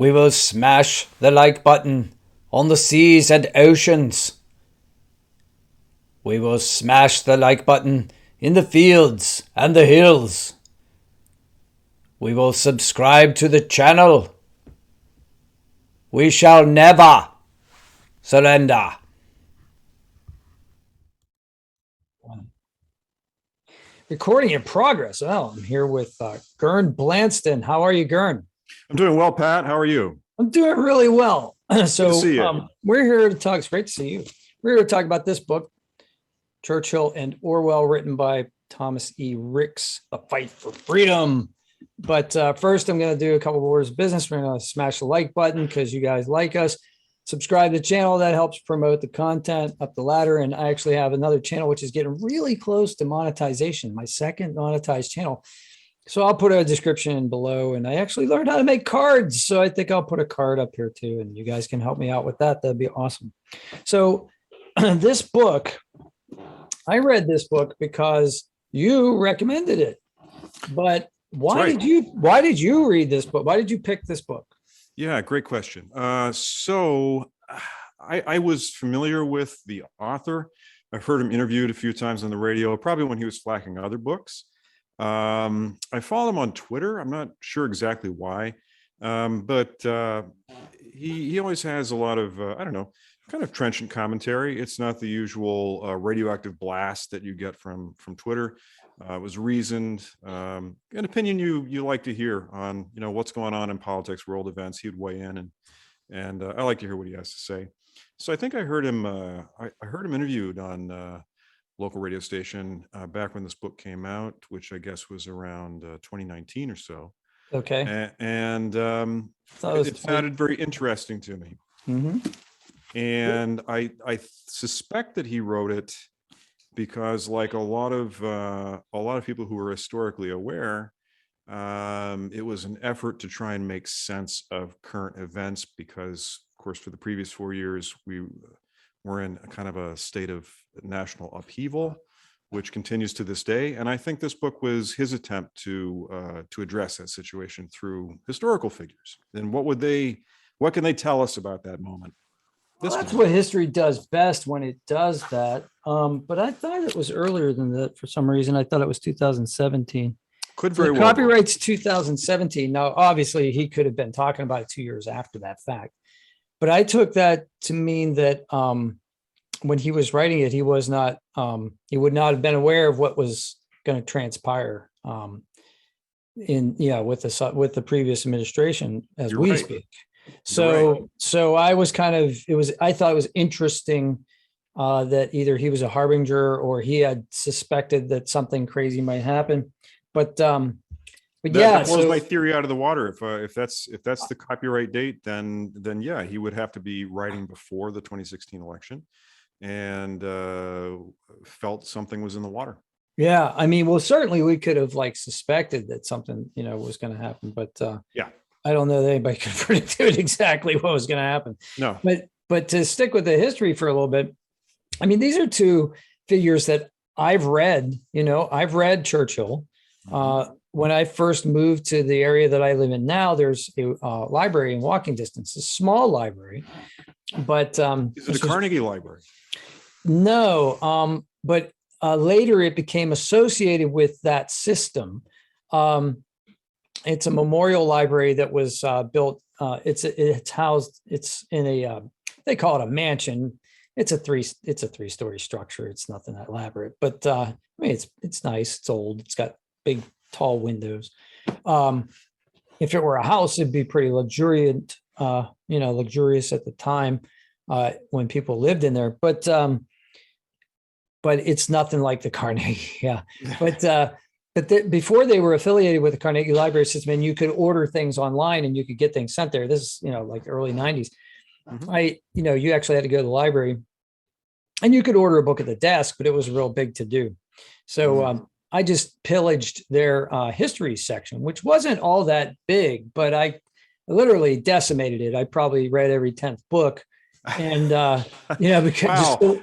We will smash the like button on the seas and oceans. We will smash the like button in the fields and the hills. We will subscribe to the channel. We shall never surrender. Recording in progress. Well, I'm here with Gern Blanston. How are you, Gern? I'm doing well, Pat. How are you? I'm doing really well. So we're here to talk. It's great to see you. We're here to talk about this book, Churchill and Orwell, written by Thomas E. Ricks, The Fight for Freedom. But first, I'm going to do a couple of words of business. We're going to smash the like button because you guys like us. Subscribe to the channel. That helps promote the content up the ladder. And I actually have another channel which is getting really close to monetization, my second monetized channel. So I'll put a description below, and I actually learned how to make cards. So I think I'll put a card up here too, and you guys can help me out with that. That'd be awesome. So this book, I read this book because you recommended it. But why did you read this book? Why did you pick this book? Yeah, great question. So I was familiar with the author. I've heard him interviewed a few times on the radio, probably when he was flacking other books. I follow him on Twitter. I'm not sure exactly why, but he always has a lot of, kind of trenchant commentary. It's not the usual radioactive blast that you get from Twitter. It was reasoned, an opinion you like to hear on, what's going on in politics, world events. He'd weigh in, and I like to hear what he has to say. So I think I heard him. I heard him interviewed on local radio station back when this book came out, which I guess was around 2019 or so. Okay. And it sounded very interesting to me. Mm-hmm. And I suspect that he wrote it because, like a lot of people who are historically aware, it was an effort to try and make sense of current events because, of course, for the previous 4 years, we were in a kind of a state of national upheaval, which continues to this day. And I think this book was his attempt to address that situation through historical figures. And what can they tell us about that moment? Well, that's what history does best when it does that. But I thought it was earlier than that for some reason. I thought it was 2017. Could very well. Copyright's 2017. Now, obviously, he could have been talking about it 2 years after that fact. But I took that to mean that when he was writing it, he was not. He would not have been aware of what was going to transpire with the previous administration as we speak. So I was I thought it was interesting that either he was a harbinger or he had suspected that something crazy might happen. But that blows my theory out of the water. If that's the copyright date, then yeah, he would have to be writing before the 2016 election and felt something was in the water. Yeah, I mean, well, certainly we could have suspected that something was going to happen, but yeah. I don't know that anybody could predict exactly what was going to happen. No. But to stick with the history for a little bit, I mean, these are two figures that I've read. I've read Churchill. When I first moved to the area that I live in now, there's a library in walking distance, a small library. But is it a Carnegie library? No, but later it became associated with that system. It's a memorial library that was built. It's housed. It's in a. They call it a mansion. It's a three-story structure. It's nothing that elaborate, but I mean it's nice. It's old. It's got big, tall windows. If it were a house, it'd be pretty luxuriant. Luxurious at the time when people lived in there. But it's nothing like the Carnegie. Yeah, But before they were affiliated with the Carnegie Library System, and you could order things online and you could get things sent there. This is, like early 90s. Mm-hmm. You actually had to go to the library and you could order a book at the desk, but it was real big to do. So I just pillaged their history section, which wasn't all that big, but I literally decimated it. I probably read every 10th book. And, because wow.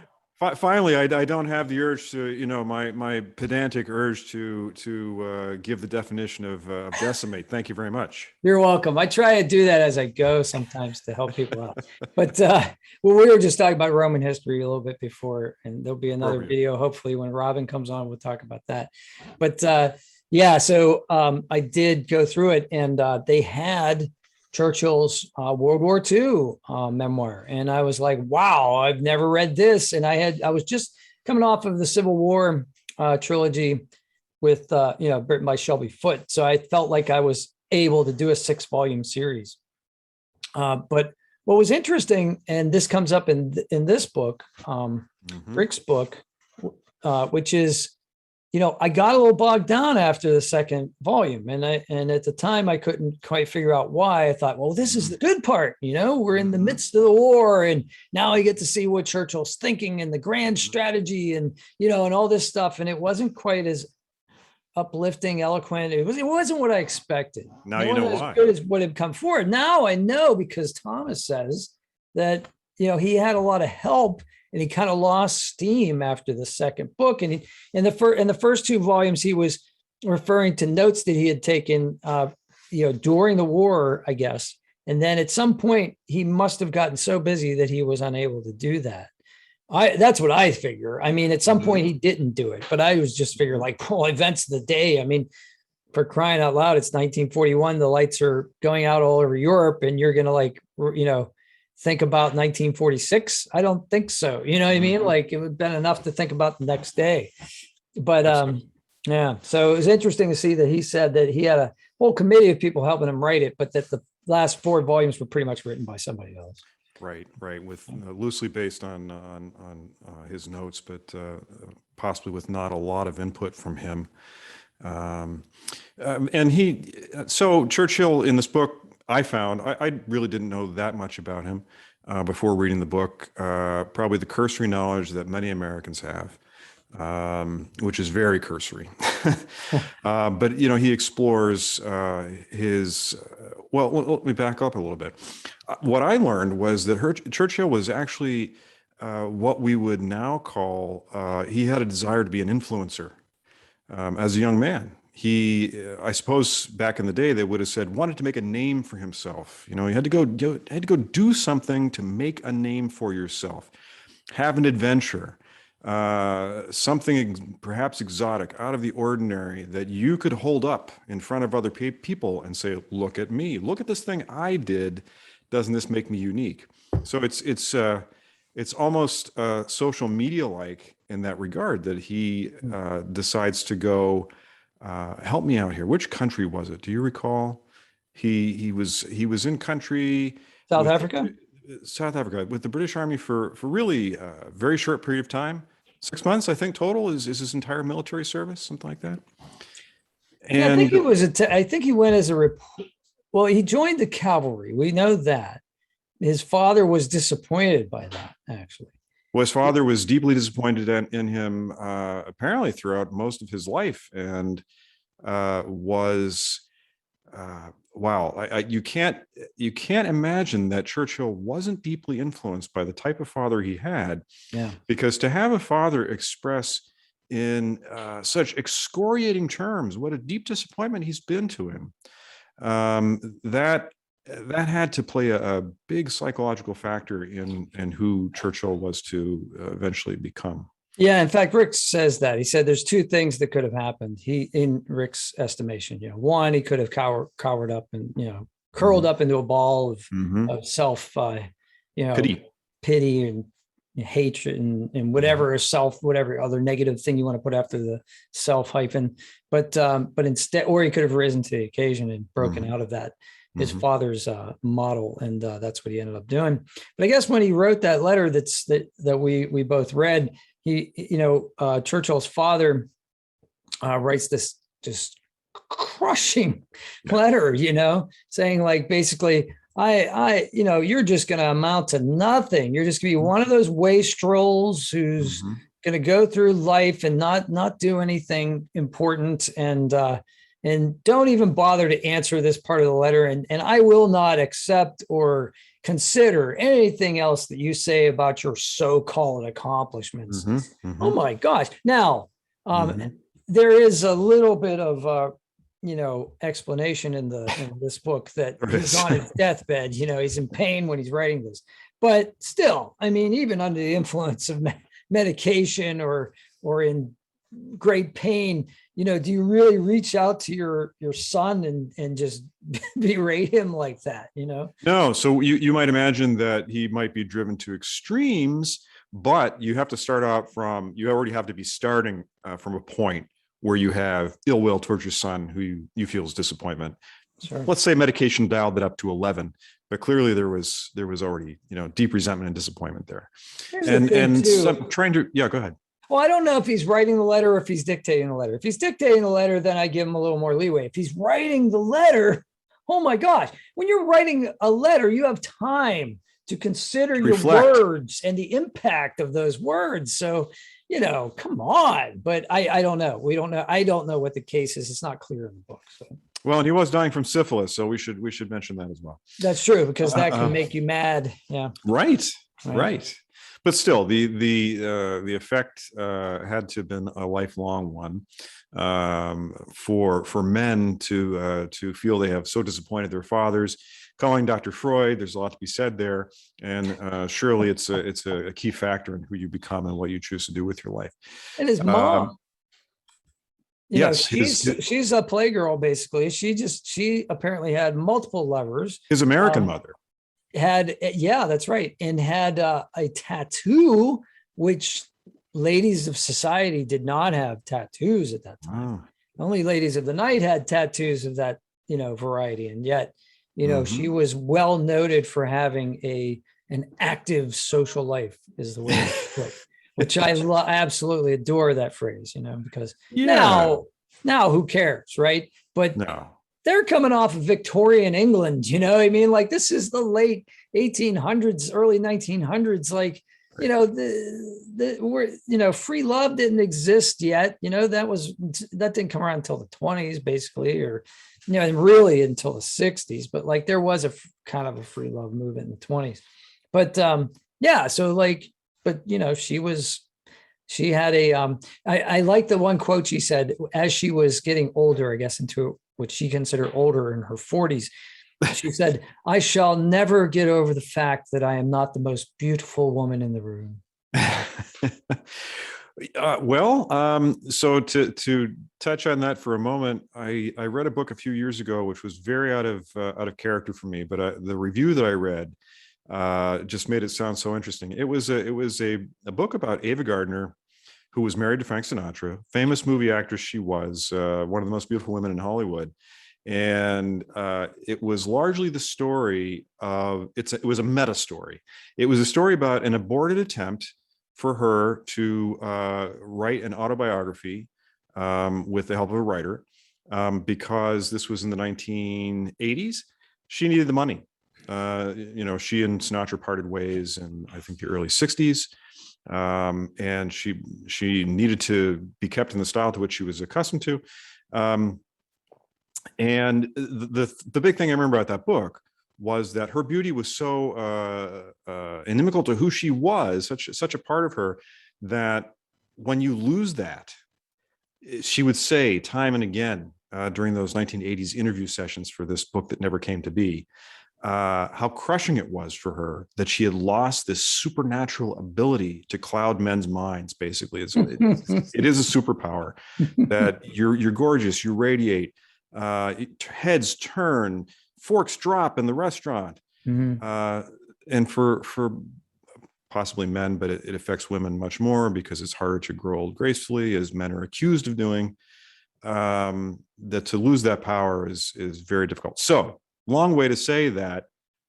Finally, I don't have the urge to, my pedantic urge to give the definition of decimate. Thank you very much. You're welcome. I try to do that as I go sometimes to help people out. But well, we were just talking about Roman history a little bit before, and there'll be another video. Hopefully, when Robin comes on, we'll talk about that. But yeah, so I did go through it, and they had Churchill's World War II memoir, and I was like, "Wow, I've never read this." And I was just coming off of the Civil War trilogy with written by Shelby Foote, so I felt like I was able to do a 6-volume series. But what was interesting, and this comes up in this book, Rick's book, which is, I got a little bogged down after the second volume, and at the time I couldn't quite figure out why. I thought, well, this is the good part, we're in the midst of the war, and now I get to see what Churchill's thinking and the grand strategy, and and all this stuff, and it wasn't quite as uplifting, eloquent. It wasn't what I expected. Now you know why. As good as what had come forward. Now I know, because Thomas says that he had a lot of help, and he kind of lost steam after the second book. And in the first 2 volumes, he was referring to notes that he had taken, during the war, I guess. And then at some point, he must have gotten so busy that he was unable to do that. That's what I figure. I mean, at some point he didn't do it, but I was just figuring events of the day. I mean, for crying out loud, it's 1941. The lights are going out all over Europe, and you're going to think about 1946. I don't think so. You know what I mean? Like, it would have been enough to think about the next day. But yeah, so it was interesting to see that he said that he had a whole committee of people helping him write it, but that the last 4 volumes were pretty much written by somebody else. Right, with loosely based on his notes, but possibly with not a lot of input from him. So Churchill in this book, I found I really didn't know that much about him before reading the book. Probably the cursory knowledge that many Americans have, which is very cursory. But he explores his. Well, let me back up a little bit. What I learned was that Churchill was actually what we would now call, he had a desire to be an influencer as a young man. He, I suppose back in the day, they would have said, wanted to make a name for himself. He had to go do something to make a name for yourself, have an adventure, something perhaps exotic, out of the ordinary, that you could hold up in front of other people and say, look at me, look at this thing I did. Doesn't this make me unique? So it's almost social media like in that regard, that he decides to go, help me out here. Which country was it? Do you recall? He was in country South Africa with the British Army for really a very short period of time. 6 months, I think, total is his entire military service, something like that. And yeah, I think it was I think he went as well, he joined the cavalry. We know that. His father was disappointed by that, actually. Well, his father was deeply disappointed in him, apparently throughout most of his life, and was wow. You can't imagine that Churchill wasn't deeply influenced by the type of father he had. Yeah. Because to have a father express in such excoriating terms what a deep disappointment he's been to him, that had to play a big psychological factor in who Churchill was to eventually become. Yeah, in fact, Rick says that. He said there's 2 things that could have happened. In Rick's estimation, one, he could have cowered up and curled up into a ball of self, pity and hatred and whatever whatever other negative thing you want to put after the self hyphen. But instead, or he could have risen to the occasion and broken out of that, his father's model, and that's what he ended up doing. But I guess when he wrote that letter that we both read, Churchill's father writes this just crushing letter, saying, like, basically, you're just going to amount to nothing. You're just going to be one of those wastrels who's going to go through life and not do anything important, and don't even bother to answer this part of the letter. And I will not accept or consider anything else that you say about your so-called accomplishments. Oh my gosh. Now, there is a little bit of explanation in this book that he's on his deathbed. He's in pain when he's writing this, but still, I mean, even under the influence of medication or in great pain, do you really reach out to your son and just berate him like that? No. So you might imagine that he might be driven to extremes, but you have to start out you already have to be starting from a point where you have ill will towards your son, who you feel is disappointment. Sure. Let's say medication dialed it up to 11, but clearly there was already, deep resentment and disappointment there. Trying to, go ahead. Well, I don't know if he's writing the letter or if he's dictating the letter. If he's dictating the letter, then I give him a little more leeway. If he's writing the letter, oh my gosh, when you're writing a letter, you have time to consider your words and the impact of those words. So, come on. But I don't know. We don't know. I don't know what the case is. It's not clear in the book. So. Well, and he was dying from syphilis, so we should mention that as well. That's true, because that can make you mad. Yeah. Right. But still, the effect had to have been a lifelong one for men to feel they have so disappointed their fathers. Calling Dr. Freud, there's a lot to be said there, and surely it's a key factor in who you become and what you choose to do with your life. And his mom. Yes, she's a playgirl basically. She apparently had multiple lovers. His American mother. That's right, and had a tattoo, which ladies of society did not have tattoos at that time. Only ladies of the night had tattoos of that variety, and yet she was well noted for having an active social life, is the way to put it, which I absolutely adore that phrase, because now who cares, right? But no. They're coming off of Victorian England, I mean, like, this is the late 1800s, early 1900s, like, free love didn't exist yet. That didn't come around until the 20s, basically, or, and really until the 60s. But like, there was a kind of a free love movement in the 20s. But so like, but she had I like the one quote she said as she was getting older, I guess, into what she considered older, in her 40s. She said, "I shall never get over the fact that I am not the most beautiful woman in the room." So to touch on that for a moment, I read a book a few years ago, which was very out of character for me, but the review that I read just made it sound so interesting. It was a book about Ava Gardner, who was married to Frank Sinatra, famous movie actress. She was one of the most beautiful women in Hollywood. And it was largely the story of, it was a meta story. It was a story about an aborted attempt for her to write an autobiography with the help of a writer, because this was in the 1980s. She needed the money. She and Sinatra parted ways in, I think, the early 60s. And she needed to be kept in the style to which she was accustomed to. And the big thing I remember about that book was that her beauty was so inimical to who she was, such a part of her, that when you lose that, she would say time and again during those 1980s interview sessions for this book that never came to be, how crushing it was for her that she had lost this supernatural ability to cloud men's minds. Basically, it is a superpower that you're gorgeous, you radiate, heads turn, forks drop in the restaurant, and for possibly men, but it affects women much more because it's harder to grow old gracefully, as men are accused of doing. That to lose that power is very difficult. So, long way to say that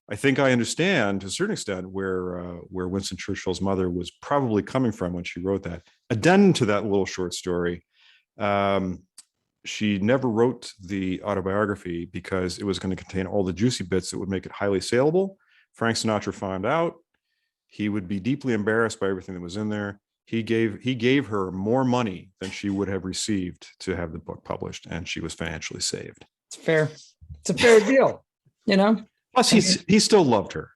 I think I understand to a certain extent where Winston Churchill's mother was probably coming from when she wrote that. Addendum to that little short story, she never wrote the autobiography because it was going to contain all the juicy bits that would make it highly saleable. Frank Sinatra found out. He would be deeply embarrassed by everything that was in there. He gave her more money than she would have received to have the book published, and she was financially saved. It's fair. It's a fair deal. Plus, he still loved her.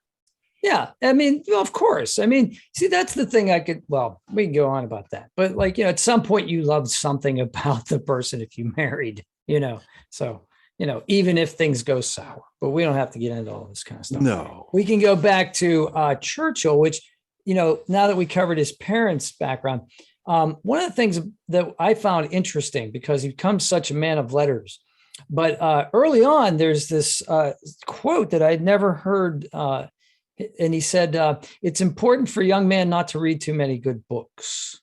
Yeah, I mean, well, of course. I mean, see, that's the thing well, we can go on about that. But like, at some point you loved something about the person if you married, So, even if things go sour, but we don't have to get into all this kind of stuff. No. We can go back to Churchill, which, now that we covered his parents' background, one of the things that I found interesting because he becomes such a man of letters, but early on, there's this quote that I'd never heard. And he said, it's important for a young man not to read too many good books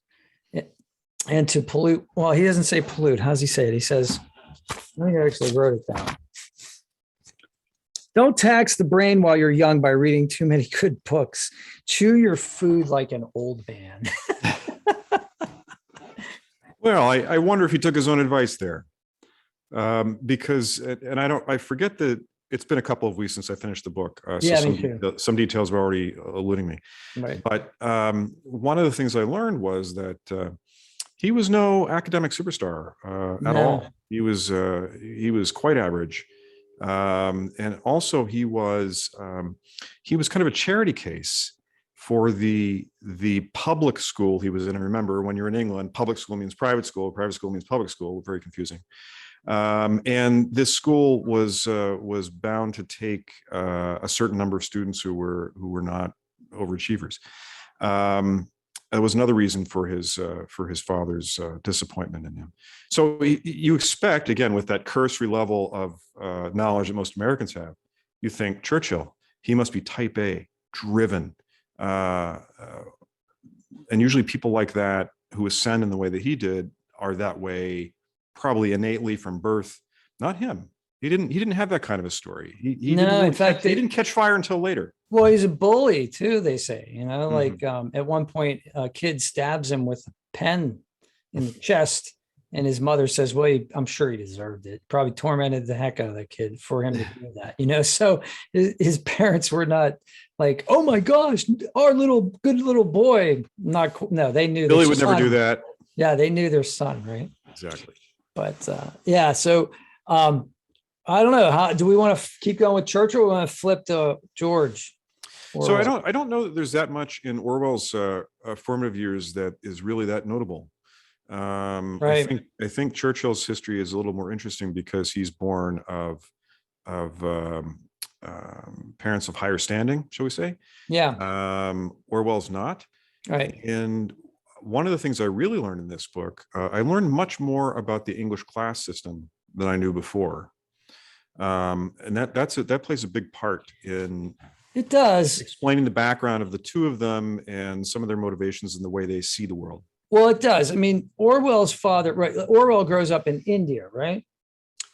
and to pollute. Well, he doesn't say pollute. How does he say it? He says, I think I actually wrote it down. Don't tax the brain while you're young by reading too many good books. Chew your food like an old man. Well, I wonder if he took his own advice there. Because, and I forget that it's been a couple of weeks since I finished the book. Yeah, me too. Some details were already eluding me. Right. But one of the things I learned was that he was no academic superstar at all. He was quite average. And also he was kind of a charity case for the public school he was in. And remember, when you're in England, public school means private school means public school, very confusing. And this school was bound to take a certain number of students who were not overachievers. That was another reason for his father's disappointment in him. So you expect, again, with that cursory level of knowledge that most Americans have, you think Churchill, he must be type A, driven, and usually people like that who ascend in the way that he did are that way. Probably innately from birth. Not him. He didn't have that kind of a story. He didn't catch fire until later. Well, he's a bully too, they say. Like at one point a kid stabs him with a pen in the chest, and his mother says, well, I'm sure he deserved it. Probably tormented the heck out of the kid for him to do that. So his parents were not like, oh my gosh, our good little boy. Not cool. No, they knew Billy would never do that. Yeah, they knew their son, right? Exactly. But yeah, so I don't know. How do we want to keep going with Churchill? Or we want to flip to George? So I don't know that there's that much in Orwell's formative years that is really that notable. Right. I think Churchill's history is a little more interesting because he's born of parents of higher standing, shall we say? Yeah. Orwell's not. Right. And one of the things I really learned in this book, I learned much more about the English class system than I knew before. And that plays a big part in it does explaining the background of the two of them and some of their motivations and the way they see the world. Well, it does. I mean, Orwell's father, right? Orwell grows up in India, right?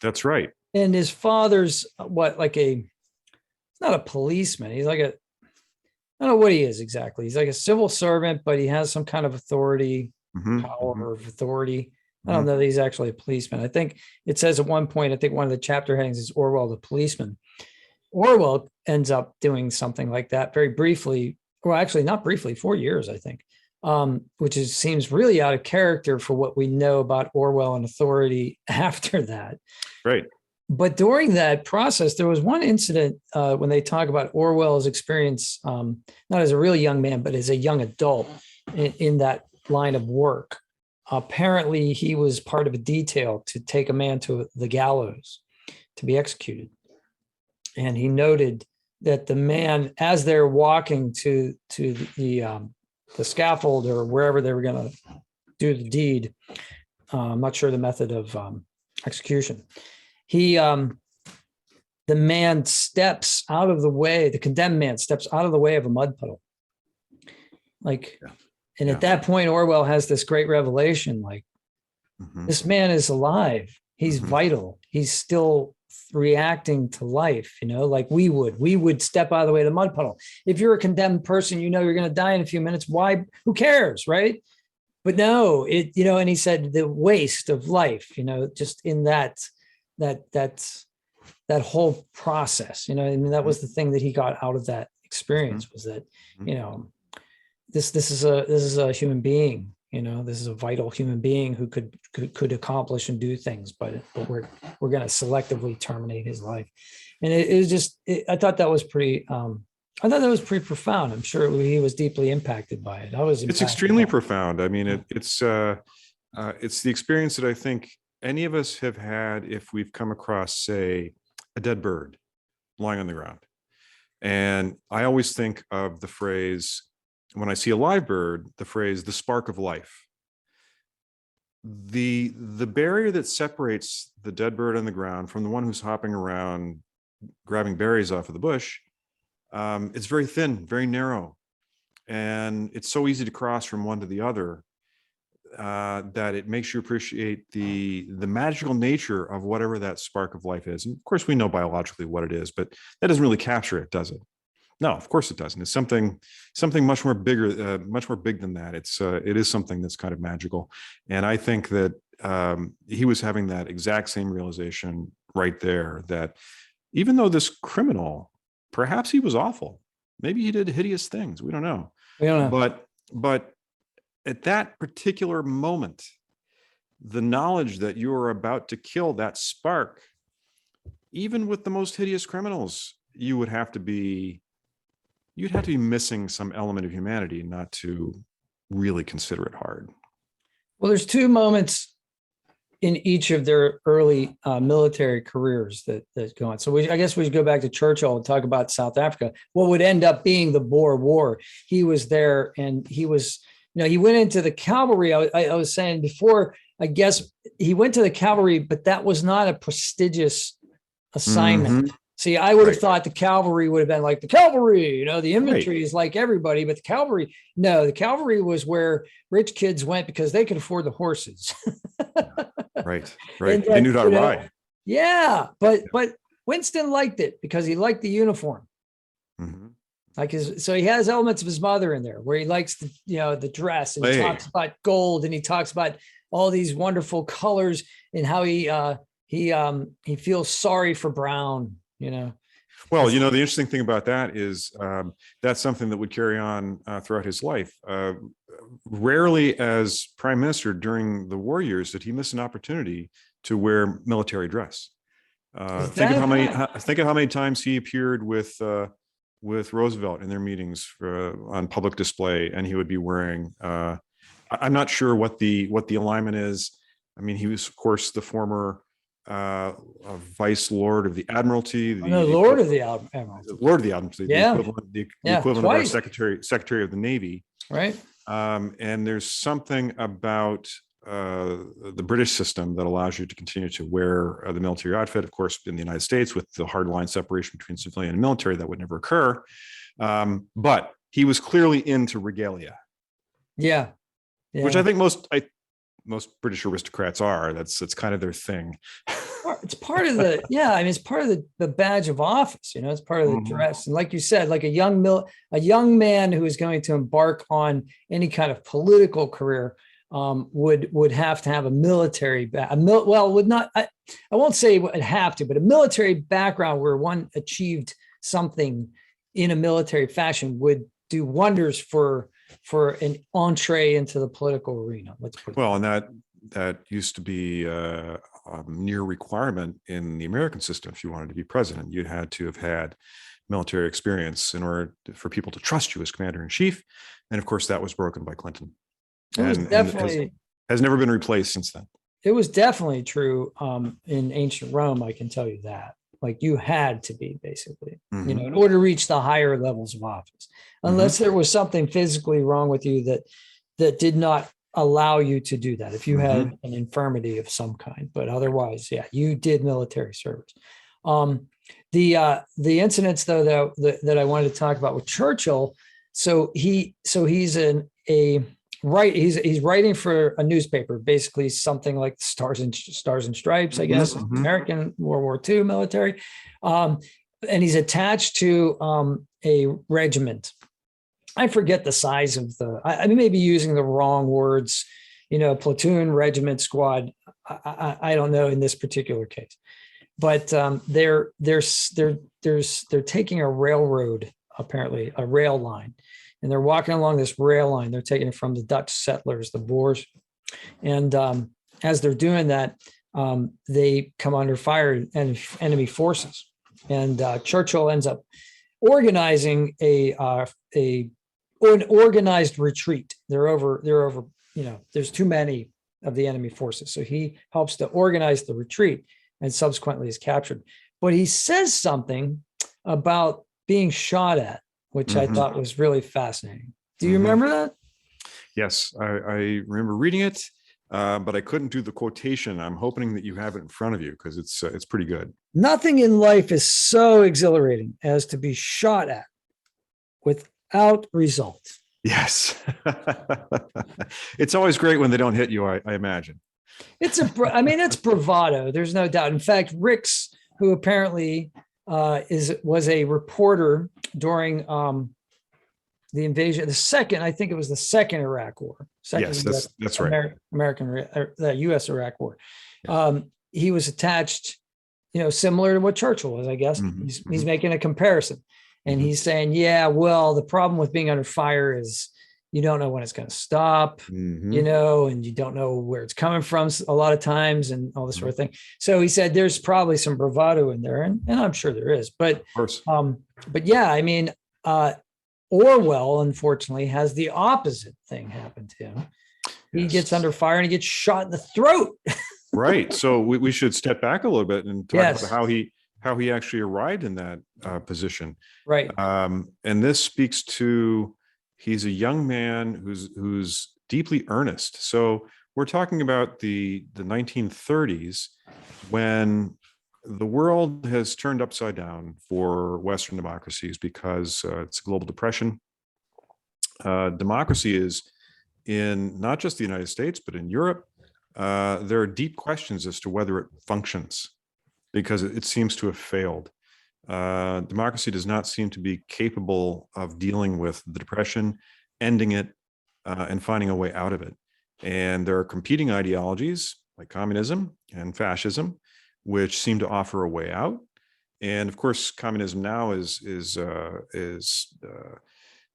That's right. And his father's it's not a policeman. He's like I don't know what he is exactly. He's like a civil servant, but he has some kind of authority, power of authority. I don't know that he's actually a policeman. I think it says at one point, I think one of the chapter headings is Orwell the Policeman. Orwell ends up doing something like that very briefly, or actually not briefly, 4 years, I think, which seems really out of character for what we know about Orwell and authority after that. Right. But during that process, there was one incident when they talk about Orwell's experience, not as a really young man, but as a young adult in that line of work. Apparently, he was part of a detail to take a man to the gallows to be executed. And he noted that the man, as they're walking to the scaffold or wherever they were going to do the deed, I'm not sure the method of execution. The man steps out of the way, the condemned man steps out of the way of a mud puddle. At that point, Orwell has this great revelation, this man is alive. He's vital. He's still reacting to life, like we would step out of the way of the mud puddle. If you're a condemned person, you're going to die in a few minutes. Why? Who cares? Right. But no, and he said the waste of life, just in that whole process, that was the thing that he got out of that experience was that, this is a human being, this is a vital human being who could accomplish and do things, but we're going to selectively terminate his life. And it was just, I thought that was pretty I thought that was pretty profound. I'm sure he was deeply impacted by it. I was It's impacted extremely by it. profound. I mean, it's the experience that I think any of us have had if we've come across, say, a dead bird lying on the ground. And I always think of the phrase, when I see a live bird, the phrase, the spark of life. The barrier that separates the dead bird on the ground from the one who's hopping around grabbing berries off of the bush, it's very thin, very narrow. And it's so easy to cross from one to the other that it makes you appreciate the magical nature of whatever that spark of life is. And of course, we know biologically what it is, but that doesn't really capture it, does it? No, of course it doesn't. It's something much more bigger, much more big than that. It is something that's kind of magical. And I think that he was having that exact same realization right there, that even though this criminal, perhaps he was awful, maybe he did hideous things, we don't know. We don't know. But at that particular moment, the knowledge that you are about to kill that spark, even with the most hideous criminals, you'd have to be missing some element of humanity not to really consider it hard. Well, there's two moments in each of their early military careers that go on. So I guess we should go back to Churchill and talk about South Africa. What would end up being the Boer War? He was there, and he was, he went into the cavalry. I was saying before, I guess he went to the cavalry, but that was not a prestigious assignment. Mm-hmm. See, I would have thought the cavalry would have been like the cavalry, the infantry is like everybody, but the cavalry, no, the cavalry was where rich kids went because they could afford the horses. Right. They knew how to ride. Yeah, but Winston liked it because he liked the uniform. Mm-hmm. So he has elements of his mother in there where he likes the dress, and he talks about gold, and he talks about all these wonderful colors and how he feels sorry for Brown. Well, the interesting thing about that is that's something that would carry on throughout his life. Rarely as prime minister during the war years did he miss an opportunity to wear military dress. Think of how many times he appeared with Roosevelt in their meetings on public display, and he would be wearing. I'm not sure what the alignment is. I mean, he was, of course, the former Vice Lord of the Admiralty. Lord of the Admiralty. Lord of the Admiralty. Yeah. The equivalent of our Secretary of the Navy. Right. And there's something about the British system that allows you to continue to wear the military outfit. Of course, in the United States, with the hard line separation between civilian and military, that would never occur. But he was clearly into regalia. Yeah. Which I think most British aristocrats are. That's kind of their thing. It's part of it's part of the badge of office. It's part of the dress. And like you said, like a young man who is going to embark on any kind of political career would have to have a military I won't say would have to, but a military background where one achieved something in a military fashion would do wonders for an entree into the political arena. Well, and that used to be a near requirement in the American system. If you wanted to be president, you had to have had military experience in order for people to trust you as commander in chief. And of course, that was broken by Clinton. And has never been replaced since then. It was definitely true in ancient Rome. I can tell you that. Like, you had to be, basically, in order to reach the higher levels of office, unless there was something physically wrong with you that did not allow you to do that. If you had an infirmity of some kind, but otherwise, you did military service. The incidents, though, that I wanted to talk about with Churchill. So he's writing for a newspaper, basically something like Stars and Stripes, I guess, American World War II military. And he's attached to a regiment. I forget the size of I may be using the wrong words, platoon, regiment, squad. I don't know in this particular case, but they're taking a railroad, apparently a rail line. And they're walking along this rail line. They're taking it from the Dutch settlers, the Boers. And as they're doing that, they come under fire and enemy forces. And Churchill ends up organizing an organized retreat. They're over, there's too many of the enemy forces. So he helps to organize the retreat and subsequently is captured. But he says something about being shot at, which I thought was really fascinating. Do you remember that? Yes, I remember reading it, but I couldn't do the quotation. I'm hoping that you have it in front of you because it's pretty good. Nothing in life is so exhilarating as to be shot at without result. Yes. It's always great when they don't hit you, I imagine. It's bravado. There's no doubt. In fact, Ricks, who apparently was a reporter during the invasion, I think it was the second Iraq War. Yes, that's right. The U.S. Iraq War. Yeah. He was attached, similar to what Churchill was, I guess. He's making a comparison. And he's saying, yeah, well, the problem with being under fire is you don't know when it's going to stop, and you don't know where it's coming from a lot of times and all this sort of thing. So he said there's probably some bravado in there, and I'm sure there is. But, yeah, Orwell, unfortunately, has the opposite thing happen to him. He gets under fire and he gets shot in the throat. Right. So we should step back a little bit and talk about how he actually arrived in that position. Right. And this speaks to, he's a young man who's deeply earnest. So we're talking about the 1930s when the world has turned upside down for Western democracies because it's a global depression. Democracy is in not just the United States, but in Europe. There are deep questions as to whether it functions because it seems to have failed. Democracy does not seem to be capable of dealing with the depression, ending it, and finding a way out of it. And there are competing ideologies like communism and fascism, which seem to offer a way out. And of course, communism now is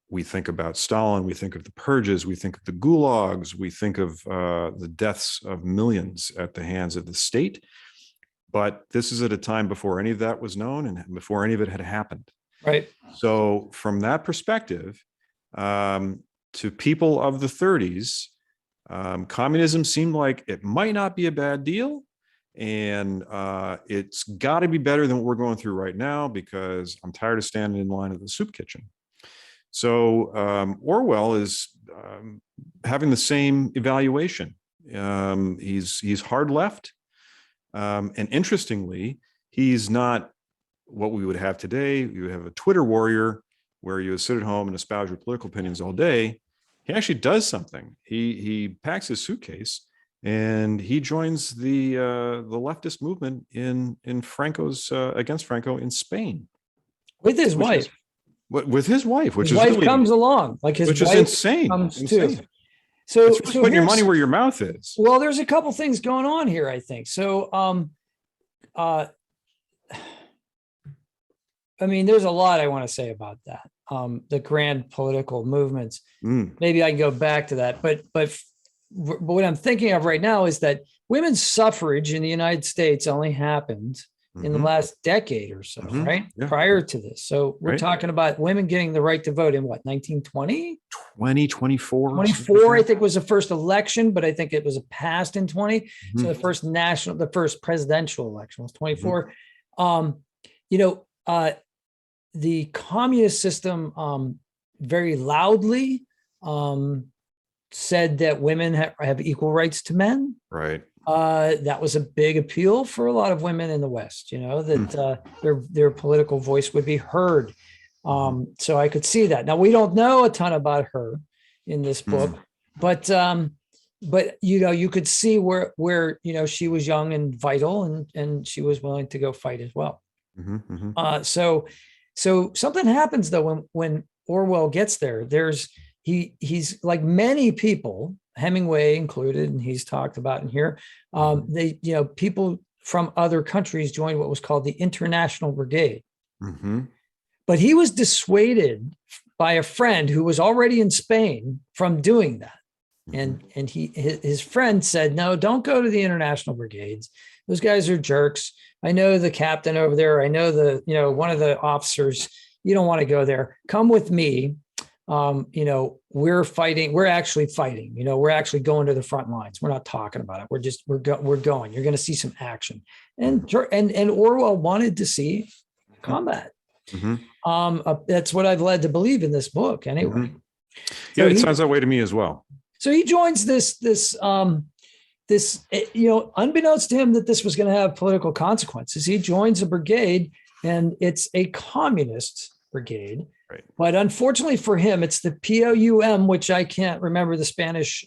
we think about Stalin, we think of the purges, we think of the gulags, we think of the deaths of millions at the hands of the state. But this is at a time before any of that was known and before any of it had happened. Right. So from that perspective, to people of the 30s, communism seemed like it might not be a bad deal. And it's got to be better than what we're going through right now because I'm tired of standing in line at the soup kitchen. So Orwell is having the same evaluation. He's hard left. And interestingly, he's not what we would have today. You would have a Twitter warrior where you would sit at home and espouse your political opinions all day. He actually does something. He packs his suitcase and he joins the leftist movement in Franco's against Franco in Spain with his wife. With his wife, his wife really, comes along, like his which wife is insane. Comes insane. Too. So put your money where your mouth is. Well, there's a couple things going on here, I think. So, there's a lot I want to say about that. The grand political movements. Maybe I can go back to that, but what I'm thinking of right now is that women's suffrage in the United States only happened in the last decade or so, right? Yeah. Prior to this. So we're talking about women getting the right to vote in what, 1920? 24, I think was the first election, but I think it was passed in 20. So the first presidential election was 24. The communist system very loudly said that women have equal rights to men. Right. That was a big appeal for a lot of women in the West, that their political voice would be heard. So I could see that. Now, we don't know a ton about her in this book, but you could see where she was young and vital and she was willing to go fight as well. So something happens though when Orwell gets there. He's like many people, Hemingway included, and he's talked about in here. People from other countries joined what was called the International Brigade. But he was dissuaded by a friend who was already in Spain from doing that. And his friend said, no, don't go to the International Brigades. Those guys are jerks. I know the captain over there. I know one of the officers. you don't want to go there. Come with me. We're fighting. We're actually fighting. We're actually going to the front lines. We're not talking about it. We're going. You're going to see some action. And Orwell wanted to see combat. That's what I've led to believe in this book, anyway. Yeah, it sounds that way to me as well. So he joins this, unbeknownst to him that this was going to have political consequences. He joins a brigade, and it's a communist brigade. Right. But unfortunately for him, it's the POUM, which I can't remember the Spanish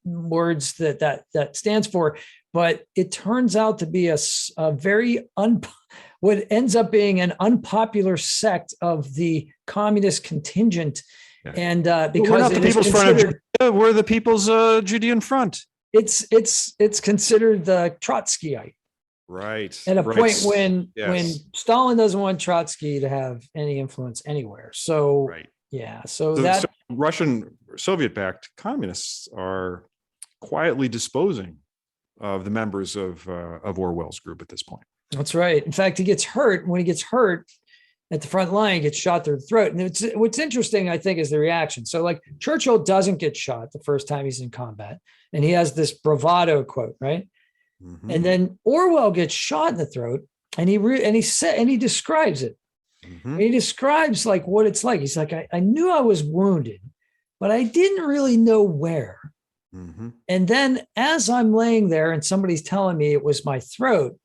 words that stands for. But it turns out to be a very what ends up being an unpopular sect of the communist contingent. Yeah. And because we're not the People's Front of Judea, we're the People's Judean Front. It's considered the Trotskyite. Right. At a point when Stalin doesn't want Trotsky to have any influence anywhere. So so Russian Soviet-backed communists are quietly disposing of the members of Orwell's group at this point. That's right. In fact, he gets hurt. When he gets hurt at the front line, he gets shot through the throat. And what's interesting, I think, is the reaction. So like Churchill doesn't get shot the first time he's in combat, and he has this bravado quote, right? Mm-hmm. And then Orwell gets shot in the throat, and he describes it. Mm-hmm. He describes like what it's like. He's like, I knew I was wounded, but I didn't really know where. Mm-hmm. And then as I'm laying there and somebody's telling me it was my throat,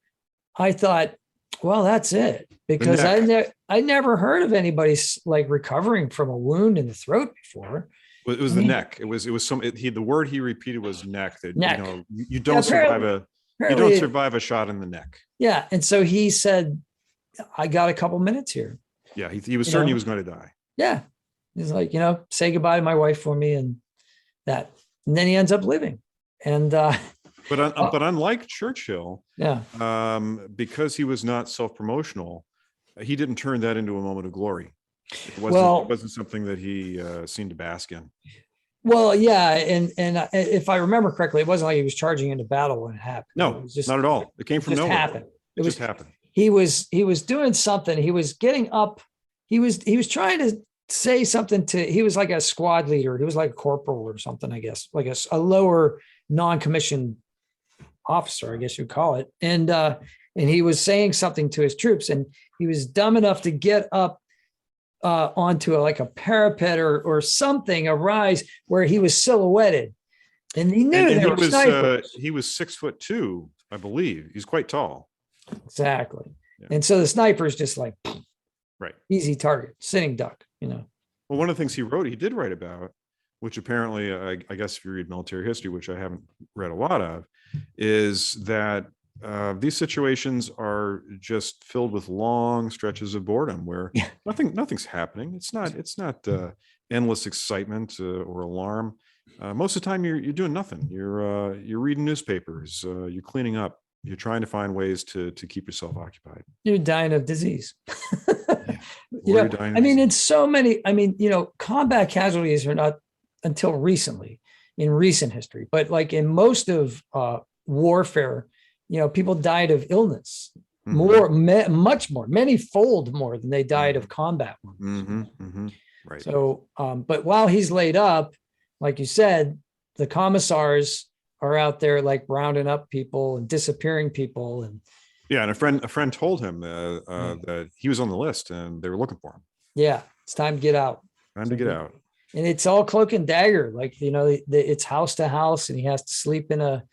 I thought, well, that's it, because I never heard of anybody like recovering from a wound in the throat before. It was the neck. It was the word he repeated was neck. That neck. You don't survive a shot in the neck. Yeah, and so he said, I got a couple minutes here. Yeah, he was certain he was going to die. Yeah, he's like, say goodbye to my wife for me, and that, and then he ends up living, and. But unlike Churchill, because he was not self-promotional, he didn't turn that into a moment of glory. It wasn't something that he seemed to bask in. Well, yeah, and if I remember correctly, it wasn't like he was charging into battle when it happened. No, it was just, not at all. It came from nowhere. Happened. It just happened. He was doing something. He was getting up. He was trying to say something he was like a squad leader. He was like a corporal or something, I guess, like a lower non-commissioned officer, I guess you'd call it. And he was saying something to his troops, and he was dumb enough to get up onto a parapet or something, a rise where he was silhouetted. And he knew there were snipers. He was 6'2", I believe. He's quite tall. Exactly. Yeah. And so the sniper's just like, right, easy target, sitting duck, Well, one of the things he did write about, which apparently, I guess if you read military history, which I haven't read a lot of, is that these situations are just filled with long stretches of boredom where nothing's happening. It's not endless excitement or alarm. Most of the time, you're doing nothing. You're reading newspapers. You're cleaning up. You're trying to find ways to keep yourself occupied. You're dying of disease. It's so many. Combat casualties are not until recently in recent history, but like in most of warfare, people died of illness much more, many-fold more than they died of combat wounds. Mm-hmm. Mm-hmm. Right. So, but while he's laid up, like you said, the commissars are out there like rounding up people and disappearing people. And a friend told him that he was on the list and they were looking for him. Yeah, it's time to get out. To get out. And it's all cloak and dagger, like it's house to house, and he has to sleep in a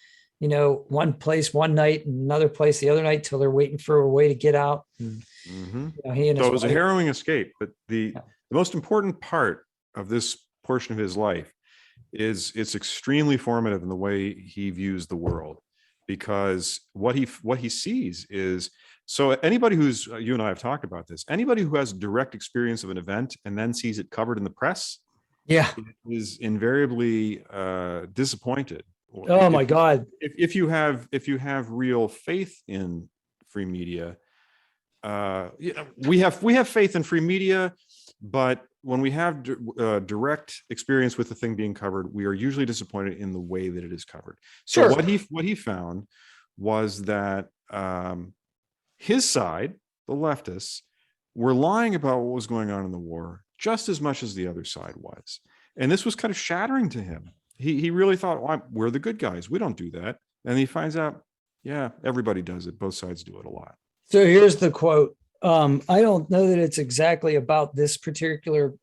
one place one night and another place the other night till they're waiting for a way to get out. And, so it was a harrowing escape, but the most important part of this portion of his life is it's extremely formative in the way he views the world, because what he sees is, so anybody who's, you and I have talked about this, anybody who has direct experience of an event and then sees it covered in the press is invariably disappointed. Oh my God. If you have real faith in free media, we have faith in free media, but when we have direct experience with the thing being covered, we are usually disappointed in the way that it is covered. So what he found was that his side, the leftists, were lying about what was going on in the war just as much as the other side was. And this was kind of shattering to him. He really thought, well, we're the good guys. We don't do that. And he finds out, yeah, everybody does it. Both sides do it a lot. So here's the quote. I don't know that it's exactly about this particular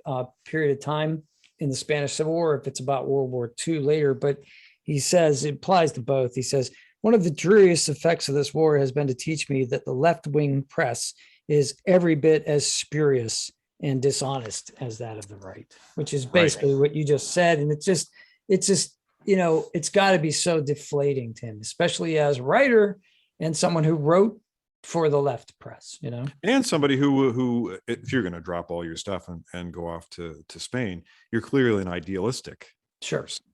period of time in the Spanish Civil War, if it's about World War II later, but he says it applies to both. He says, one of the dreariest effects of this war has been to teach me that the left-wing press is every bit as spurious and dishonest as that of the right, which is basically what you just said. And it's just, it's got to be so deflating to him, especially as a writer and someone who wrote for the left press, and somebody who, if you're going to drop all your stuff and go off to Spain, you're clearly an idealistic person.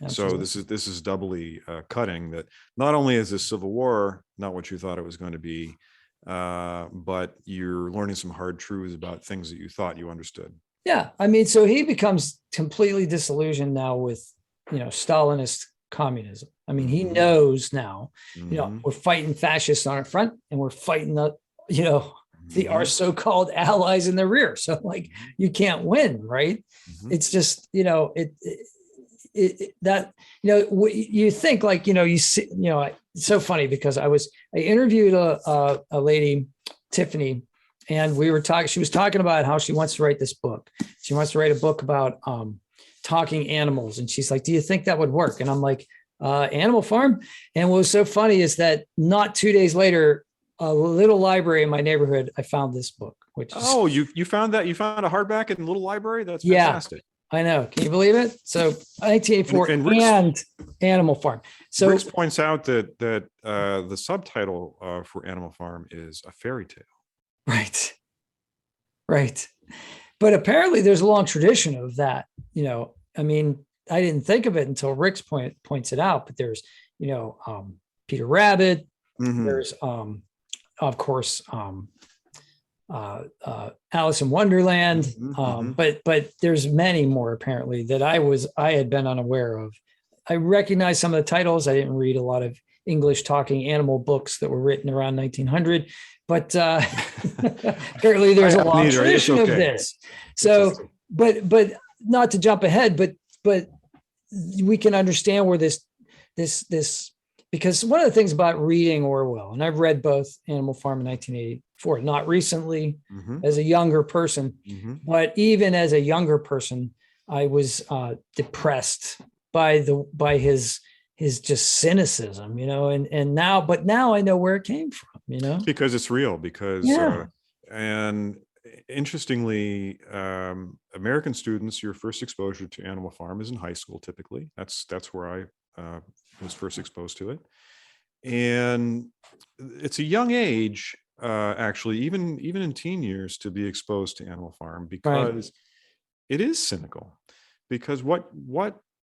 Absolutely. So this is doubly cutting, that not only is this Civil War not what you thought it was going to be, but you're learning some hard truths about things that you thought you understood. Yeah. I mean, so he becomes completely disillusioned now with, Stalinist communism. I mean, he knows now, we're fighting fascists on our front and we're fighting our so-called allies in the rear. So like, you can't win, right? It's just, you think like, you see, it's so funny because I interviewed a lady, Tiffany, and she was talking about how she wants to write this book. She wants to write a book about talking animals. And she's like, do you think that would work? And I'm like, Animal Farm. And what was so funny is that not 2 days later, a little library in my neighborhood, I found this book, which is, you found that? You found a hardback in a little library? That's fantastic. I know. Can you believe it? So 1984 and Animal Farm. So Rix points out that the subtitle for Animal Farm is a fairy tale. Right. But apparently there's a long tradition of that. I mean, I didn't think of it until Rix points it out, but there's, Peter Rabbit. There's, of course, Alice in Wonderland. But there's many more apparently that I had been unaware of. I recognize some of the titles. I didn't read a lot of English talking animal books that were written around 1900, but apparently there's a long tradition of this. So, but not to jump ahead, but we can understand where this, because one of the things about reading Orwell, and I've read both Animal Farm in 1984, not recently as a younger person, but even as a younger person, I was depressed by his just cynicism, and now I know where it came from, because it's real, and interestingly, American students, your first exposure to Animal Farm is in high school. Typically that's where I was first exposed to it. And it's a young age, actually, even in teen years, to be exposed to Animal Farm, because it is cynical, because what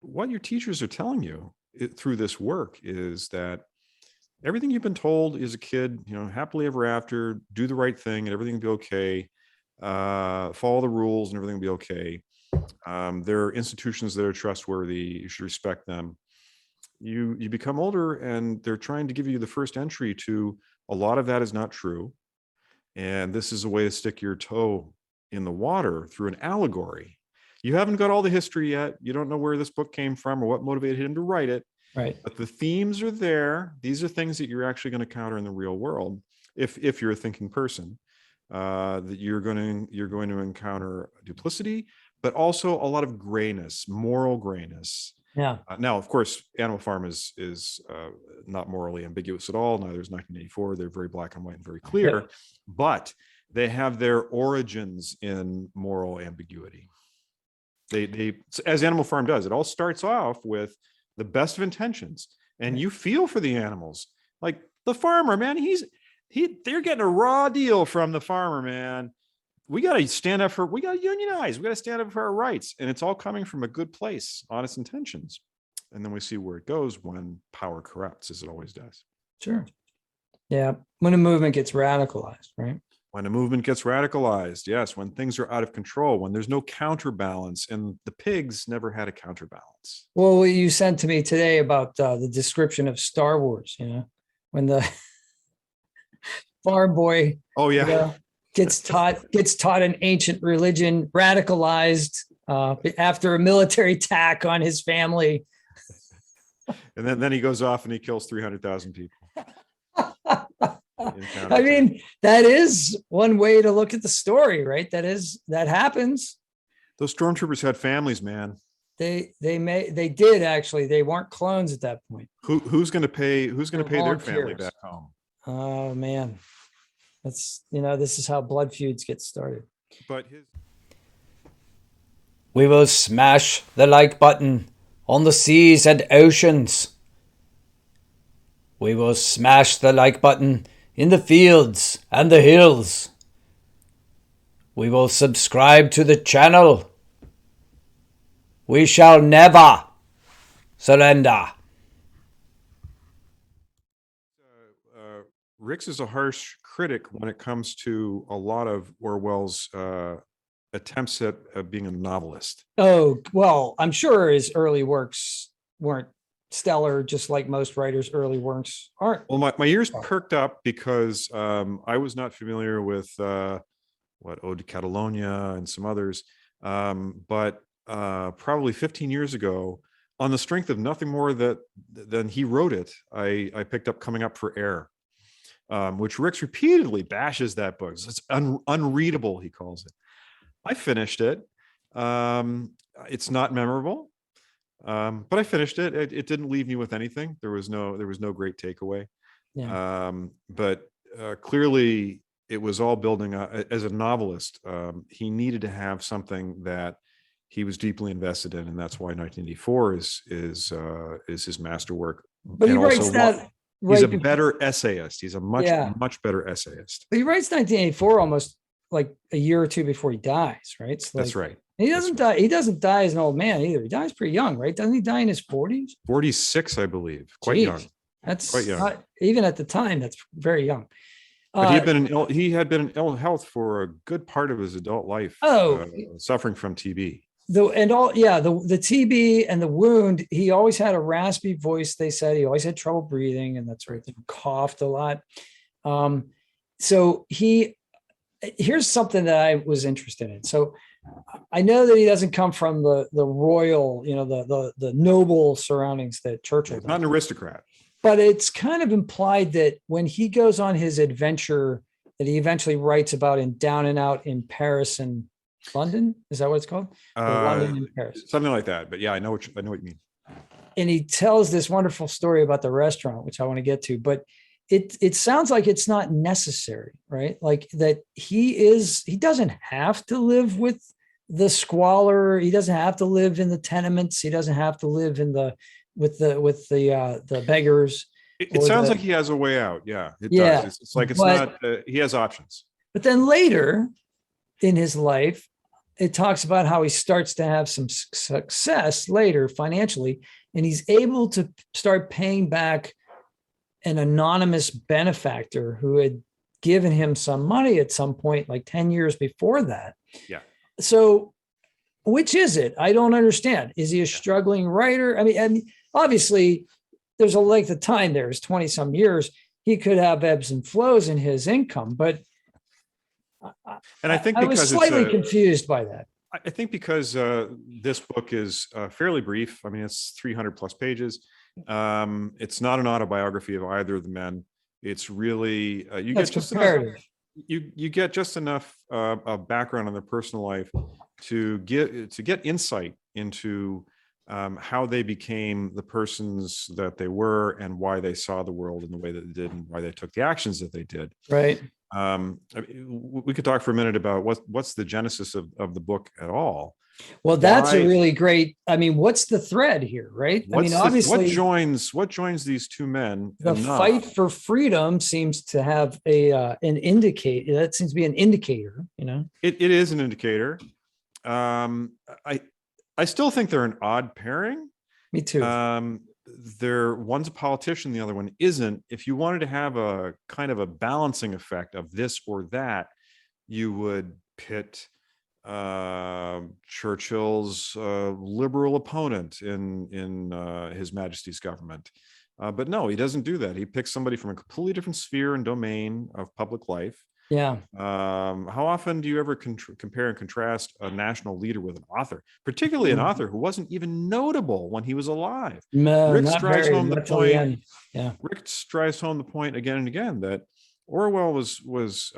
your teachers are telling you through this work is that everything you've been told as a kid, happily ever after, do the right thing and everything will be okay, follow the rules and everything will be okay. There are institutions that are trustworthy. You should respect them. You become older and they're trying to give you the first entry to a lot of that is not true. And this is a way to stick your toe in the water through an allegory. You haven't got all the history yet. You don't know where this book came from or what motivated him to write it. Right. But the themes are there. These are things that you're actually going to counter in the real world. If you're a thinking person, that you're going to encounter duplicity, but also a lot of grayness, moral grayness. Yeah. Now, of course, Animal Farm is not morally ambiguous at all. Neither is 1984. They're very black and white and very clear, but they have their origins in moral ambiguity. They, as Animal Farm does, it all starts off with the best of intentions, and you feel for the animals. Like the farmer, man, they're getting a raw deal from the farmer, man. We got to stand up we got to unionize. We got to stand up for our rights. And it's all coming from a good place, honest intentions. And then we see where it goes when power corrupts, as it always does. Sure. Yeah. When a movement gets radicalized, right? When a movement gets radicalized, yes. When things are out of control, when there's no counterbalance, and the pigs never had a counterbalance. Well, what you sent to me today about the description of Star Wars, when the farm boy, oh yeah, gets taught an ancient religion, radicalized after a military attack on his family. And then he goes off and he kills 300,000 people. I mean, that is one way to look at the story, right? That happens. Those stormtroopers had families, man. They did actually. They weren't clones at that point. Who's going to pay their family back home? Oh man, this is how blood feuds get started. But we will smash the like button on the seas and oceans. We will smash the like button in the fields and the hills. We will subscribe to the channel. We shall never surrender. Ricks is a harsh critic when it comes to a lot of Orwell's attempts at being a novelist. Oh, well, I'm sure his early works weren't stellar, just like most writers' early works aren't. Well, my ears perked up because I was not familiar with Ode to Catalonia and some others, but probably 15 years ago, on the strength of nothing more than he wrote it, I picked up Coming Up for Air, which Ricks repeatedly bashes that book. It's unreadable, he calls it. I finished it. It's not memorable, but I finished it. It didn't leave me with anything. There was no great takeaway. Yeah. But clearly, it was all building as a novelist. He needed to have something that he was deeply invested in, and that's why 1984 is his masterwork. But he writes that. He's a better essayist. He's a much better essayist. But he writes 1984 almost like a year or two before he dies, right? So that's right. He doesn't die. He doesn't die as an old man either. He dies pretty young, right? Doesn't he die in his 40s? 46, I believe. Quite young. That's quite young. Even at the time, that's very young. But he had been in ill health for a good part of his adult life. Suffering from TB. The TB and the wound. He always had a raspy voice. They said he always had trouble breathing, and that's right. He coughed a lot. So here's something that I was interested in. So I know that he doesn't come from the royal, the noble surroundings that Churchill does. Not an aristocrat. But it's kind of implied that when he goes on his adventure that he eventually writes about in Down and Out in Paris and London, is that what it's called? London and Paris. Something like that. But yeah, I know what you mean. And he tells this wonderful story about the restaurant, which I want to get to, but it sounds like it's not necessary, right? Like that he doesn't have to live with the squalor. He doesn't have to live in the tenements. He doesn't have to live in with the beggars. It sounds like he has a way out. Yeah, it does. It's like not. He has options. But then later in his life, it talks about how he starts to have some success later financially, and he's able to start paying back an anonymous benefactor who had given him some money at some point, like 10 years before that. Yeah. So which is it? I don't understand. Is he a struggling writer? I mean, obviously there's a length of time there. It's 20 some years. He could have ebbs and flows in his income, but I think I was slightly confused by that. I think because this book is fairly brief. I mean, it's 300 plus pages. It's not an autobiography of either of the men. It's really you get just enough of background on their personal life to get insight into how they became the persons that they were and why they saw the world in the way that they did and why they took the actions that they did. Right. We could talk for a minute about what's the genesis of the book at all. Well, that's a really great. I mean, what's the thread here, right? Obviously, what joins these two men? The fight for freedom seems to have an indicator. That seems to be an indicator. It is an indicator. I still think they're an odd pairing. Me too. One's a politician, the other one isn't. If you wanted to have a kind of a balancing effect of this or that, you would pit Churchill's liberal opponent in His Majesty's government. But no, he doesn't do that. He picks somebody from a completely different sphere and domain of public life Yeah. How often do you ever compare and contrast a national leader with an author, particularly an author who wasn't even notable when he was alive? No, Rick not drives very, home the not till the point. end. Yeah. Rick drives home the point again and again that Orwell was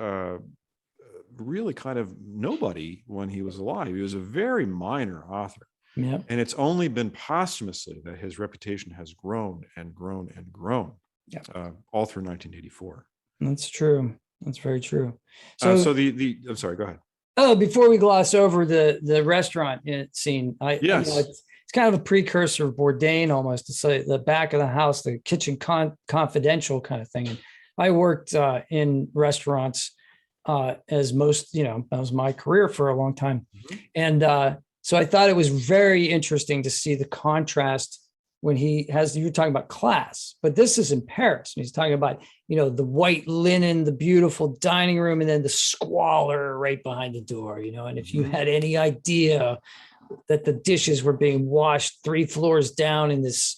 really kind of nobody when he was alive. He was a very minor author. Yeah. And it's only been posthumously that his reputation has grown and grown and grown, Yeah. all through 1984. That's true. That's very true. So I'm sorry, go ahead. Oh, before we gloss over the restaurant scene, Yes. it's kind of a precursor of Bourdain almost. It's like the back of the house, the kitchen confidential kind of thing. And I worked in restaurants as most, that was my career for a long time. Mm-hmm. And so I thought it was very interesting to see the contrast when you're talking about class, but this is in Paris. He's talking about, the white linen, the beautiful dining room, and then the squalor right behind the door, and if you had any idea that the dishes were being washed 3 floors down in this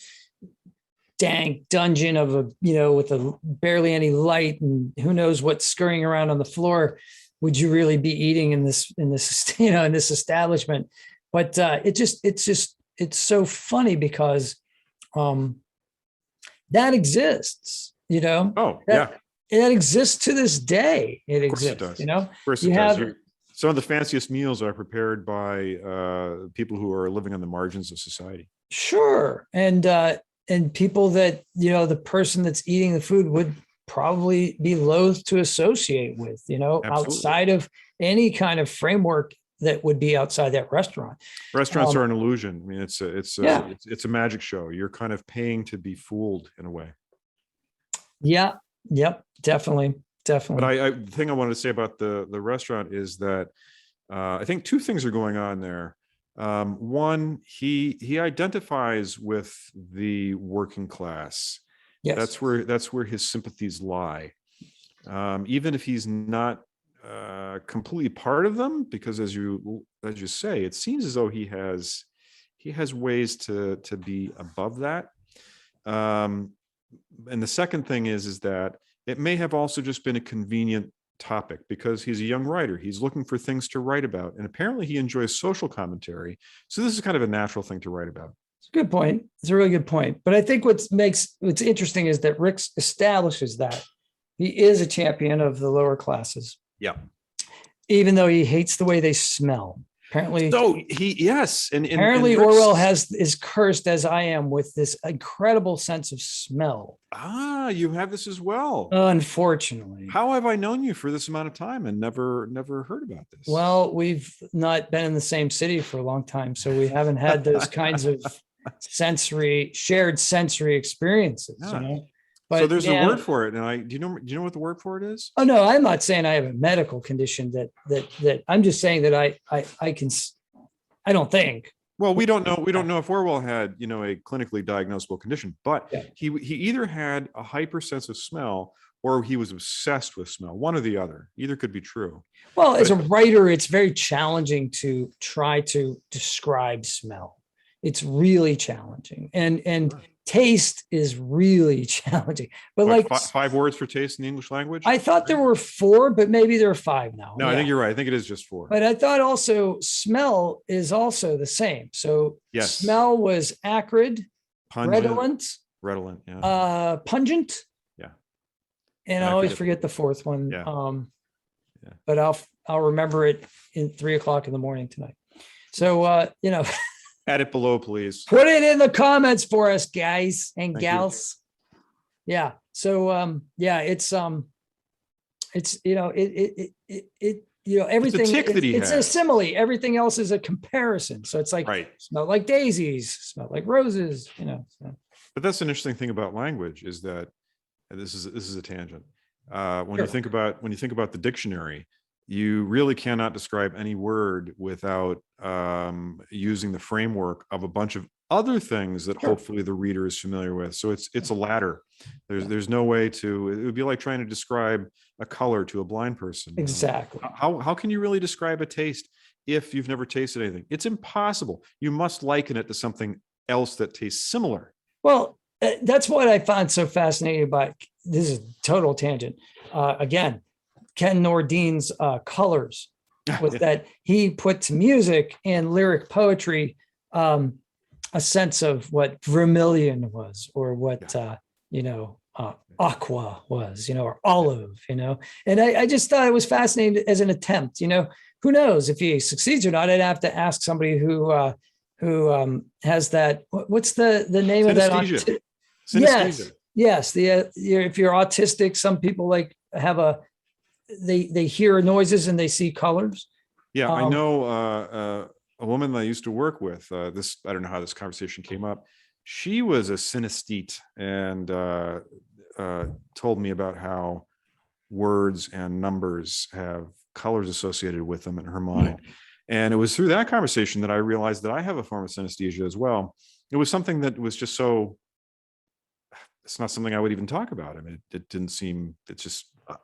dank dungeon of with barely any light and who knows what's scurrying around on the floor, would you really be eating in this in this establishment? But it's so funny because that exists, Oh, yeah. It exists to this day. It exists, it does. Of course it does. Some of the fanciest meals are prepared by people who are living on the margins of society. Sure. And people that, the person that's eating the food would probably be loath to associate with, Absolutely. outside of any kind of framework that would be outside that restaurant. Restaurants are an illusion. I mean, it's a magic show. You're kind of paying to be fooled in a way. Yeah. Yep. Definitely. But the thing I wanted to say about the restaurant is that I think 2 things are going on there. One, he identifies with the working class. Yes. That's where his sympathies lie. Even if he's not completely part of them, because as you say, it seems as though he has ways to be above that. And the second thing is that it may have also just been a convenient topic because he's a young writer. He's looking for things to write about, and apparently he enjoys social commentary. So this is kind of a natural thing to write about. It's a good point. It's a really good point. But I think what's interesting is that Rick establishes that he is a champion of the lower classes. Yeah. Even though he hates the way they smell. Apparently, apparently Orwell is cursed as I am with this incredible sense of smell. Ah, you have this as well. Unfortunately. How have I known you for this amount of time and never heard about this? Well, we've not been in the same city for a long time, so we haven't had those kinds of shared sensory experiences. Yeah. But so there's a word for it, and do you know what the word for it is? Oh no, I'm not saying I have a medical condition that I'm just saying that I don't think. Well, we don't know if Orwell had a clinically diagnosable condition, but he either had a hypersense of smell or he was obsessed with smell. One or the other. Either could be true. Well, as a writer, it's very challenging to try to describe smell. It's really challenging, and taste is really challenging. But like 5 words for taste in the English language? I thought there were 4, but maybe there are 5 now. No, I think you're right. I think it is just 4. But I thought also smell is also the same. So yes. Smell was acrid, redolent, yeah. Pungent. Yeah. And I always forget the 4th one. Yeah. But I'll remember it in 3:00 in the morning tonight. So add it below, please. Put it in the comments for us, guys and gals. Yeah. So it's everything. It's a tick that he has. A simile. Everything else is a comparison. So it's like smell like daisies, smell like roses. So. But that's an interesting thing about language is that, and this is a tangent. When you think about the dictionary, you really cannot describe any word without using the framework of a bunch of other things that hopefully the reader is familiar with. So it's a ladder. There's no way to. It would be like trying to describe a color to a blind person. Exactly. How can you really describe a taste if you've never tasted anything? It's impossible. You must liken it to something else that tastes similar. Well, that's what I found so fascinating about this. Is a total tangent. Again, Ken Nordine's colors was that he put to music and lyric poetry a sense of what vermilion was, or what aqua was, or olive, and I just thought it was fascinating as an attempt. Who knows if he succeeds or not? I'd have to ask somebody who has that. What's the name of that? Synesthesia. Yes. If you're autistic, some people have they hear noises and they see colors. Yeah, I know a woman that I used to work with. I don't know how this conversation came up. She was a synesthete and told me about how words and numbers have colors associated with them in her mind. And it was through that conversation that I realized that I have a form of synesthesia as well. It was something that was just it's not something I would even talk about. I mean, it didn't seem,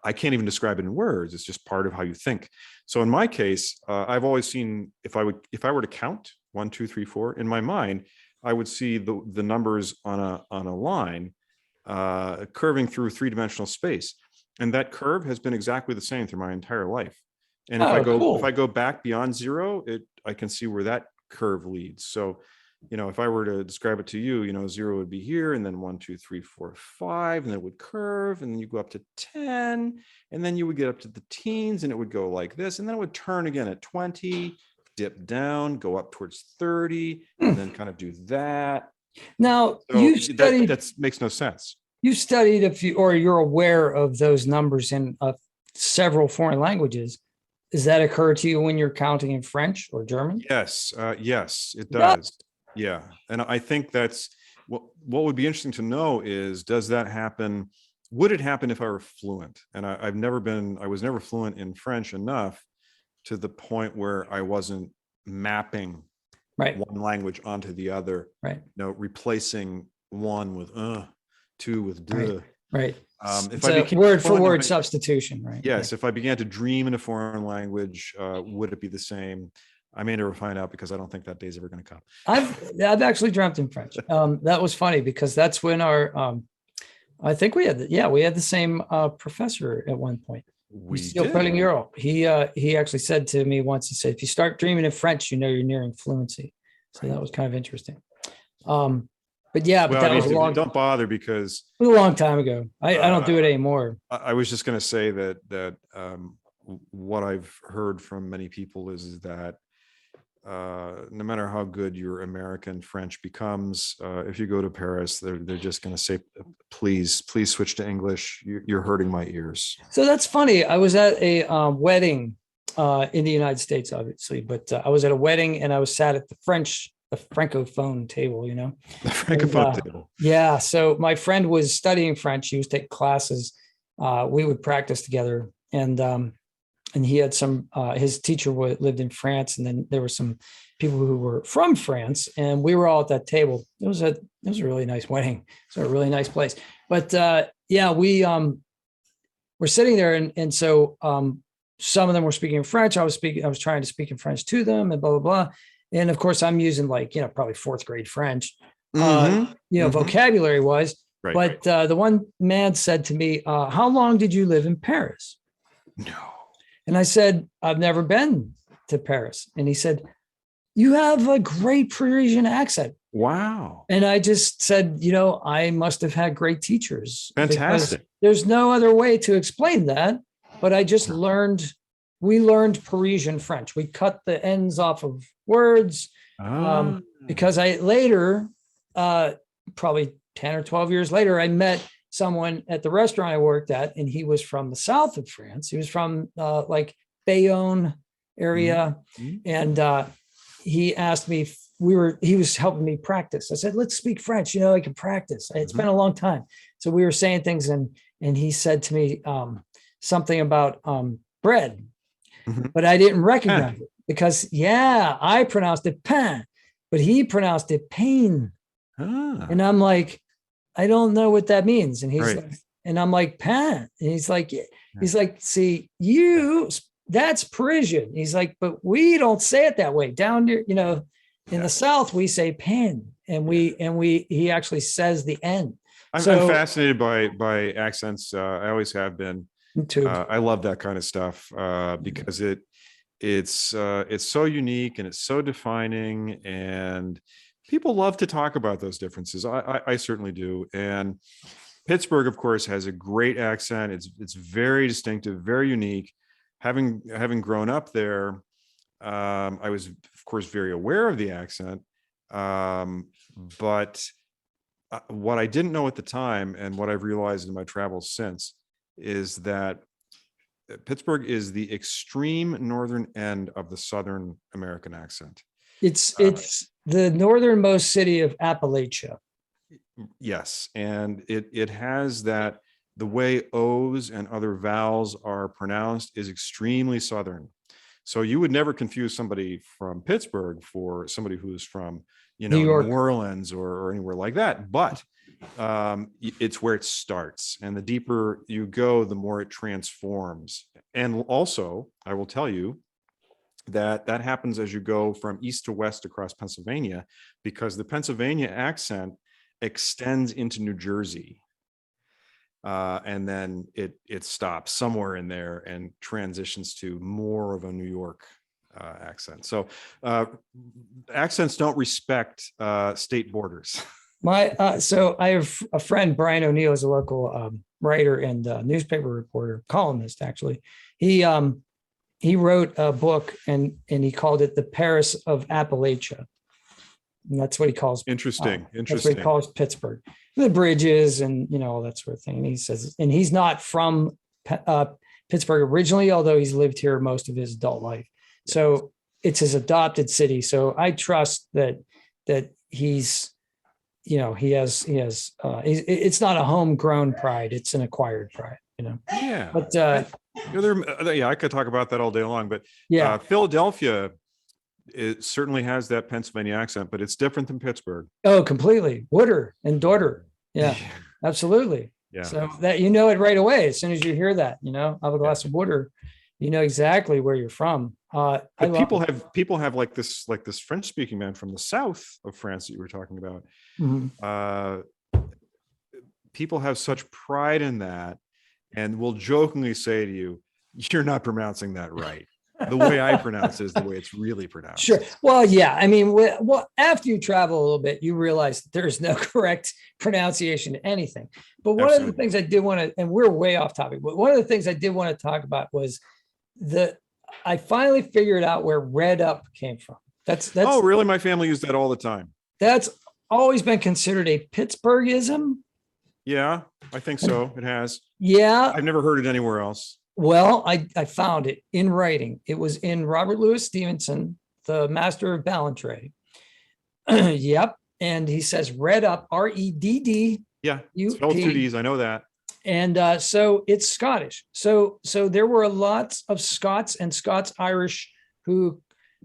I can't even describe it in words. It's just part of how you think. So in my case, I've always seen, if I were to count 1, 2, 3, 4 in my mind, I would see the numbers on a line curving through 3-dimensional space. And that curve has been exactly the same through my entire life. And if I go back beyond 0, I can see where that curve leads. So, if I were to describe it to you, 0 would be here, and then 1, 2, 3, 4, 5, and then it would curve, and then you go up to 10, and then you would get up to the teens, and it would go like this, and then it would turn again at 20, dip down, go up towards 30, and then kind of do that. Now, you studied that makes no sense. You studied you're aware of those numbers in several foreign languages. Does that occur to you when you're counting in French or German? Yes, it does. Yeah, and I think that's what would be interesting to know is, does that happen? Would it happen if I were fluent? And I was never fluent in French enough to the point where I wasn't mapping one language onto the other, replacing one with 2 with de. Right. If it's a word for word substitution, right? Yes. If I began to dream in a foreign language, would it be the same? I may never find out, because I don't think that day's ever going to come. I've actually dreamt in French. That was funny, because that's when I think we had the same professor at one point. He actually said to me once, he said, if you start dreaming in French, you're nearing fluency. So that was kind of interesting. But that was don't bother, because it was a long time ago. I don't do it anymore. I was just going to say that what I've heard from many people is that no matter how good your American French becomes, if you go to Paris, they're just going to say, please switch to English. You're hurting my ears. So that's funny. I was at a wedding in the United States, obviously, but I was at a wedding and I was sat at the Francophone table, The Francophone table. Yeah. So my friend was studying French. He was taking classes. We would practice together, and he had his teacher lived in France, and then there were some people who were from France, and we were all at that table. It was a really nice wedding. It was a really nice place. But we were sitting there, and so some of them were speaking in French. I was trying to speak in French to them, and blah, blah, blah. And of course, I'm using probably 4th grade French, vocabulary wise. Right, but the one man said to me, how long did you live in Paris? No. And I said, I've never been to Paris. And he said, you have a great Parisian accent. Wow. And I just said, I must have had great teachers. Fantastic. There's no other way to explain that. But I just we learned Parisian French. We cut the ends off of words because I later, probably 10 or 12 years later, I met someone at the restaurant I worked at, and he was from the south of France. He was from Bayonne area. Mm-hmm. And he asked me if he was helping me practice. I said, let's speak French. I can practice. It's been a long time. So we were saying things, and he said to me something about bread, but I didn't recognize it because I pronounced it pain, but he pronounced it pain. And I'm like, I don't know what that means. And he's like, and I'm like, pain. And he's like, see, that's Parisian. He's like, but we don't say it that way down here, in the South, we say pain, and he actually says the N. I'm fascinated by accents. I always have been. Me too. I love that kind of stuff because it's so unique and it's so defining, and people love to talk about those differences. I certainly do. And Pittsburgh, of course, has a great accent. It's very distinctive, very unique. Having grown up there, I was, of course, very aware of the accent. But what I didn't know at the time, and what I've realized in my travels since, is that Pittsburgh is the extreme northern end of the Southern American accent. It's the northernmost city of Appalachia. Yes, and it has that, the way O's and other vowels are pronounced is extremely Southern. So you would never confuse somebody from Pittsburgh for somebody who's from, New York. New Orleans or anywhere like that. But it's where it starts, and the deeper you go, the more it transforms. And also, I will tell you that happens as you go from east to west across Pennsylvania, because the Pennsylvania accent extends into New Jersey. And then it stops somewhere in there and transitions to more of a New York accent. So accents don't respect state borders. So I have a friend, Brian O'Neill, is a local writer and newspaper reporter, columnist, actually. He wrote a book and he called it The Paris of Appalachia. And that's what he calls Interesting. That's what he calls Pittsburgh. The bridges and all that sort of thing. And he says, and he's not from Pittsburgh originally, although he's lived here most of his adult life. So it's his adopted city. So I trust that he's, it's not a homegrown pride; it's an acquired pride. Yeah. But I could talk about that all day long. But Philadelphia, it certainly has that Pennsylvania accent, but it's different than Pittsburgh. Oh, completely. Wooder and daughter. Yeah, absolutely. Yeah. So that it right away as soon as you hear that, have a glass of water, you know exactly where you're from. But people have like this French speaking man from the south of France that you were talking about. Mm-hmm. People have such pride in that, and will jokingly say to you, "You're not pronouncing that right." The way I pronounce it is the way it's really pronounced. Sure. Well, yeah. I mean, after you travel a little bit, you realize that there's no correct pronunciation to anything. But one of the things I did want to, and we're way off topic, but one of the things I did want to talk about was I finally figured out where "red up" came from. That's oh, really? My family used that all the time. That's always been considered a Pittsburghism. Yeah, I think so. It has. Yeah. I've never heard it anywhere else. Well, I found it in writing. It was in Robert Louis Stevenson, the master of ballantrae. Yep. And he says "red up," REDD. Yeah. Spelled two D's. I know that. And so it's Scottish. So there were lots of Scots and Scots-Irish who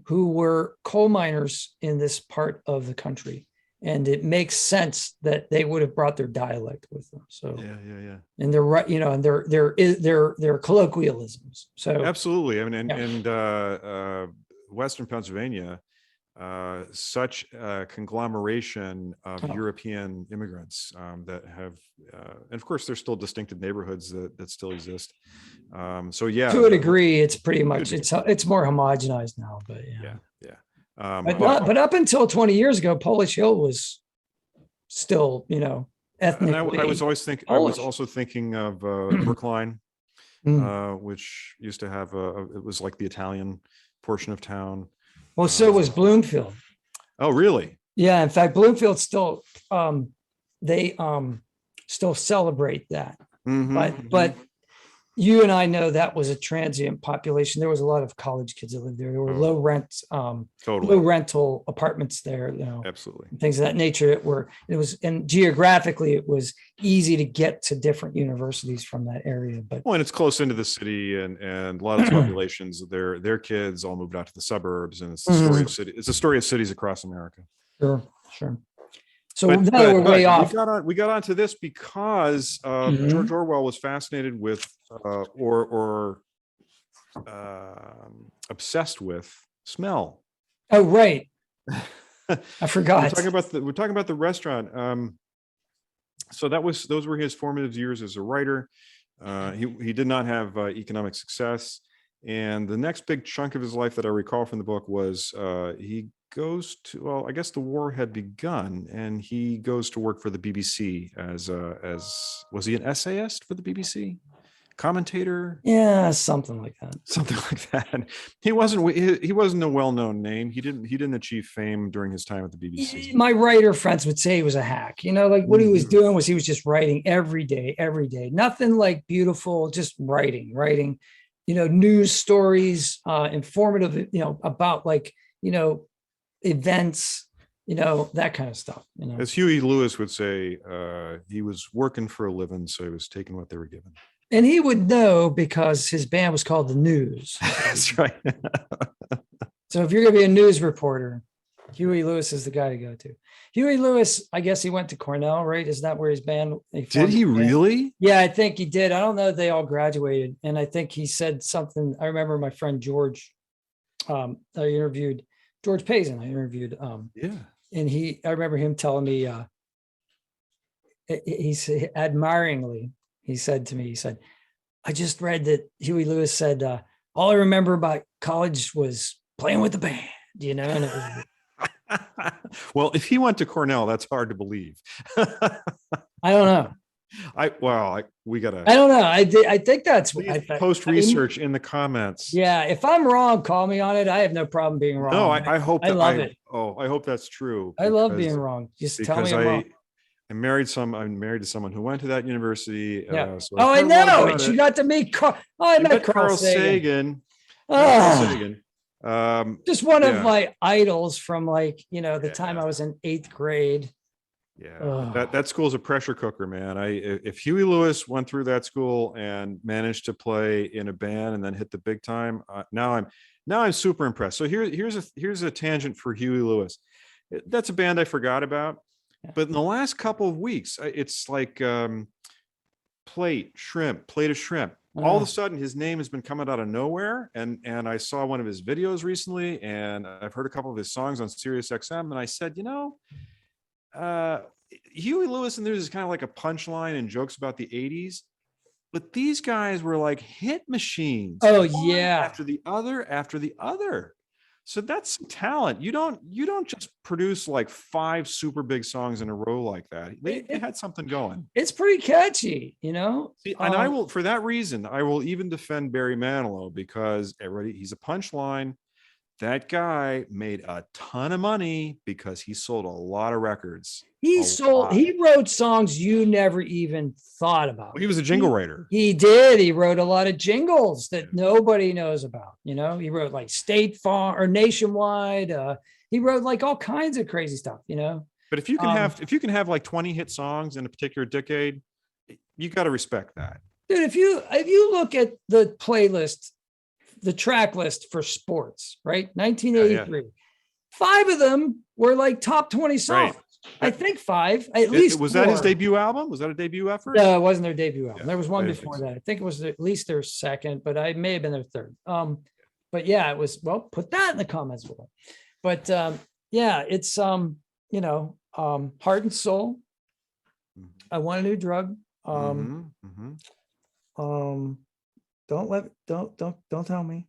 were coal miners in this part of the country. And it makes sense that they would have brought their dialect with them. So yeah. And they're right, and they're colloquialisms. So absolutely. I mean, and Western Pennsylvania, such a conglomeration of European immigrants that have, and of course, there's still distinctive neighborhoods that still exist. So yeah, to a degree, it's pretty much it's more homogenized now. But yeah. But up until 20 years ago, Polish Hill was still, ethnically. I was also thinking of Brookline, which used to have it was like the Italian portion of town. Well, so was Bloomfield. Oh, really? Yeah. In fact, Bloomfield still, they still celebrate that. Mm-hmm, but you and I know that was a transient population. There was a lot of college kids that lived there. There were low rental apartments there, absolutely, things of that nature. And geographically, it was easy to get to different universities from that area. But and it's close into the city, and a lot of the populations, their kids all moved out to the suburbs, and it's the story of city. It's a story of cities across America. Sure. So now we're way off. We got onto this because George Orwell was fascinated with or obsessed with smell. Oh, right. I forgot. We're talking about the restaurant. So those were his formative years as a writer. He did not have economic success. And the next big chunk of his life that I recall from the book was he goes to, well, I guess the war had begun, and he goes to work for the BBC as was he an essayist for the BBC? Commentator? Yeah, something like that. Something like that. He wasn't a well-known name. He didn't achieve fame during his time at the BBC. My writer friends would say he was a hack. Like what he was doing was he was just writing every day, nothing like beautiful, just writing, news stories, informative, about like, events, that kind of stuff. As Huey Lewis would say, he was working for a living, so he was taking what they were given. And he would know because his band was called The News. That's right. So if you're going to be a news reporter, Huey Lewis is the guy to go to. Huey Lewis, I guess he went to Cornell, right? Is that where his band? Did he really? Yeah, I think he did. I don't know if they all graduated. And I think he said something. I remember my friend George, I interviewed George Payson. I interviewed. Yeah. And I remember him telling me, he said admiringly, he said to me, I just read that Huey Lewis said, all I remember about college was playing with the band, and it was. Well, if he went to Cornell, that's hard to believe. I don't know. We gotta. I don't know. I think that's what I post research in the comments. Yeah, if I'm wrong, call me on it. I have no problem being wrong. No, I hope. I love it. Oh, I hope that's true. I love being wrong. Just tell me I'm wrong. I'm married to someone who went to that university. Yeah. So I know. And you got to meet Carl. I met Carl Sagan. Just one of my idols from the time I was in 8th grade. Yeah, that school's a pressure cooker, man. If Huey Lewis went through that school and managed to play in a band and then hit the big time, now I'm super impressed. So here's a tangent for Huey Lewis. That's a band I forgot about. But in the last couple of weeks, it's like plate of shrimp. All of a sudden, his name has been coming out of nowhere. And I saw one of his videos recently, and I've heard a couple of his songs on Sirius XM. And I said, Huey Lewis and News is kind of like a punchline and jokes about the 80s. But these guys were like hit machines. Oh, yeah. After the other. So that's some talent. You don't just produce like 5 super big songs in a row like that. They had something going. It's pretty catchy, See, and I will, for that reason, I will even defend Barry Manilow because he's a punchline. That guy made a ton of money because he sold a lot of records. He wrote songs you never even thought about. Well, he was a jingle writer. He did. He wrote a lot of jingles that nobody knows about. He wrote like State Farm or Nationwide. He wrote like all kinds of crazy stuff, But if you can have like 20 hit songs in a particular decade, you got to respect that. Dude, if you look at the playlist, the track list for sports, right? 1983. 5 of them were like top 20 songs. Right. I think 5, at least. Was 4. That his debut album? Was that a debut effort? No, it wasn't their debut album. There was one before that. I think it was at least their second, but I may have been their third. But yeah, it was, put that in the comments below. But it's Heart and Soul. I Want a New Drug. Don't tell me.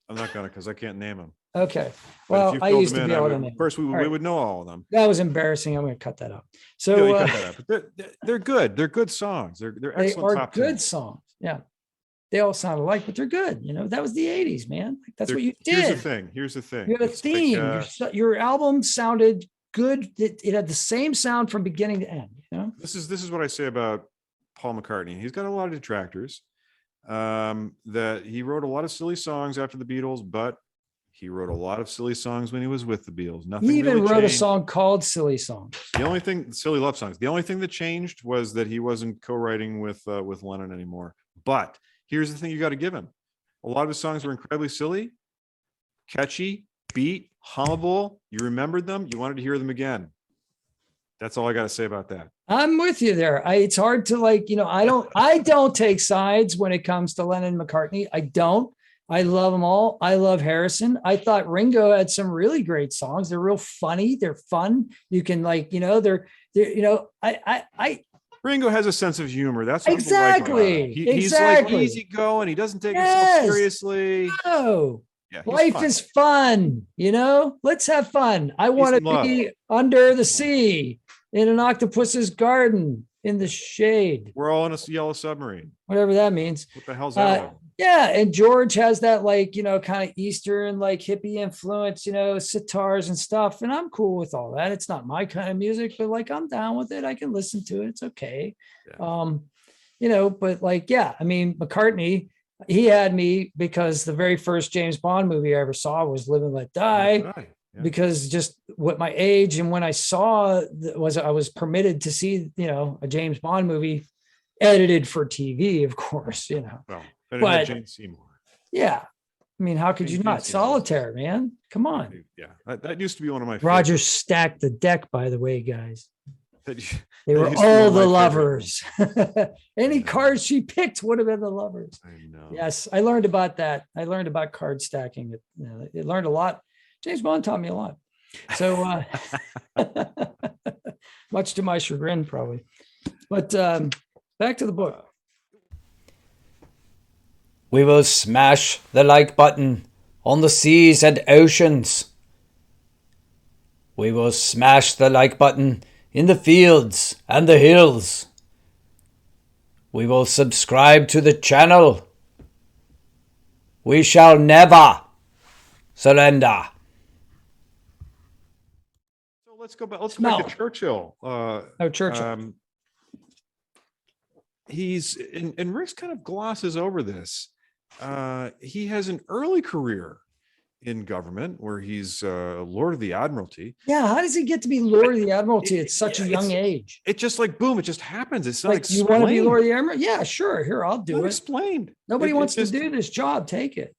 I'm not gonna, because I can't name them. Okay. Well, I used to be able to name. First, we would know all of them. That was embarrassing. I'm going to cut that out. So cut that out. But they're good. They're good songs. They're excellent. They are good songs. Yeah. They all sound alike, but they're good. That was the 80s, man. That's what you did. Here's the thing. You had a theme. Like, your album sounded good. It had the same sound from beginning to end. This is what I say about Paul McCartney. He's got a lot of detractors. That he wrote a lot of silly songs after the Beatles, but he wrote a lot of silly songs when he was with the Beatles. Nothing. He even really wrote changed. A song called Silly Songs. Silly love songs. The only thing that changed was that he wasn't co-writing with Lennon anymore. But here's the thing you got to give him. A lot of his songs were incredibly silly, catchy, beat, hummable. You remembered them. You wanted to hear them again. That's all I got to say about that. I'm with you there. It's hard to I don't take sides when it comes to Lennon and McCartney. I don't. I love them all. I love Harrison. I thought Ringo had some really great songs. They're real funny. They're fun. You can Ringo has a sense of humor. That's what people like about him. Exactly. He's like Exactly. easygoing. He doesn't take himself Yes. seriously. No. Yeah, Life is fun, let's have fun. I want in to love. be under the sea in an octopus's garden in the shade, We're all in a yellow submarine. whatever that means. What the hell's that all? Yeah. And George has that kind of Eastern, hippie influence, sitars and stuff. And I'm cool with all that. It's not my kind of music, but I'm down with it. I can listen to it. It's okay. Yeah. But I mean, McCartney, he had me because the very first James Bond movie I ever saw was Live and Let Die. Yeah. Because just what my age and when I saw I was permitted to see, a James Bond movie edited for TV, of course, Well, but Jane Seymour. Yeah. I mean, how could you not? Solitaire, man. Come on. Yeah. That used to be one of my Roger favorites. Stacked the deck, by the way, guys. They were used to be all one of my the lovers. Any cards she picked would have been the lovers. I know. Yes, I learned about that. I learned about card stacking. It learned a lot. James Bond taught me a lot. So much to my chagrin, probably. But back to the book. We will smash the like button on the seas and oceans. We will smash the like button in the fields and the hills. We will subscribe to the channel. We shall never surrender. So let's go back. Let's go back to Churchill. Churchill. He's and Rick's kind of glosses over this. He has an early career in government where he's Lord of the Admiralty. Yeah, how does he get to be Lord of the Admiralty at such a young age? It just boom, it just happens. It's not explained. You want to be Lord of the Admiralty? Yeah, sure. Here, I'll do it. Explained. Nobody wants to do this job. Take it.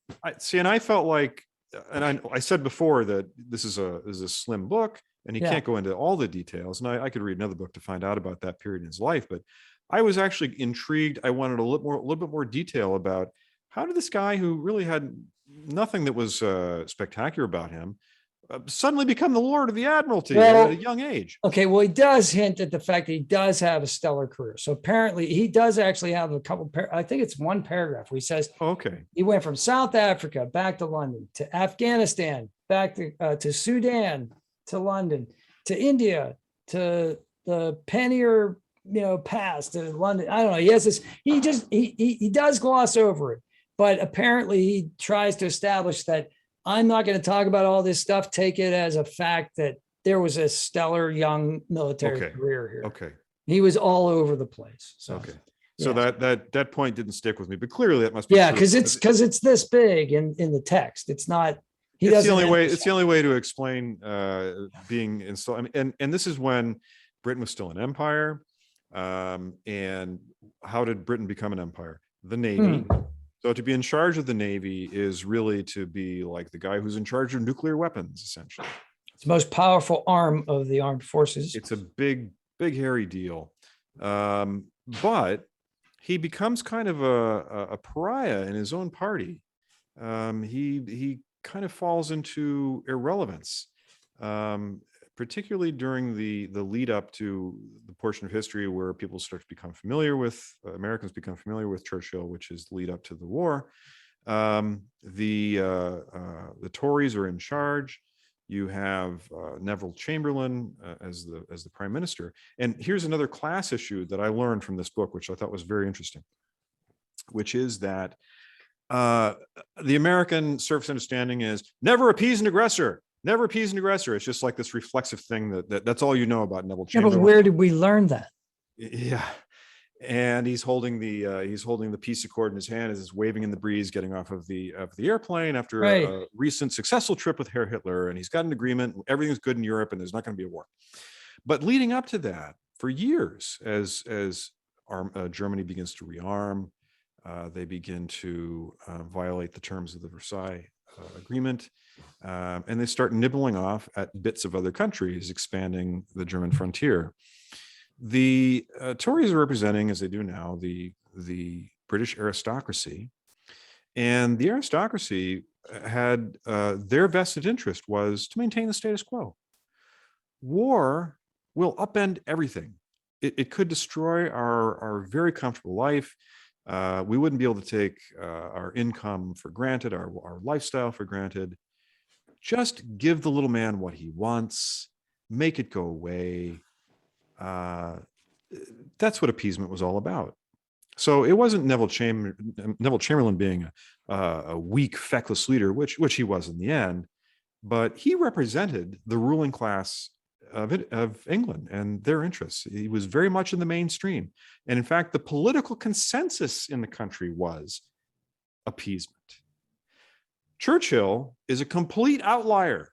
And I felt like, and I said before that this is a slim book, and he can't go into all the details. And I could read another book to find out about that period in his life, but I was actually intrigued. I wanted a little bit more detail about how did this guy who really had nothing that was spectacular about him suddenly become the Lord of the Admiralty at a young age. Okay, well, he does hint at the fact that he does have a stellar career. So apparently he does actually have a couple, I think it's one paragraph where he says, he went from South Africa back to London, to Afghanistan, back to Sudan, to London, to India, to the Panier, Pass, to London. I don't know. He has this, he does gloss over it, but apparently he tries to establish that I'm not going to talk about all this stuff. Take it as a fact that there was a stellar young military career here. Okay. He was all over the place. So, so that point didn't stick with me, but clearly that must be true. Because it's this big in the text. It's not. It's the only way. It's the only way to explain being installed. And this is when Britain was still an empire. And how did Britain become an empire? The Navy. So to be in charge of the Navy is really to be like the guy who's in charge of nuclear weapons, essentially. It's the most powerful arm of the armed forces. It's a big, hairy deal. But he becomes kind of a pariah in his own party. He kind of falls into irrelevance, particularly during the lead up to the portion of history where people start to become familiar with, Americans become familiar with Churchill, which is the lead up to the war. The Tories are in charge. You have Neville Chamberlain as the prime minister. And here's another class issue that I learned from this book, which I thought was very interesting, which is that the American surface understanding is never appease an aggressor. Never appease an aggressor. It's just like this reflexive thing that's all you know about Neville Chamberlain. But where did we learn that? Yeah, and he's holding the peace accord in his hand as he's waving in the breeze, getting off of the airplane after a recent successful trip with Herr Hitler, and he's got an agreement. Everything's good in Europe, and there's not going to be a war. But leading up to that, for years, as Germany begins to rearm, they begin to violate the terms of the Versailles Agreement. And they start nibbling off at bits of other countries, expanding the German frontier. The Tories are representing, as they do now, the British aristocracy. And the aristocracy had their vested interest was to maintain the status quo. War will upend everything. it could destroy our very comfortable life. We wouldn't be able to take our income for granted, our lifestyle for granted. Just give the little man what he wants, make it go away. That's what appeasement was all about. So it wasn't Neville Chamberlain being a weak, feckless leader, which he was in the end, but he represented the ruling class of England and their interests. He was very much in the mainstream. And in fact, the political consensus in the country was appeasement. Churchill is a complete outlier.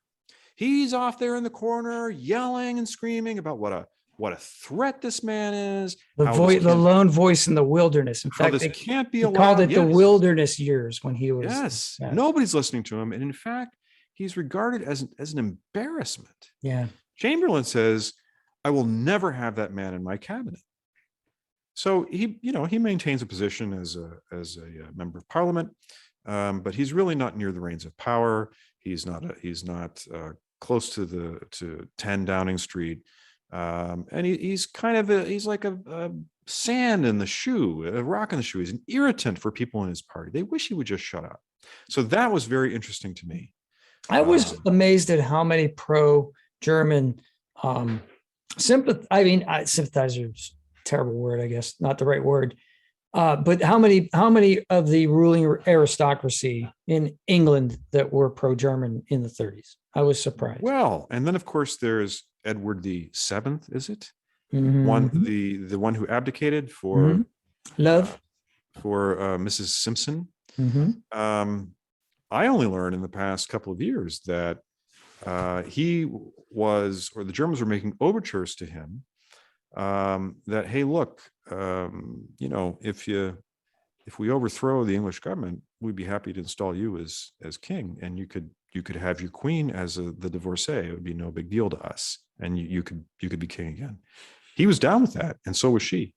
He's off there in the corner yelling and screaming about what a threat this man is. The lone voice in the wilderness. In fact, they can't be he allowed. Called it the wilderness years when he was. Yes, nobody's listening to him. And in fact, he's regarded as an embarrassment. Yeah. Chamberlain says, I will never have that man in my cabinet. So he maintains a position as a member of parliament, but he's really not near the reins of power. He's not close to 10 Downing Street. And he's like a sand in the shoe, a rock in the shoe. He's an irritant for people in his party. They wish he would just shut up. So that was very interesting to me. I was amazed at how many pro-German sympathizers, terrible word, I guess, not the right word. But how many of the ruling aristocracy in England that were pro-German in the 30s? I was surprised. Well, and then of course there's Edward the Seventh, is it? Mm-hmm. The one who abdicated for love for Mrs. Simpson. Mm-hmm. I only learned in the past couple of years that he was, or the Germans were making overtures to him that, hey, look, if we overthrow the English government, we'd be happy to install you as king, and you could have your queen as the divorcee. It would be no big deal to us, and you could be king again. He was down with that, and so was she.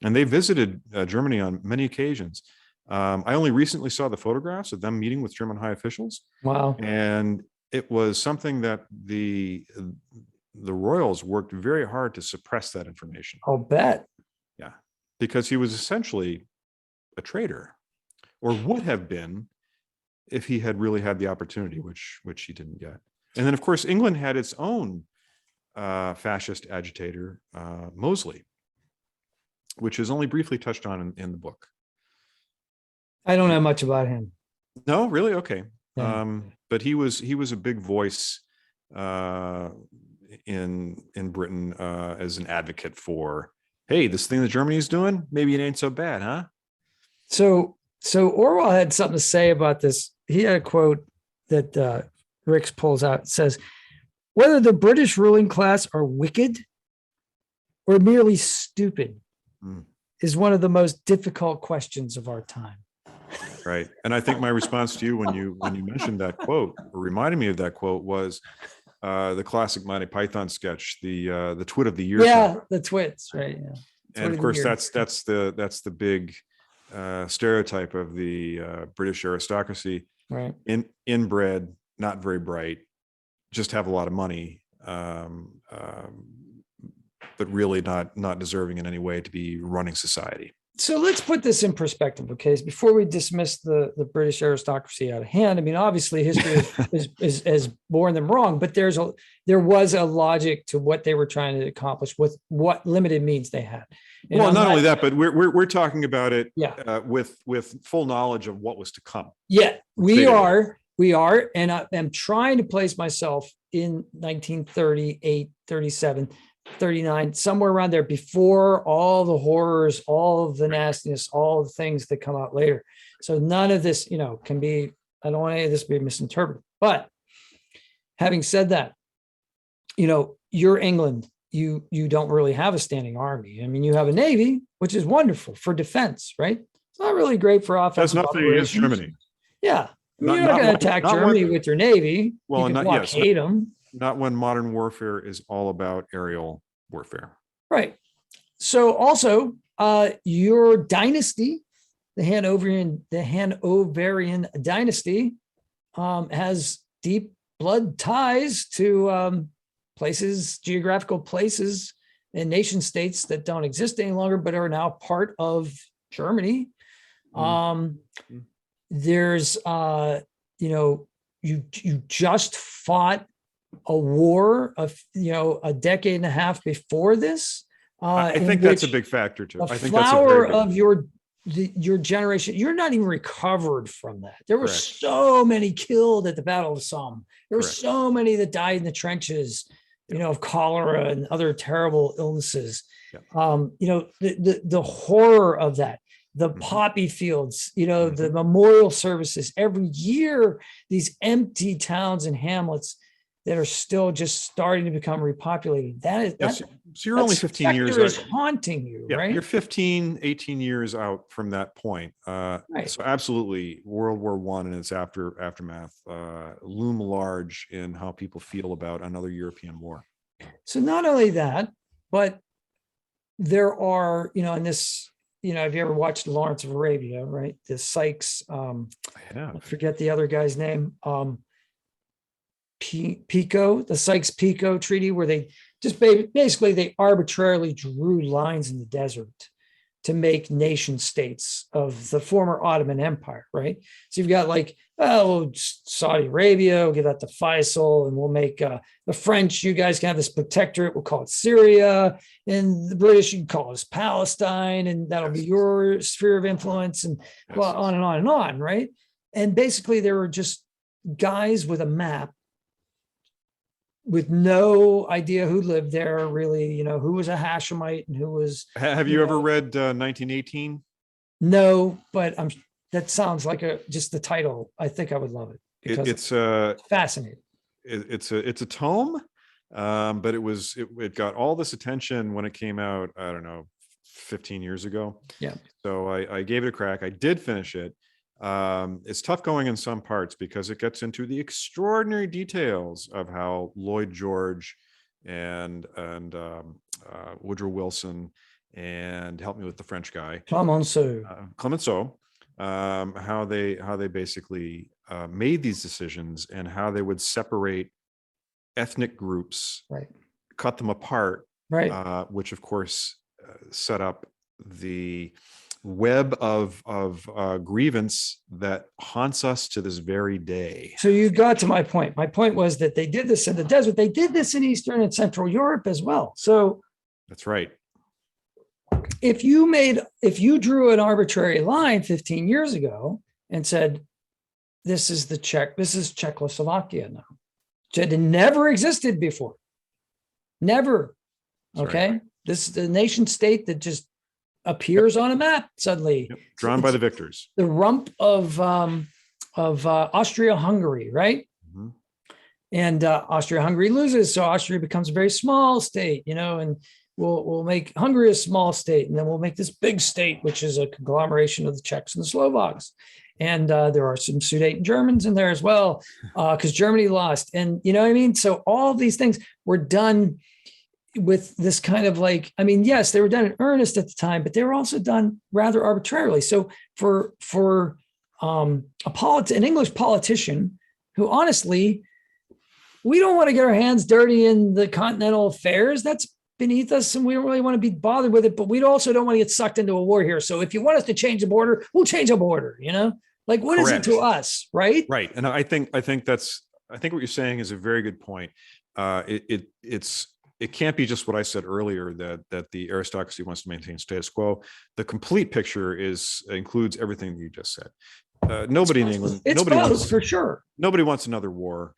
And they visited Germany on many occasions. I only recently saw the photographs of them meeting with German high officials. Wow. And it was something that the royals worked very hard to suppress that information. I'll bet. Yeah, because he was essentially a traitor, or would have been if he had really had the opportunity, which he didn't get. And then, of course, England had its own fascist agitator, Mosley, which is only briefly touched on in the book. I don't know much about him. No, really? Okay. Yeah. But he was a big voice in Britain as an advocate for, hey, this thing that Germany's doing, maybe it ain't so bad, huh? So Orwell had something to say about this. He had a quote that Ricks pulls out. It says, whether the British ruling class are wicked or merely stupid is one of the most difficult questions of our time. Right. And I think my response to you when you mentioned that quote, or reminded me of that quote, was the classic Monty Python sketch, the twit of the year. Yeah, the twits, right? Yeah. And of course, that's the big stereotype of the British aristocracy. Right. Inbred, not very bright, just have a lot of money, but really not deserving in any way to be running society. So let's put this in perspective, okay? Before we dismiss the British aristocracy out of hand, I mean, obviously history has borne them wrong, but there was a logic to what they were trying to accomplish with what limited means they had. And well, not only that, but we're talking about it with full knowledge of what was to come. Yeah, we are, and I'm trying to place myself in 1938, 37. 39, somewhere around there, before all the horrors, all of the nastiness, all the things that come out later. So none of this, can be, I don't want any of this to be misinterpreted. But having said that, you're England, you don't really have a standing army. I mean, you have a navy, which is wonderful for defense, right? It's not really great for offense. That's nothing against Germany. Yeah. You're not going to attack Germany with your navy. Well, you can blockade them. Not when modern warfare is all about aerial warfare. Right. So also your dynasty, the Hanoverian dynasty, has deep blood ties to geographical places and nation states that don't exist any longer, but are now part of Germany. There's, you just fought a war of, a decade and a half before this. I think that's a big factor too. The I think that's a flower very big of your generation, you're not even recovered from that. There were Correct. so many killed at the Battle of Somme. There were Correct. so many that died in the trenches, of cholera and other terrible illnesses. Yep. The horror of that, the Mhm. poppy fields, the Mhm. memorial services every year, these empty towns and hamlets that are still just starting to become repopulated. Yes. So you're only 15 years is out. haunting you, Yeah, right? you're 15, 18 years out from that point. Right. So absolutely, World War I and its aftermath loom large in how people feel about another European war. So not only that, but there are, in this, have you ever watched Lawrence of Arabia, right? The Sykes, Yeah. I forget the other guy's name, Pico, the Sykes-Picot Treaty, where they just basically they arbitrarily drew lines in the desert to make nation states of the former Ottoman Empire, right? So you've got Saudi Arabia, we'll give that to Faisal, and we'll make the French, you guys can have this protectorate, we'll call it Syria, and the British, you can call it Palestine, and that'll be your sphere of influence, and well, on and on and on, right? And basically there were just guys with a map with no idea who lived there, really, who was a Hashemite and who was. Have you ever read 1918? No, but that sounds like just the title. I think I would love it because It's fascinating. It's a tome, but it got all this attention when it came out. I don't know, 15 years ago. Yeah. So I gave it a crack. I did finish it. It's tough going in some parts because it gets into the extraordinary details of how Lloyd George and Woodrow Wilson and help me with the French guy Clemenceau, how they basically made these decisions and how they would separate ethnic groups, right, cut them apart, right, which of course set up the web of grievance that haunts us to this very day. So you got to my point. My point was that they did this in the desert. They did this in Eastern and Central Europe as well. So that's right. If you drew an arbitrary line 15 years ago and said, this is Czechoslovakia now. It never existed before. Never. Okay. Right. This is the nation state that just appears on a map suddenly. Yep. Drawn by the victors. The rump of Austria-Hungary, right? Mm-hmm. And Austria-Hungary loses, so Austria becomes a very small state, and we'll make Hungary a small state, and then we'll make this big state, which is a conglomeration of the Czechs and the Slovaks. And there are some Sudeten Germans in there as well, because Germany lost. And you know what I mean? So all these things were done with this kind of yes, they were done in earnest at the time, but they were also done rather arbitrarily. So for an English politician who honestly, we don't want to get our hands dirty in the continental affairs. That's beneath us, and we don't really want to be bothered with it, but we also don't want to get sucked into a war here. So if you want us to change the border, we'll change the border, What Correct. Is it to us, right? Right. And I think what you're saying is a very good point. It can't be just what I said earlier, that the aristocracy wants to maintain status quo. The complete picture includes everything that you just said. Nobody in England, for sure. Nobody wants another war.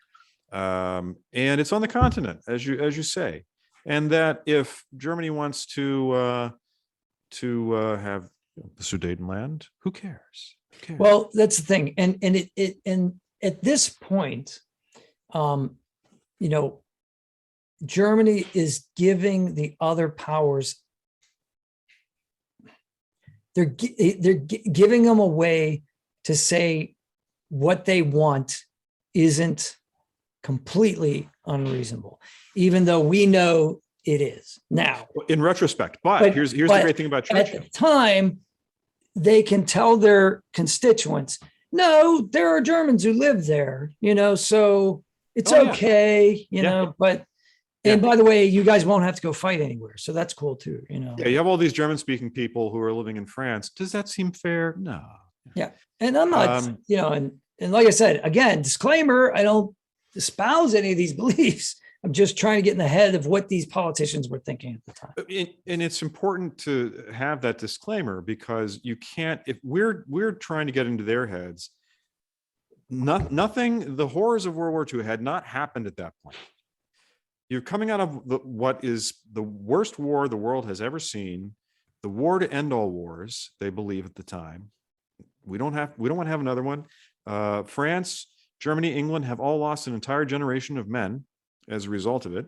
And it's on the continent, as you say. And that if Germany wants to have the Sudetenland, who cares? Well, that's the thing. And at this point, Germany is giving the other powers, they're giving them a way to say what they want isn't completely unreasonable, even though we know it is now. In retrospect, but here's the great thing about Churchill. At the time, they can tell their constituents, no, there are Germans who live there, so it's okay, but And by the way, you guys won't have to go fight anywhere. So that's cool too, you know? Yeah, you have all these German speaking people who are living in France. Does that seem fair? No. Yeah. And I'm not, Um, you know, and like I said, again, disclaimer, I don't espouse any of these beliefs. I'm just trying to get in the head of what these politicians were thinking at the time. and it's important to have that disclaimer, because you can't, if we're trying to get into their heads, nothing, the horrors of World War II had not happened at that point. You're coming out of what is the worst war the world has ever seen, the war to end all wars, they believe at the time. We don't want to have another one. France, Germany, England have all lost an entire generation of men as a result of it.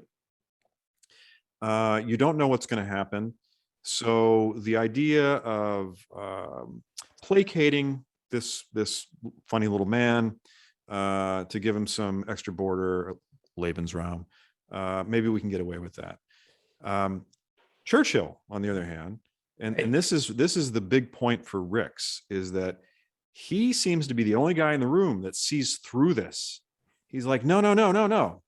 You don't know what's going to happen. So the idea of placating this funny little man to give him some extra border Lebensraum, maybe we can get away with that. Churchill, on the other hand, and this is the big point for Ricks, is that he seems to be the only guy in the room that sees through this. He's like, no,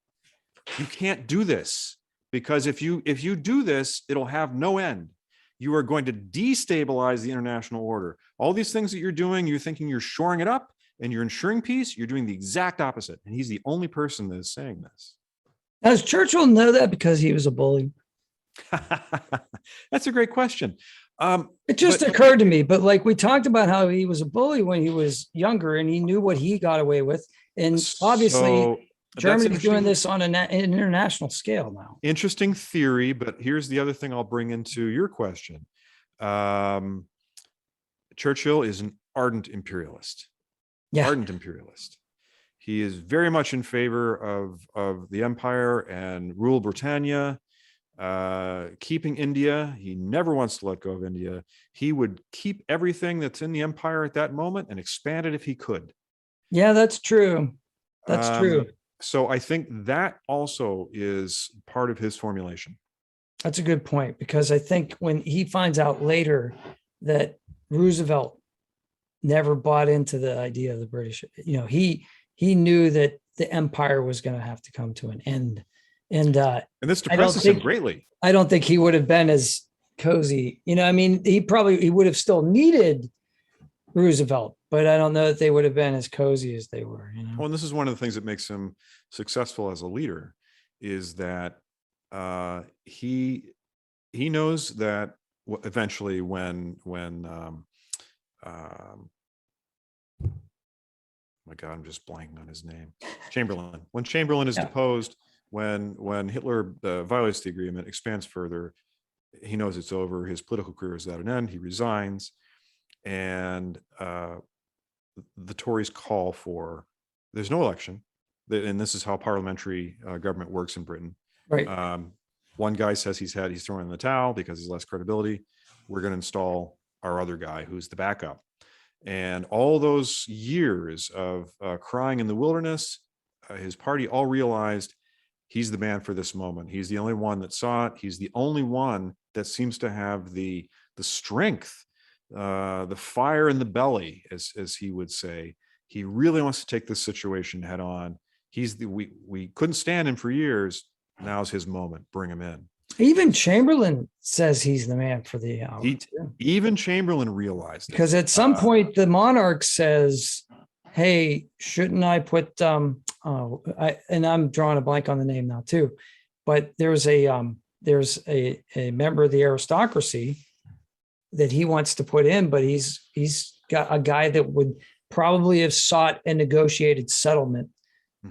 you can't do this, because if you do this, it'll have no end. You are going to destabilize the international order. All these things that you're doing, you're thinking you're shoring it up and you're ensuring peace. You're doing the exact opposite. And he's the only person that is saying this. Does Churchill know that because he was a bully? That's a great question. It just occurred to me, but like we talked about how he was a bully when he was younger and he knew what he got away with. And obviously Germany's doing this on an international scale now. Interesting theory, but here's the other thing I'll bring into your question. Churchill is an ardent imperialist. Yeah. Ardent imperialist. He is very much in favor of the empire and rule Britannia, keeping India. He never wants to let go of India. He would keep everything that's in the empire at that moment and expand it if he could. Yeah, that's true. That's true. So I think that also is part of his formulation. That's a good point, because I think when he finds out later that Roosevelt never bought into the idea of the British, you know, he knew that the empire was going to have to come to an end. And this depresses him greatly. I don't think he would have been as cozy. You know, I mean, he would have still needed Roosevelt, but I don't know that they would have been as cozy as they were, you know. Well, and this is one of the things that makes him successful as a leader, is that he knows that eventually when my God, I'm just blanking on his name. Chamberlain. When Chamberlain is deposed, when Hitler violates the agreement, expands further, he knows it's over. His political career is at an end. He resigns, and the Tories call for, there's no election, and this is how parliamentary government works in Britain. Right. One guy says he's throwing in the towel because he's less credibility. We're going to install our other guy who's the backup. And all those years of crying in the wilderness, his party all realized he's the man for this moment. He's the only one that saw it. He's the only one that seems to have the strength, the fire in the belly, as he would say. He really wants to take this situation head on. We couldn't stand him for years. Now's his moment. Bring him in. Even Chamberlain says he's the man for the hour. Even Chamberlain realized, because at some point the monarch says, "Hey, shouldn't I put?" And I'm drawing a blank on the name now too, but there's a member of the aristocracy that he wants to put in, but he's got a guy that would probably have sought a negotiated settlement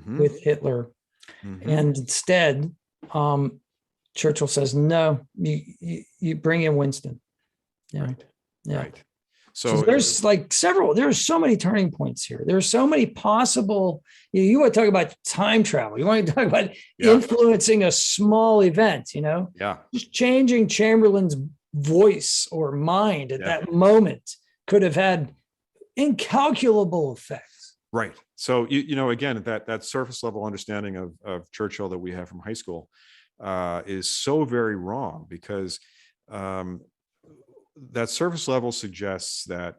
with Hitler, and instead, Churchill says, "No, you bring in Winston." Yeah. Right. Yeah. Right. So there's there's so many turning points here. There's so many possible, you want to talk about time travel. You want to talk about influencing a small event, you know, just changing Chamberlain's voice or mind at that moment could have had incalculable effects. Right. So, you know, again, that surface level understanding of Churchill that we have from high school is so very wrong, because that surface level suggests that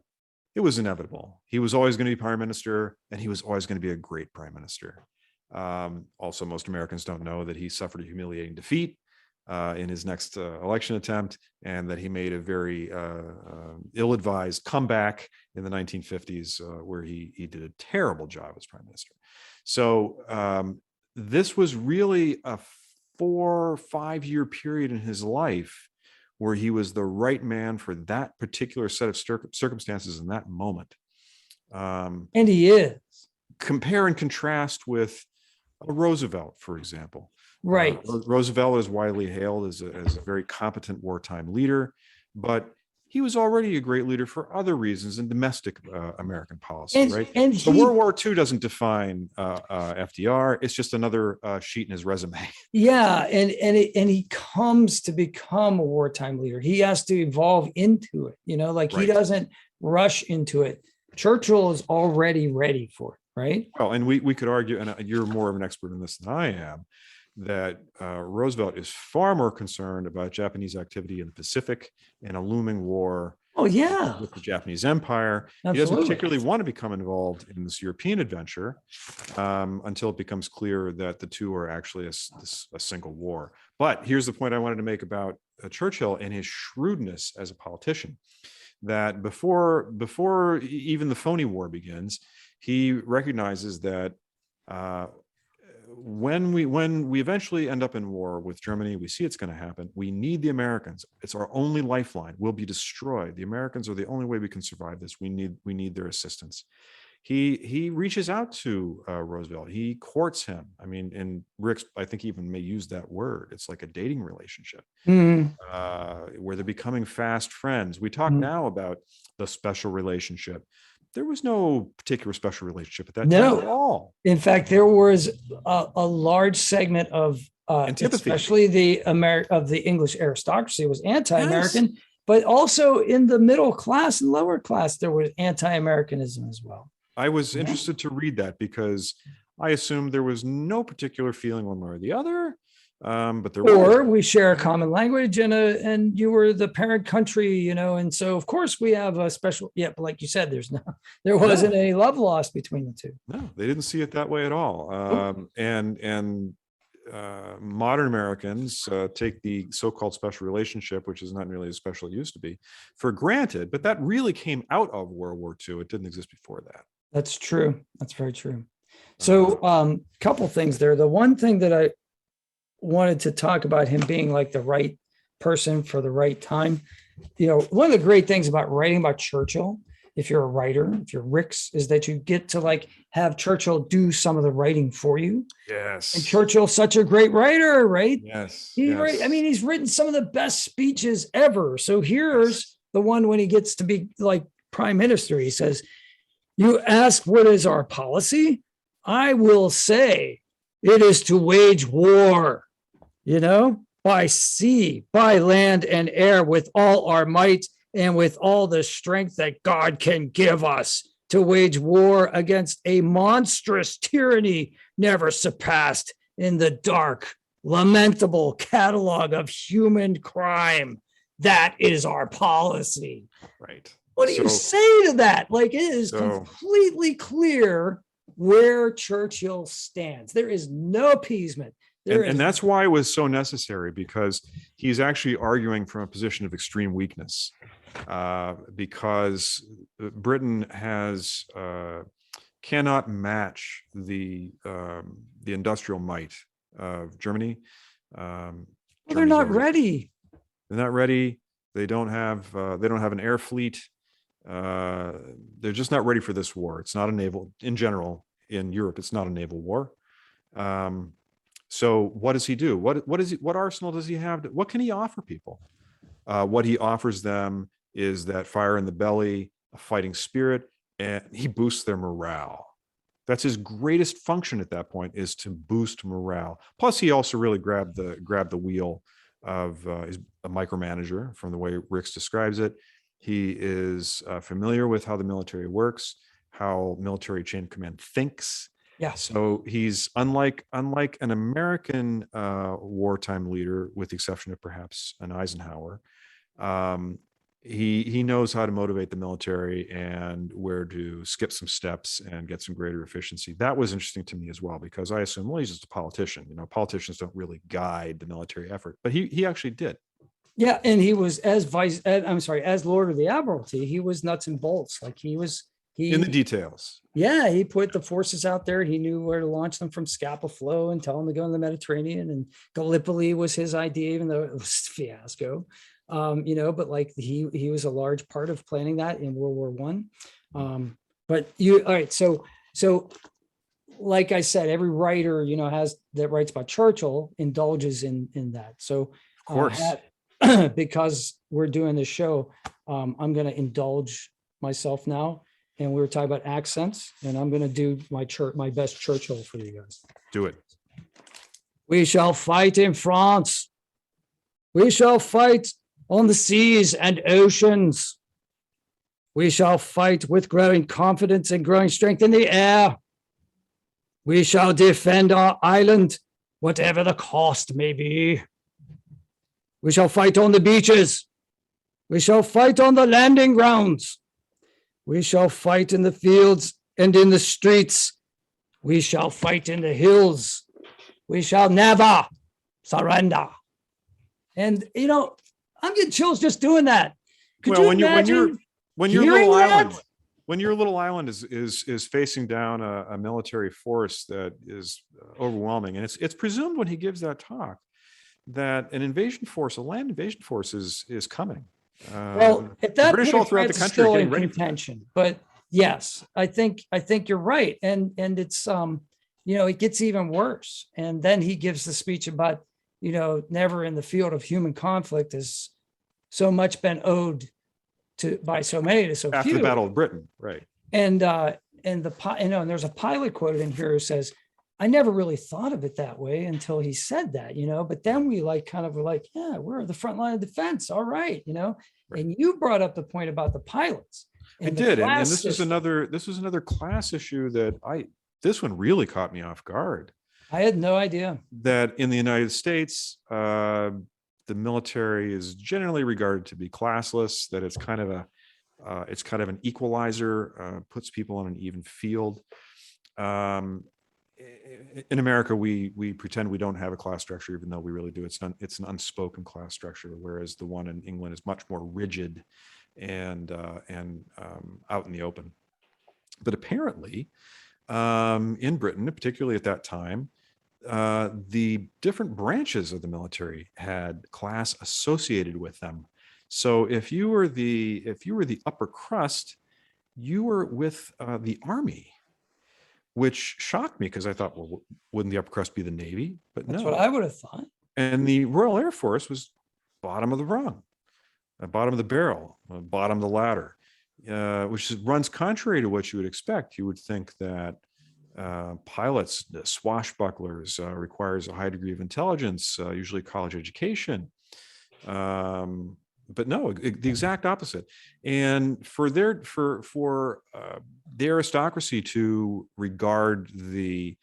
it was inevitable. He was always going to be prime minister, and he was always going to be a great prime minister. Also, most Americans don't know that he suffered a humiliating defeat in his next election attempt, and that he made a very ill-advised comeback in the 1950s, where he did a terrible job as prime minister. So this was really a 4 or 5 year period in his life where he was the right man for that particular set of circumstances in that moment. And he is. Compare and contrast with Roosevelt, for example. Right. Roosevelt is widely hailed as a very competent wartime leader, but he was already a great leader for other reasons in domestic American policy, right? And so World War II doesn't define FDR. It's just another sheet in his resume. Yeah, and he comes to become a wartime leader. He has to evolve into it, you know, like he doesn't rush into it. Churchill is already ready for it, right? Well, and we could argue, and you're more of an expert in this than I am, that Roosevelt is far more concerned about Japanese activity in the Pacific and a looming war. Oh, yeah. With the Japanese Empire. Absolutely. He doesn't particularly want to become involved in this European adventure until it becomes clear that the two are actually a single war. But here's the point I wanted to make about Churchill and his shrewdness as a politician, that before even the phony war begins, he recognizes that when we eventually end up in war with Germany, we see it's going to happen. We need the Americans. It's our only lifeline. We'll be destroyed. The Americans are the only way we can survive this. We need their assistance. He reaches out to Roosevelt. He courts him. I mean, and Ricks, I think, even may use that word. It's like a dating relationship where they're becoming fast friends. We talk now about the special relationship. There was no particular special relationship at that time at all. In fact, there was a large segment of especially the English aristocracy was anti-American, yes. But also in the middle class and lower class, there was anti-Americanism as well. I was interested to read that because I assumed there was no particular feeling one way or the other. But there was. We share a common language and you were the parent country, you know, and so of course we have a special, but like you said, there wasn't any love lost between the two. No, they didn't see it that way at all. Modern Americans take the so-called special relationship, which is not nearly as special as it used to be, for granted, but that really came out of World War II. It didn't exist before that. That's true. That's very true. So couple things there. The one thing that I wanted to talk about him being like the right person for the right time. You know, one of the great things about writing about Churchill, if you're a writer, if you're Ricks, is that you get to like have Churchill do some of the writing for you. Yes. And Churchill's such a great writer, right? Yes. I mean, he's written some of the best speeches ever. So here's the one when he gets to be like prime minister. He says, "You ask what is our policy? I will say it is to wage war, you know, by sea, by land and air, with all our might and with all the strength that God can give us, to wage war against a monstrous tyranny never surpassed in the dark, lamentable catalog of human crime. That is our policy." Right. What do you say to that? Like, it is completely clear where Churchill stands. There is no appeasement. And that's why it was so necessary, because he's actually arguing from a position of extreme weakness, because Britain cannot match the industrial might of Germany. They're not ready. They're not ready. They don't have an air fleet. They're just not ready for this war. It's not a naval, in general, in Europe, it's not a naval war. So what does he do? What arsenal does he have? What can he offer people? What he offers them is that fire in the belly, a fighting spirit, and he boosts their morale. That's his greatest function at that point, is to boost morale. Plus, he also really grabbed the wheel of a micromanager, from the way Ricks describes it. He is familiar with how the military works, how military chain of command thinks. Yeah. So he's unlike an American wartime leader, with the exception of perhaps an Eisenhower. he knows how to motivate the military and where to skip some steps and get some greater efficiency. That was interesting to me as well, because I assume, well, he's just a politician. Politicians don't really guide the military effort, but he actually did. Yeah, and he was as Lord of the Admiralty, he was nuts and bolts. Like In the details. yeah, he put the forces out there. He knew where to launch them from Scapa Flow and tell them to go in the Mediterranean. And Gallipoli was his idea, even though it was a fiasco. But like he was a large part of planning that in World War One. But all right, so like I said, every writer that writes about Churchill indulges in that. So Of course. because we're doing this show, I'm going to indulge myself now. And we were talking about accents, and I'm going to do my best Churchill for you guys. Do it. We shall fight in France. We shall fight on the seas and oceans. We shall fight with growing confidence and growing strength in the air. We shall defend our island, whatever the cost may be. We shall fight on the beaches. We shall fight on the landing grounds. We shall fight in the fields and in the streets. We shall fight in the hills. We shall never surrender. And, I'm getting chills just doing that. Could you imagine when your hearing little that? island, when your little island is facing down a military force that is overwhelming, and it's presumed when he gives that talk that an invasion force, a land invasion force, is coming. Well, at that British point, all throughout the France is country are still getting in ready for that. contention. But yes, I think you're right, and it's it gets even worse. And then he gives the speech about never in the field of human conflict has so much been owed to by so many to so After few. the Battle of Britain, right? And there's a pilot quoted in here who says, I never really thought of it that way until he said that, but then we were like, yeah, we're the front line of defense. All right. Right. And you brought up the point about the pilots. I did. And this was another class issue that this one really caught me off guard. I had no idea that in the United States, the military is generally regarded to be classless, that it's kind of an equalizer, puts people on an even field. In America, we pretend we don't have a class structure, even though we really do. It's an unspoken class structure, whereas the one in England is much more rigid and out in the open. But apparently, in Britain, particularly at that time, the different branches of the military had class associated with them. So if you were the upper crust, you were with the army, which shocked me because I thought, well, wouldn't the upper crust be the Navy? But that's no. what I would have thought. And the Royal Air Force was bottom of the rung, bottom of the barrel, bottom of the ladder, which runs contrary to what you would expect. You would think that pilots, swashbucklers, requires a high degree of intelligence, usually college education. But no, the exact opposite. And for the aristocracy to regard the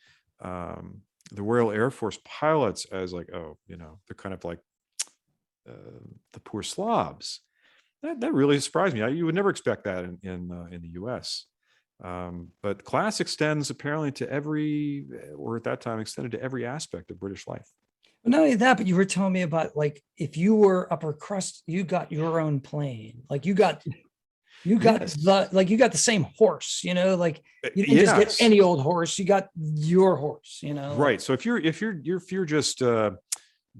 Royal Air Force pilots as like, oh, they're kind of like the poor slobs. That really surprised me. You would never expect that in the U.S. But class extends apparently to at that time extended to every aspect of British life. But not only that, but you were telling me about if you were upper crust, you got your own plane. Like you got Yes. the same horse, you didn't just get any old horse. You got your horse, Right. So if you're just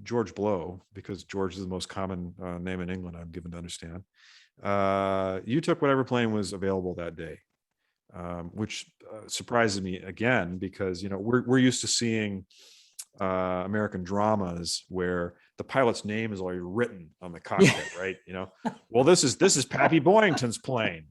George Blow, because George is the most common name in England, I'm given to understand, you took whatever plane was available that day. Which surprises me again, because we're used to seeing American dramas where the pilot's name is already written on the cockpit, right? Well, this is Pappy Boyington's plane.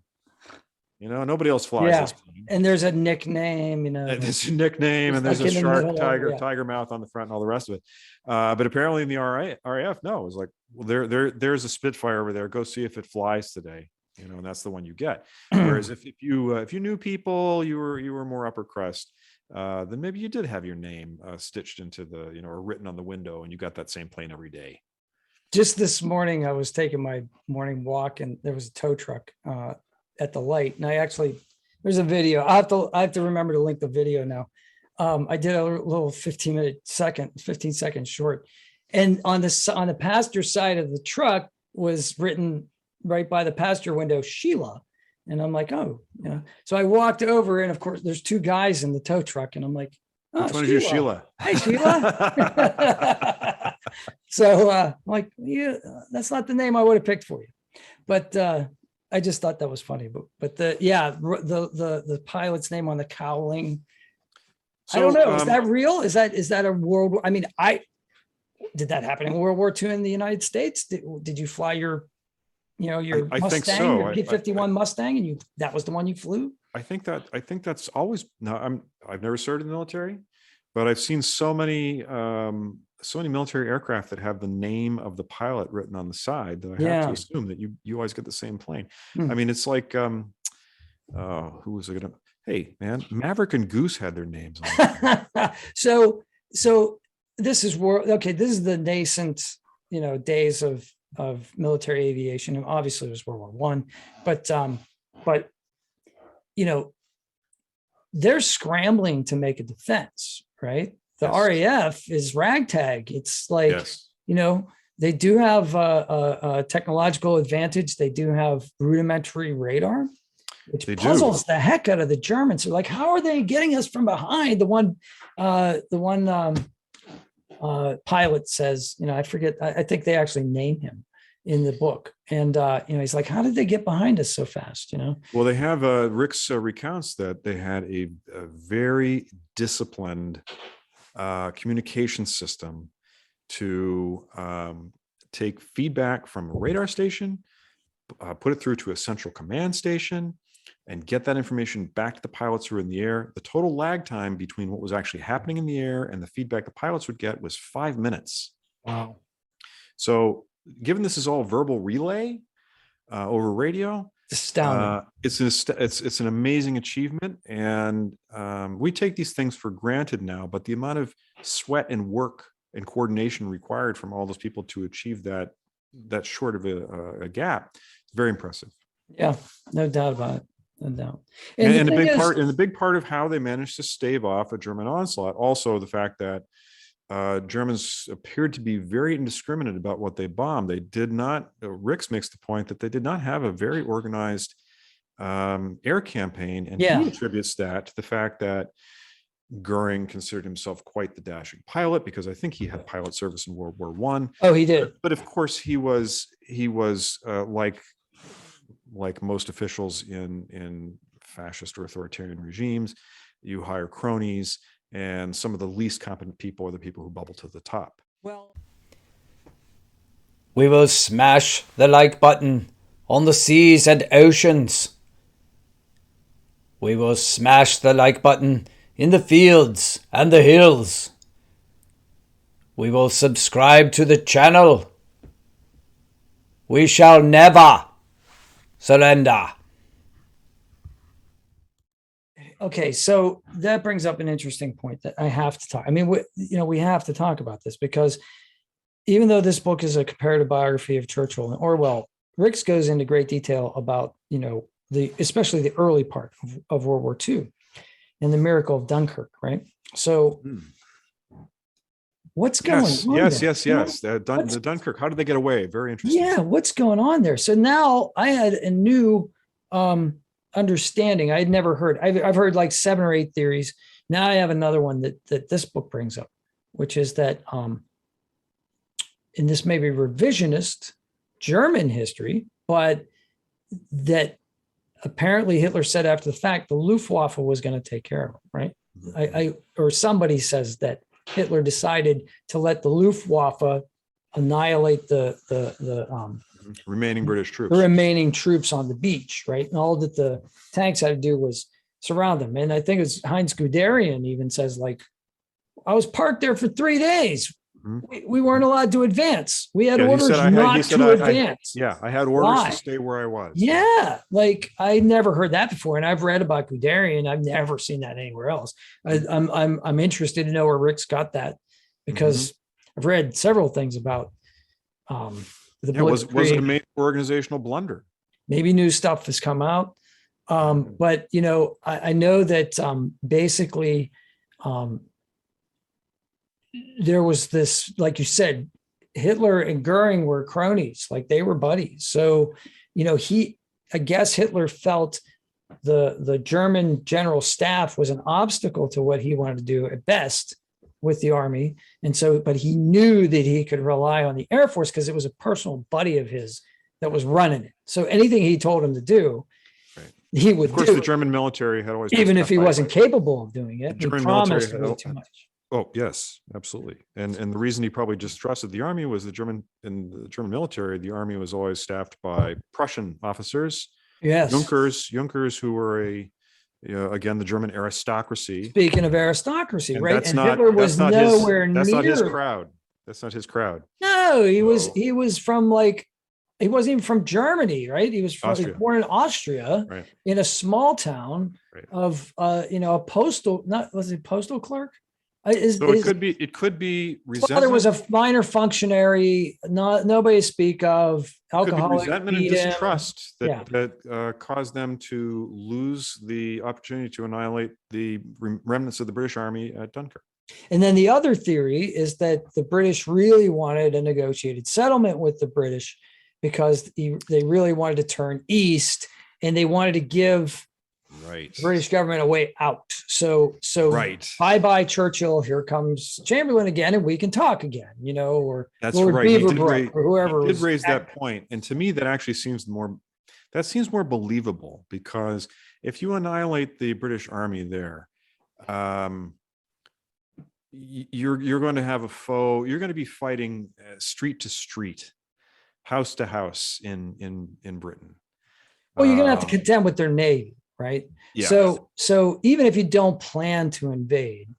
Nobody else flies this plane. And there's a nickname, There's a nickname, and there's a shark, tiger mouth on the front, and all the rest of it. But apparently in the RAF, no, it was like, well, there's a Spitfire over there. Go see if it flies today. And that's the one you get. Whereas if you knew people, you were more upper crust, then maybe you did have your name stitched into or written on the window, and you got that same plane every day. just this morning, I was taking my morning walk and there was a tow truck at the light. And there's a video. I have to remember to link the video now. I did a little 15 second short. And on the passenger side of the truck was written right by the passenger window, Sheila. And I'm like, oh, yeah. So I walked over, and of course there's two guys in the tow truck, and I'm like, oh, which one is your Sheila? Hi, Sheila. So I'm like, yeah, that's not the name I would have picked for you. But I just thought that was funny. But the pilot's name on the cowling. So, I don't know. Is that real? Is that a world? I mean, did that happen in World War II in the United States? Did you fly your I Mustang, think so. your P-51 Mustang, and that was the one you flew? I think that's always, no, I've never served in the military, but I've seen so many military aircraft that have the name of the pilot written on the side that I have to assume that you always get the same plane. I mean, it's like, who was it gonna? Hey, man, Maverick and Goose had their names on it. So this is this is the nascent, days of military aviation. And obviously it was World War I, but they're scrambling to make a defense, right? The RAF is ragtag. It's like, they do have a technological advantage. They do have rudimentary radar, which puzzles the heck out of the Germans. They're like, how are they getting us from behind? The one pilot says, I forget, I think they actually name him in the book. And, he's like, how did they get behind us so fast? Well, they have, Rick's recounts that they had a very disciplined communication system to take feedback from a radar station, put it through to a central command station, and get that information back to the pilots who were in the air. The total lag time between what was actually happening in the air and the feedback the pilots would get was 5 minutes. Wow. So given this is all verbal relay over radio, astounding. It's an amazing achievement. And we take these things for granted now, but the amount of sweat and work and coordination required from all those people to achieve that short of a gap is very impressive. Yeah, no doubt about it. No doubt. And the big part of how they managed to stave off a German onslaught, also the fact that Germans appeared to be very indiscriminate about what they bombed. They did not, Ricks makes the point that they did not have a very organized air campaign. And he attributes that to the fact that Goering considered himself quite the dashing pilot, because I think he had pilot service in World War I. Oh, he did. But of course he was like most officials in fascist or authoritarian regimes, you hire cronies, and some of the least competent people are the people who bubble to the top. Well, we will smash the like button on the seas and oceans. We will smash the like button in the fields and the hills. We will subscribe to the channel. We shall never surrender. Okay, so that brings up an interesting point that I have to talk. I mean, we have to talk about this, because even though this book is a comparative biography of Churchill and Orwell, Ricks goes into great detail about, especially the early part of World War II and the miracle of Dunkirk, right? So what's going on? Yes. The Dunkirk, how did they get away? Very interesting. Yeah, what's going on there? So now I had a new understanding. I had never heard. I've heard like 7 or 8 theories. Now I have another one that this book brings up, which is that, and this may be revisionist German history, but that apparently Hitler said after the fact the Luftwaffe was going to take care of him, right? Or somebody says that Hitler decided to let the Luftwaffe annihilate the remaining British troops. The remaining troops on the beach, right? And all that the tanks had to do was surround them. And I think it's Heinz Guderian even says, like, I was parked there for 3 days. We weren't allowed to advance. We had orders not to advance. I had orders to stay where I was. Yeah, like I never heard that before, and I've read about Guderian. I've never seen that anywhere else. I'm interested to know where Rick's got that, because I've read several things about The Yeah, was it a Blitzkrieg. major organizational blunder? Maybe new stuff has come out. But I know that basically there was this, like you said, Hitler and Goering were cronies, like they were buddies. So, I guess Hitler felt the German general staff was an obstacle to what he wanted to do at best with the army. And so, but he knew that he could rely on the Air Force because it was a personal buddy of his that was running it. So anything he told him to do, Right. he would Of course, do, the German military had always been even if he stuck by- wasn't capable of doing it. The He German military promised had- way too much. Oh, yes, absolutely. And the reason he probably distrusted the army was in the German military, the army was always staffed by Prussian officers, Yes. Junkers who were again, the German aristocracy. Speaking of aristocracy, And right? that's And not, Hitler was that's not his, nowhere that's not his near. crowd. That's not his crowd. No, he So- was from he wasn't even from Germany, right? He was from, he was Austria. born in Austria, Right. in a small town Right. of a postal, not was it postal clerk? His So it could be father was resentment. a minor functionary, nobody to speak of, Could be alcoholic. resentment and beat him. distrust Yeah. that caused them to lose the opportunity to annihilate the remnants of the British Army at Dunkirk. And then the other theory is that the British really wanted a negotiated settlement with the British because they really wanted to turn east and they wanted to give Right. the British government a way out. So Right. bye Churchill. Here comes Chamberlain again, and we can talk again. Or That's Lord right. He did Beaverbrook or whoever He did was raise that point, and to me, that actually seems more believable, because if you annihilate the British Army there, you're going to have a foe. You're going to be fighting street to street, house to house in Britain. Well, you're gonna have to contend with their navy, right? Yeah. So even if you don't plan to invade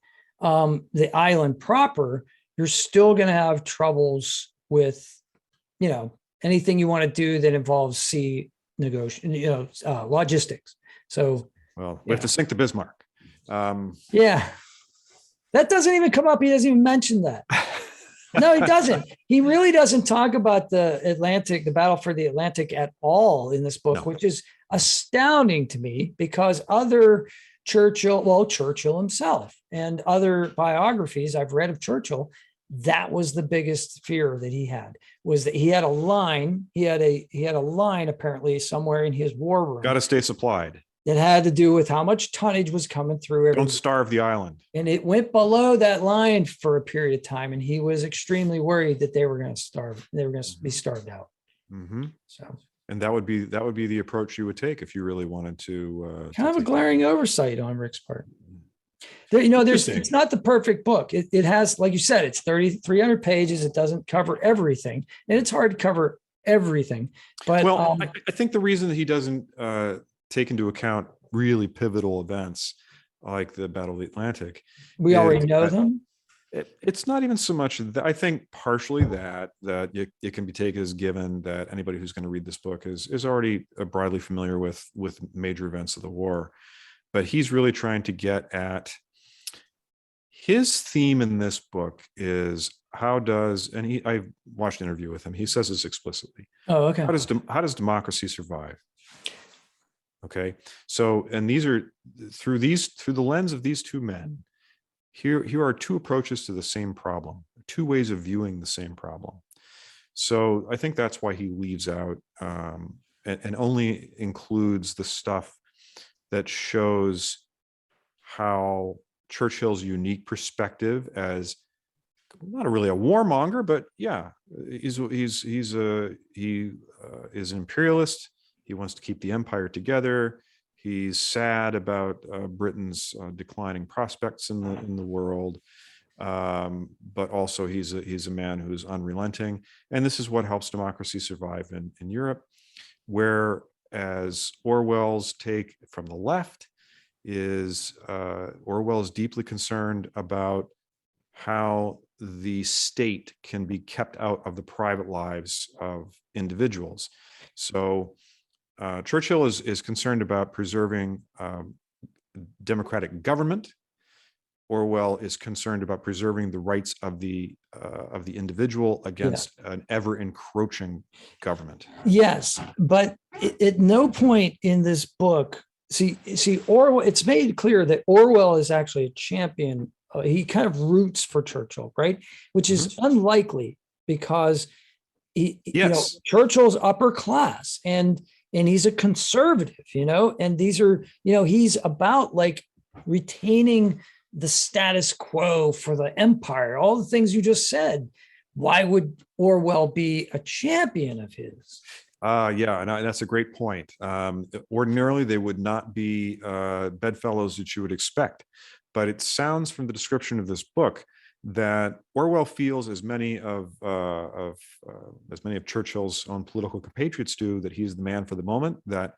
the island proper, you're still gonna have troubles with, anything you want to do that involves sea negotiation, logistics. So Well, we have to sink the Bismarck. yeah, that doesn't even come up. He doesn't even mention that. No, he doesn't. He really doesn't talk about the battle for the Atlantic at all in this book, No. which is astounding to me because other Churchill himself and other biographies I've read of Churchill, that was the biggest fear that he had, was that he had a line. He had a line apparently somewhere in his war room Got to stay supplied. that had to do with how much tonnage was coming through every Don't starve the island. and it went below that line for a period of time. And he was extremely worried that they were going to starve. They were going to be starved out. Hmm. So And that would be the approach you would take if you really wanted to. kind of a take- glaring oversight on Rick's part. Interesting. It's not the perfect book. It has, like you said, it's 300 pages. It doesn't cover everything. And it's hard to cover everything. But Well, I think the reason that he doesn't take into account really pivotal events like the Battle of the Atlantic, we already know that- them. it's not even so much that. I think partially that it can be taken as given that anybody who's going to read this book is already broadly familiar with major events of the war, but he's really trying to get at his theme in this book is I watched an interview with him. He says this explicitly. Oh, okay. How does democracy survive? Okay, so and these are through the lens of these two men. Here are two approaches to the same problem, two ways of viewing the same problem. So I think that's why he leaves out and only includes the stuff that shows how Churchill's unique perspective as not really a warmonger, but yeah, he is an imperialist. He wants to keep the empire together. He's sad about Britain's declining prospects in the world, but also he's a man who's unrelenting, and this is what helps democracy survive in Europe. Whereas Orwell's take from the left is Orwell is deeply concerned about how the state can be kept out of the private lives of individuals. So Churchill is concerned about preserving democratic government. Orwell is concerned about preserving the rights of the individual against an ever encroaching government. Yes, but at no point in this book, see Orwell. It's made clear that Orwell is actually a champion. He kind of roots for Churchill, right? Which is unlikely because Churchill's upper class and he's a conservative, and these are, he's about like retaining the status quo for the empire, all the things you just said. Why would Orwell be a champion of his? And that's a great point. Ordinarily, they would not be bedfellows that you would expect, but it sounds from the description of this book that Orwell feels, as many of Churchill's own political compatriots do, that he's the man for the moment. That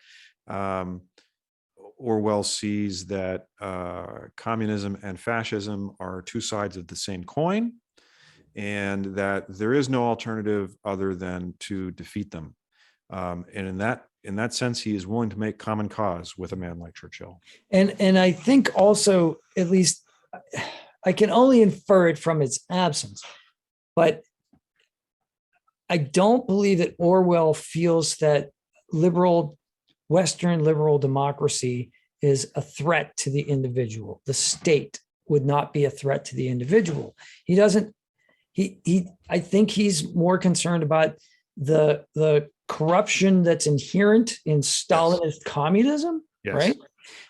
Orwell sees that communism and fascism are two sides of the same coin, and that there is no alternative other than to defeat them. And in that sense, he is willing to make common cause with a man like Churchill. And I think also, at least I can only infer it from its absence, but I don't believe that Orwell feels that Western liberal democracy is a threat to the individual. The state would not be a threat to the individual. He doesn't. I think he's more concerned about the corruption that's inherent in Stalinist communism, right?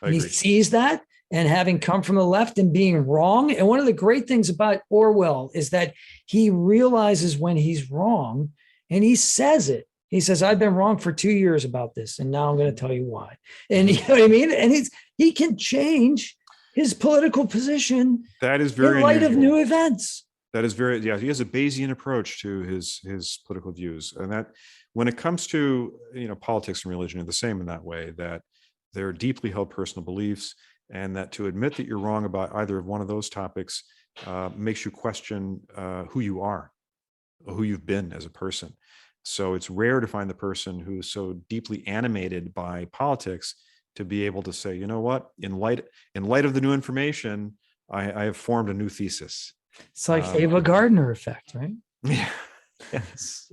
And he sees that, and having come from the left and being wrong. And one of the great things about Orwell is that he realizes when he's wrong, and he says it. He says, I've been wrong for 2 years about this, and now I'm going to tell you why. And you know what I mean? And he can change his political position that is very in light unusual. of new events. That is very, he has a Bayesian approach to his political views. And that when it comes to, politics and religion are the same in that way, that they're deeply held personal beliefs, and that to admit that you're wrong about either of one of those topics makes you question who you are, or who you've been as a person. So it's rare to find the person who's so deeply animated by politics to be able to say, you know what, in light of the new information, I have formed a new thesis. It's like Ava Gardner effect, right? Yeah. Yes.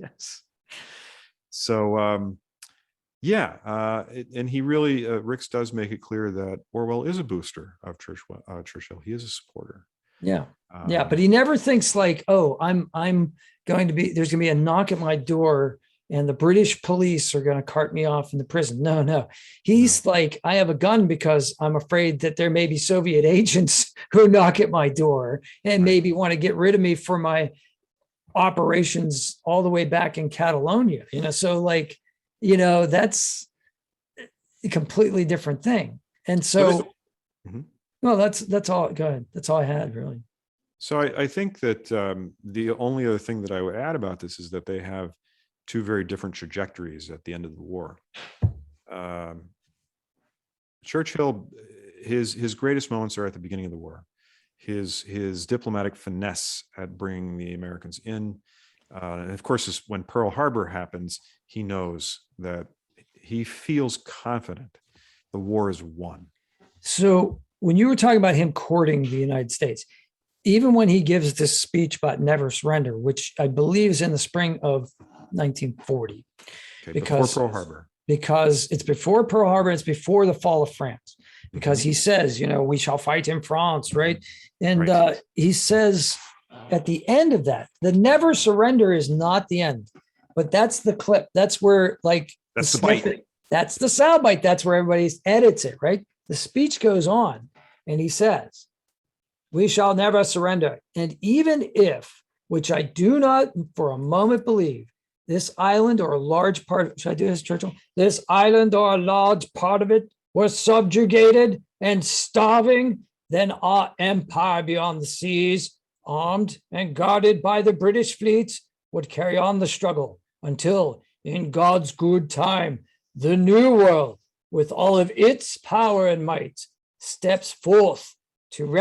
So, and he really, Ricks does make it clear that Orwell is a booster of Churchill. He is a supporter. Yeah. But he never thinks like, oh, there's going to be a knock at my door and the British police are going to cart me off in the prison. No. He's like, I have a gun because I'm afraid that there may be Soviet agents who knock at my door and maybe want to get rid of me for my operations all the way back in Catalonia. So like, that's a completely different thing. And so, well, that's all. Go ahead. That's all I had, really. So I think that the only other thing that I would add about this is that they have two very different trajectories at the end of the war. Churchill, his greatest moments are at the beginning of the war. His diplomatic finesse at bringing the Americans in, and of course, when Pearl Harbor happens, he knows that he feels confident the war is won. So when you were talking about him courting the United States, even when he gives this speech about never surrender, which I believe is in the spring of 1940, before Pearl Harbor, because it's before Pearl Harbor, it's before the fall of France, because he says, we shall fight in France, right? And he says at the end of that, the never surrender is not the end, but that's the clip. That's where that's the bite. That's the soundbite. That's where everybody edits it, right? The speech goes on, and he says, we shall never surrender. And even if, which I do not for a moment believe, this island or a large part, should I do this, Churchill? This island or a large part of it was subjugated and starving, then our empire beyond the seas, armed and guarded by the British fleets, would carry on the struggle until, in God's good time, the new world, with all of its power and might, steps forth to the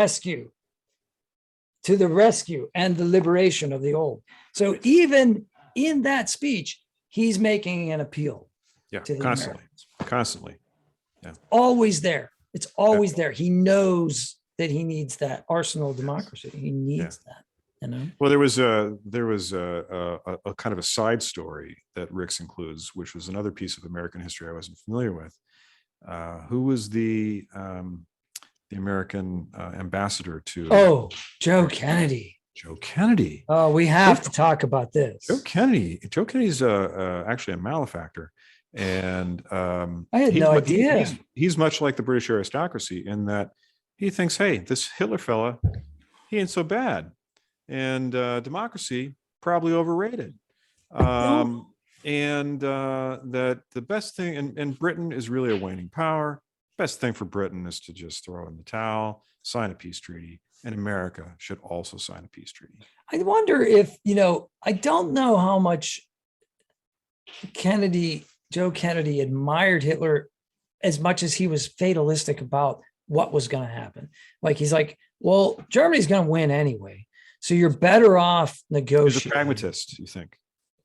rescue and the liberation of the old. So even in that speech, he's making an appeal. To the constantly. Yeah. Always there. It's always there. He knows that he needs that arsenal of democracy. He needs that, you know? Well, there was a kind of a side story that Ricks includes, which was another piece of American history I wasn't familiar with. Who was the American ambassador to? Oh, Joe Kennedy. Joe Kennedy. Oh, we have to talk about this. Joe Kennedy. Joe Kennedy's actually a malefactor, and I had no idea. He's much like the British aristocracy in that he thinks, hey, this Hitler fella, he ain't so bad, and democracy probably overrated. And that the best thing, and Britain is really a waning power. Best thing for Britain is to just throw in the towel, sign a peace treaty, and America should also sign a peace treaty. I wonder if, I don't know how much Joe Kennedy admired Hitler as much as he was fatalistic about what was going to happen. Like, he's like, well, Germany's going to win anyway, so you're better off negotiating. He's a pragmatist, you think?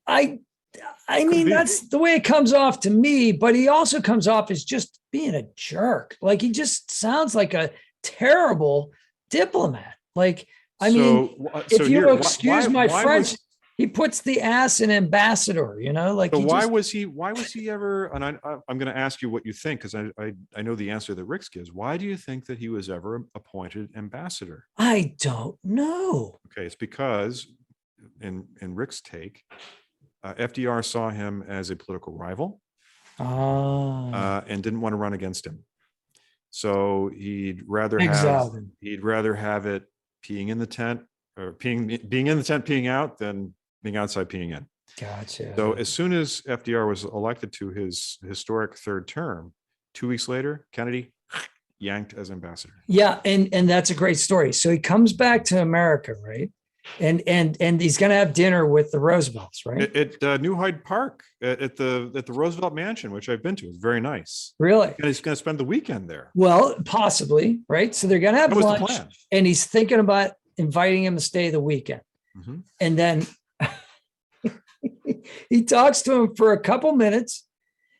I mean, that's the way it comes off to me, but he also comes off as just being a jerk. Like, he just sounds like a terrible diplomat. Like, I mean, if you excuse my French, he puts the ass in ambassador, like. So why was he ever, and I'm going to ask you what you think, because I know the answer that Ricks gives. Why do you think that he was ever appointed ambassador? I don't know. Okay, it's because in Rick's take, FDR saw him as a political rival and didn't want to run against him. So he'd rather have it peeing in the tent, or being in the tent peeing out, than being outside peeing in. Gotcha. So as soon as FDR was elected to his historic third term, 2 weeks later, Kennedy yanked as ambassador. Yeah, and that's a great story. So he comes back to America, right? And he's going to have dinner with the Roosevelts, right? At New Hyde Park, at the Roosevelt Mansion, which I've been to. It's very nice. Really? And he's going to spend the weekend there. Well, possibly, right? So they're going to have lunch, and he's thinking about inviting him to stay the weekend. Mm-hmm. And then he talks to him for a couple minutes.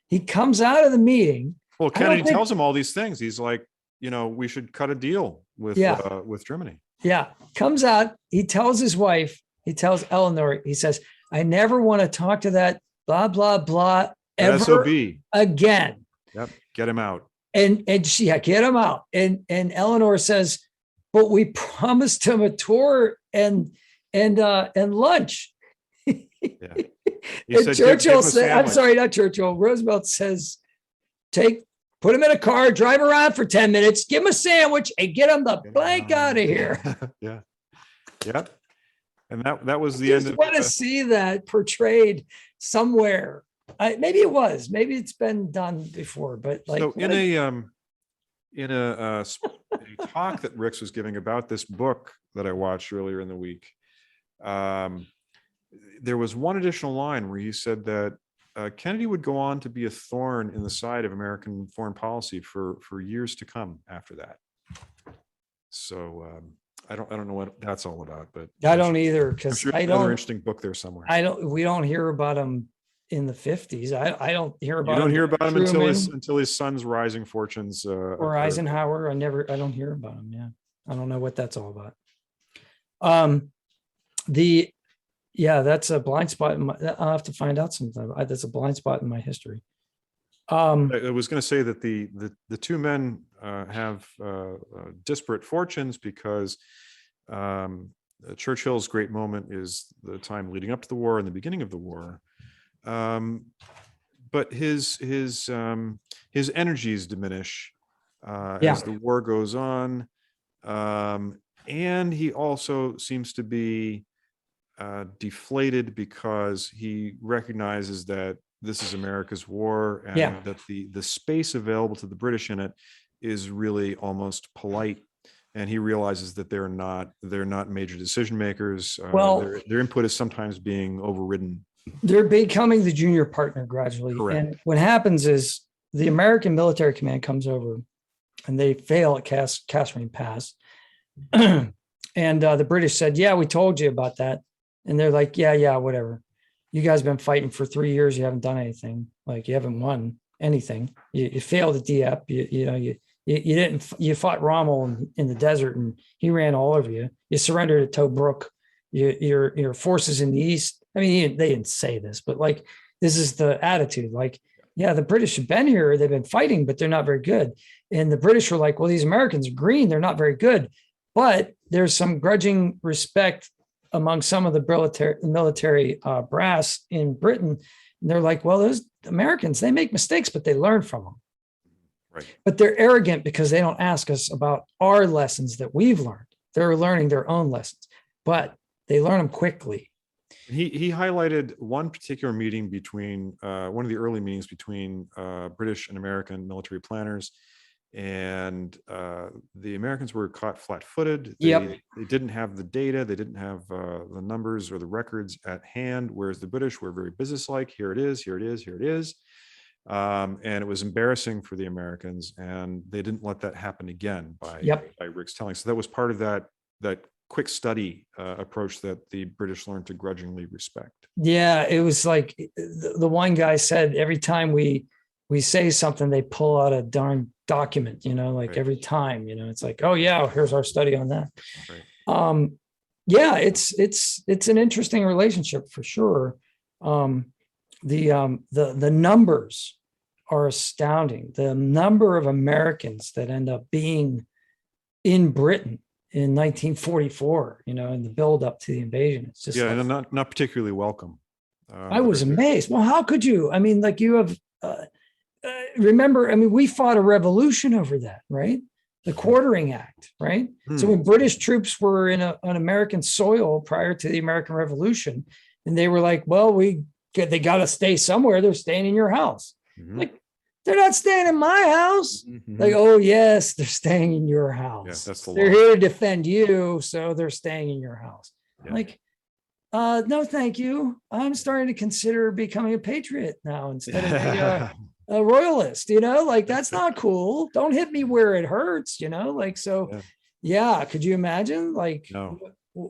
He comes out of the meeting. Well, Kennedy tells him all these things. He's like, we should cut a deal with Germany. Yeah. Comes out. He tells his wife, he tells Eleanor, he says, I never want to talk to that blah, blah, blah ever SOB again. Yep. Get him out. And she, get him out. And Eleanor says, but we promised him a tour and lunch. Yeah. And Churchill said, I'm sorry, not Churchill. Roosevelt says, put him in a car, drive around for 10 minutes, give him a sandwich, and get him the blank out of here. Yeah. Yep. And that was the end. I want to see that portrayed somewhere. Maybe it's been done before, but like. So in a talk that Ricks was giving about this book that I watched earlier in the week, there was one additional line where he said that Kennedy would go on to be a thorn in the side of American foreign policy for years to come after that. So I don't know what that's all about, but I don't either, because sure another interesting book there somewhere. We don't hear about him in the 50s. I don't hear about. You don't hear about him until his son's rising fortunes. Or Eisenhower. I don't hear about him. Yeah, I don't know what that's all about. That's a blind spot. I'll have to find out sometime. That's a blind spot in my history. I was going to say that the two men have disparate fortunes, because Churchill's great moment is the time leading up to the war and the beginning of the war. But his energies diminish as the war goes on, and he also seems to be deflated because he recognizes that this is America's war, and that the space available to the British in it is really almost polite, and he realizes that they're not major decision makers. Their input is sometimes being overridden. They're becoming the junior partner gradually. Correct. And what happens is the American military command comes over, and they fail at Kasserine Pass. And the British said, yeah, we told you about that. And they're like, yeah, whatever. You guys have been fighting for 3 years. You haven't done anything. Like, you haven't won anything. You failed at Dieppe. You You fought Rommel in the desert and he ran all over you. You surrendered at Tobruk. Your forces in the East. I mean, they didn't say this, but like, this is the attitude. Like, yeah, the British have been here. They've been fighting, but they're not very good. And the British were like, well, these Americans are green. They're not very good. But there's some grudging respect among some of the military brass in Britain. And they're like, well, those Americans, they make mistakes, but they learn from them. Right. But they're arrogant because they don't ask us about our lessons that we've learned. They're learning their own lessons, but they learn them quickly. He highlighted one particular meeting between one of the early meetings between British and American military planners, and the Americans were caught flat-footed. They didn't have the data, they didn't have the numbers or the records at hand, whereas the British were very businesslike. Here it is, here it is, here it is. And it was embarrassing for the Americans, and they didn't let that happen again by Rick's telling. So that was part of that quick study approach that the British learned to grudgingly respect. Yeah, it was like the one guy said, every time we say something, they pull out a darn document, like every time, it's like, oh yeah, here's our study on that. Right. Yeah, it's an interesting relationship for sure. The numbers are astounding. The number of Americans that end up being in Britain in 1944, in the build up to the invasion. It's just and not particularly welcome. I was amazed. Well, how could you? I mean, like you have, remember, I mean, we fought a revolution over that, right? The Quartering Act, right? So when British troops were on American soil prior to the American Revolution, and they were like, well, they got to stay somewhere. They're staying in your house. Like, they're not staying in my house. Like, oh yes, they're staying in your house. Yeah, that's the law. They're here to defend you, so they're staying in your house. Yeah. Like, no, thank you. I'm starting to consider becoming a patriot now instead of a royalist. Like that's not cool. Don't hit me where it hurts. Like so. Yeah. Could you imagine? Like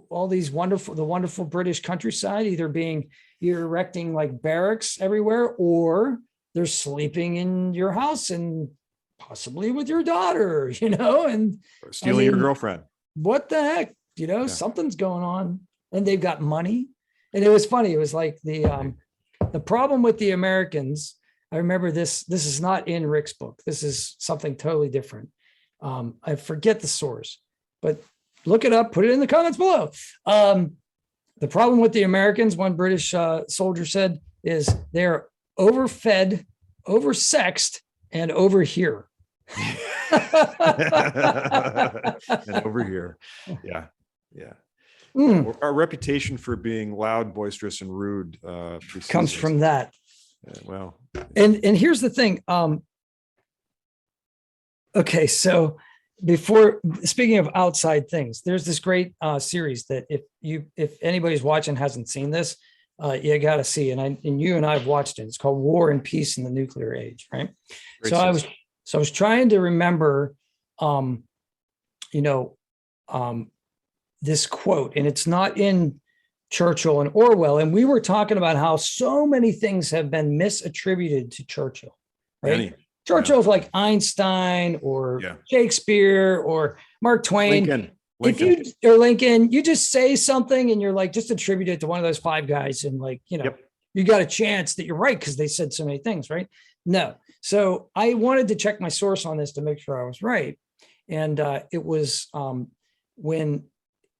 all these wonderful British countryside you're erecting like barracks everywhere, or they're sleeping in your house and possibly with your daughter, and or stealing your girlfriend. What the heck? Something's going on, and they've got money. And it was funny. It was like the problem with the Americans. I remember this is not in Rick's book. This is something totally different. I forget the source, but look it up, put it in the comments below. The problem with the Americans, one British soldier said, is they're overfed, oversexed, and over here. And over here. Yeah. Our reputation for being loud, boisterous, and rude comes from that. Well, and here's the thing. Okay, so speaking of outside things, there's this great series that if anybody's watching hasn't seen this, you got to see. And you and I have watched it. It's called War and Peace in the Nuclear Age, right? Great I was trying to remember, this quote, and it's not in Churchill and Orwell. And we were talking about how so many things have been misattributed to Churchill, right? Churchill's like Einstein or Shakespeare or Mark Twain. Lincoln. Lincoln, you just say something and you're like, just attribute it to one of those five guys. And like, you got a chance that you're right because they said so many things, right? No. So I wanted to check my source on this to make sure I was right. And it was when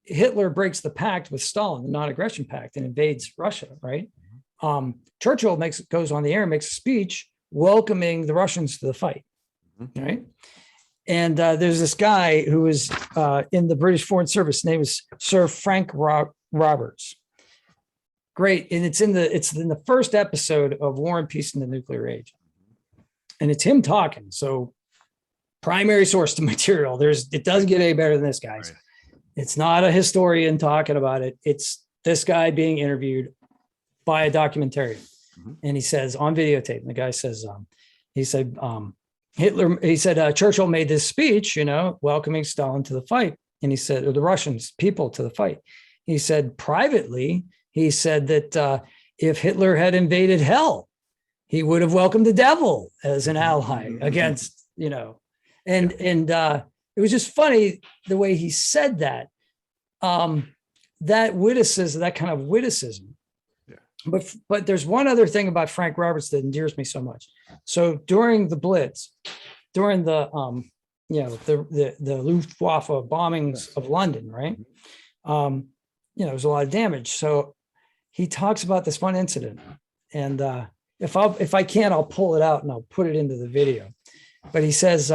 Hitler breaks the pact with Stalin, the non-aggression pact, and invades Russia, right? Churchill goes on the air and makes a speech welcoming the Russians to the fight, right? And there's this guy who was in the British Foreign Service. His name is Sir Frank Roberts. Great, and it's in the first episode of War and Peace in the Nuclear Age, and it's him talking. So, primary source to material. It doesn't get any better than this, guys. Right. It's not a historian talking about it. It's this guy being interviewed by a documentarian. And he says on videotape, and the guy says, Churchill made this speech, welcoming Stalin to the fight. And he said, or the Russians people to the fight. He said privately, he said that if Hitler had invaded hell, he would have welcomed the devil as an ally against, And it was just funny the way he said that. That witticism, that kind of witticism. Yeah. But there's one other thing about Frank Roberts that endears me so much. So during the Blitz, during the the Luftwaffe bombings of London, right? There was a lot of damage. So he talks about this one incident, and if I can, I'll pull it out and I'll put it into the video. But he says,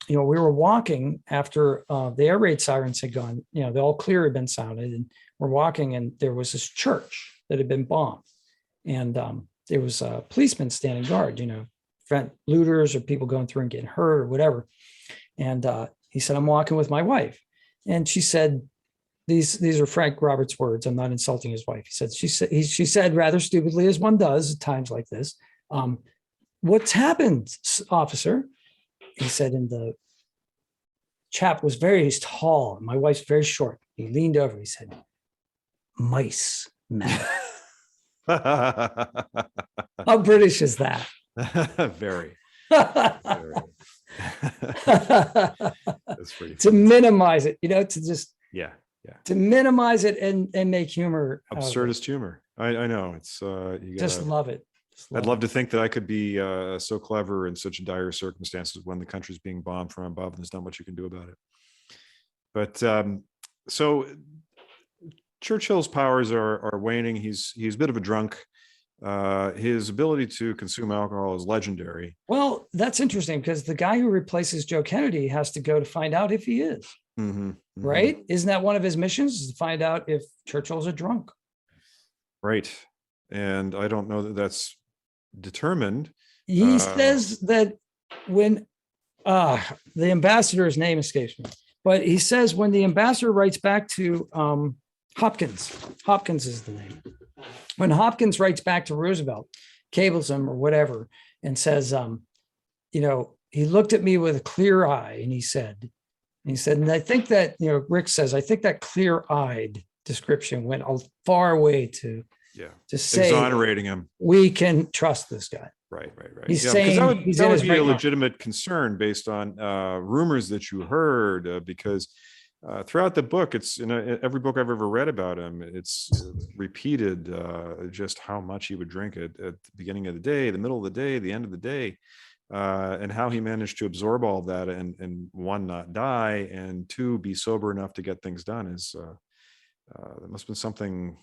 we were walking after the air raid sirens had gone, the all clear had been sounded, and we're walking, and there was this church that had been bombed. And there was a policeman standing guard, prevent looters or people going through and getting hurt or whatever. And he said, I'm walking with my wife. And she said, these are Frank Roberts' words. I'm not insulting his wife. She said rather stupidly, as one does at times like this, what's happened, officer? He said, and the chap was he's tall. My wife's very short. He leaned over. He said, mice, man. How British is that? Very. Very. That's pretty To minimize it, to just to minimize it and make humor. Absurdist humor. I know. It's love it. I'd love to think that I could be so clever in such dire circumstances when the country's being bombed from above and there's not much you can do about it. But so Churchill's powers are waning. He's a bit of a drunk. His ability to consume alcohol is legendary. Well, that's interesting because the guy who replaces Joe Kennedy has to go to find out if he is. Right? Isn't that one of his missions, is to find out if Churchill's a drunk? Right. And I don't know that that's determined. He says that when the ambassador's name escapes me, but he says when the ambassador writes back to Hopkins is the name. When Hopkins writes back to Roosevelt, cables him or whatever, and says, he looked at me with a clear eye, and he said, and I think that, Rick says, I think that clear-eyed description went a far way to say, exonerating him. We can trust this guy. Right. He's saying that would be a legitimate concern based on rumors that you heard, because throughout the book, it's in every book I've ever read about him, it's repeated just how much he would drink at the beginning of the day, the middle of the day, the end of the day, and how he managed to absorb all of that and one, not die, and two, be sober enough to get things done. There must have been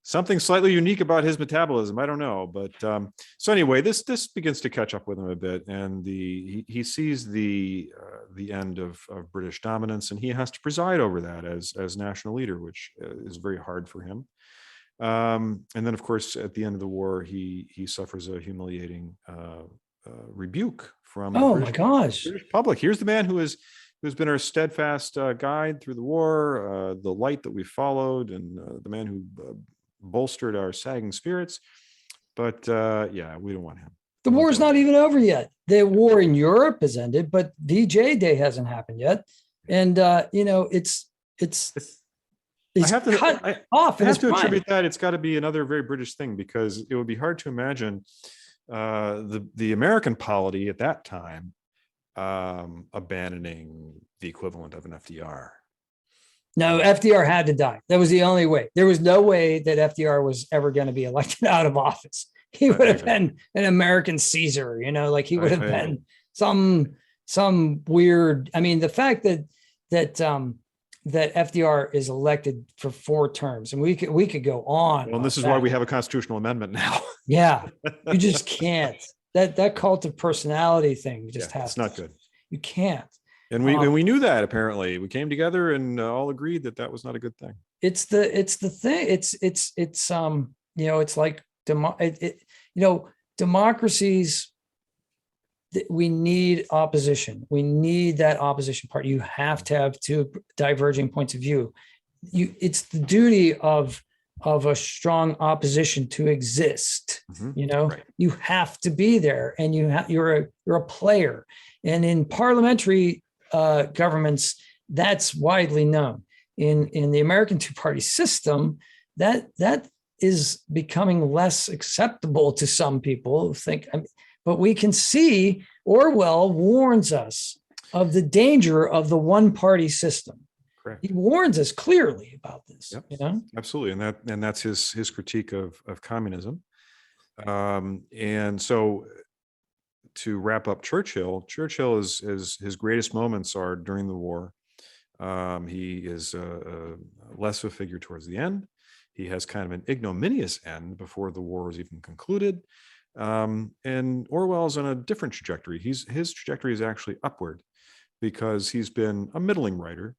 something slightly unique about his metabolism. I don't know, but so anyway, this begins to catch up with him a bit, and he sees the end of British dominance, and he has to preside over that as national leader, which is very hard for him. And then, of course, at the end of the war, he suffers a humiliating rebuke from my gosh, British public. Here's the man who's been our steadfast guide through the war, the light that we followed, and the man who bolstered our sagging spirits. But we don't want him. The war's not even over yet. The war in Europe has ended, but VJ Day hasn't happened yet. And it's I have to cut off. I have to attribute that it's got to be another very British thing, because it would be hard to imagine the American polity at that time abandoning the equivalent of an FDR. No, FDR had to die. That was the only way. There was no way that FDR was ever going to be elected out of office. He would have been an American Caesar, like he would have been some weird. I mean, the fact that FDR is elected for 4 terms, and we could go on. Well, this is why we have a constitutional amendment now. Yeah, you just can't. That cult of personality thing just has. It's not good. You can't. And we knew that. Apparently, we came together and all agreed that was not a good thing. It's the thing. It's like democracies. We need opposition. We need that opposition part. You have to have 2 diverging points of view. It's the duty of a strong opposition to exist. Right. You have to be there, and you're a player. And in parliamentary governments, that's widely known. In the American 2-party system, that is becoming less acceptable to some people who think. but we can see Orwell warns us of the danger of the one-party system. Correct. He warns us clearly about this. Yep. You know, Absolutely, and that's his critique of communism. And so, to wrap up Churchill is his greatest moments are during the war. He is less of a figure towards the end. He has kind of an ignominious end before the war was even concluded. And Orwell's on a different trajectory. His trajectory is actually upward, because he's been a middling writer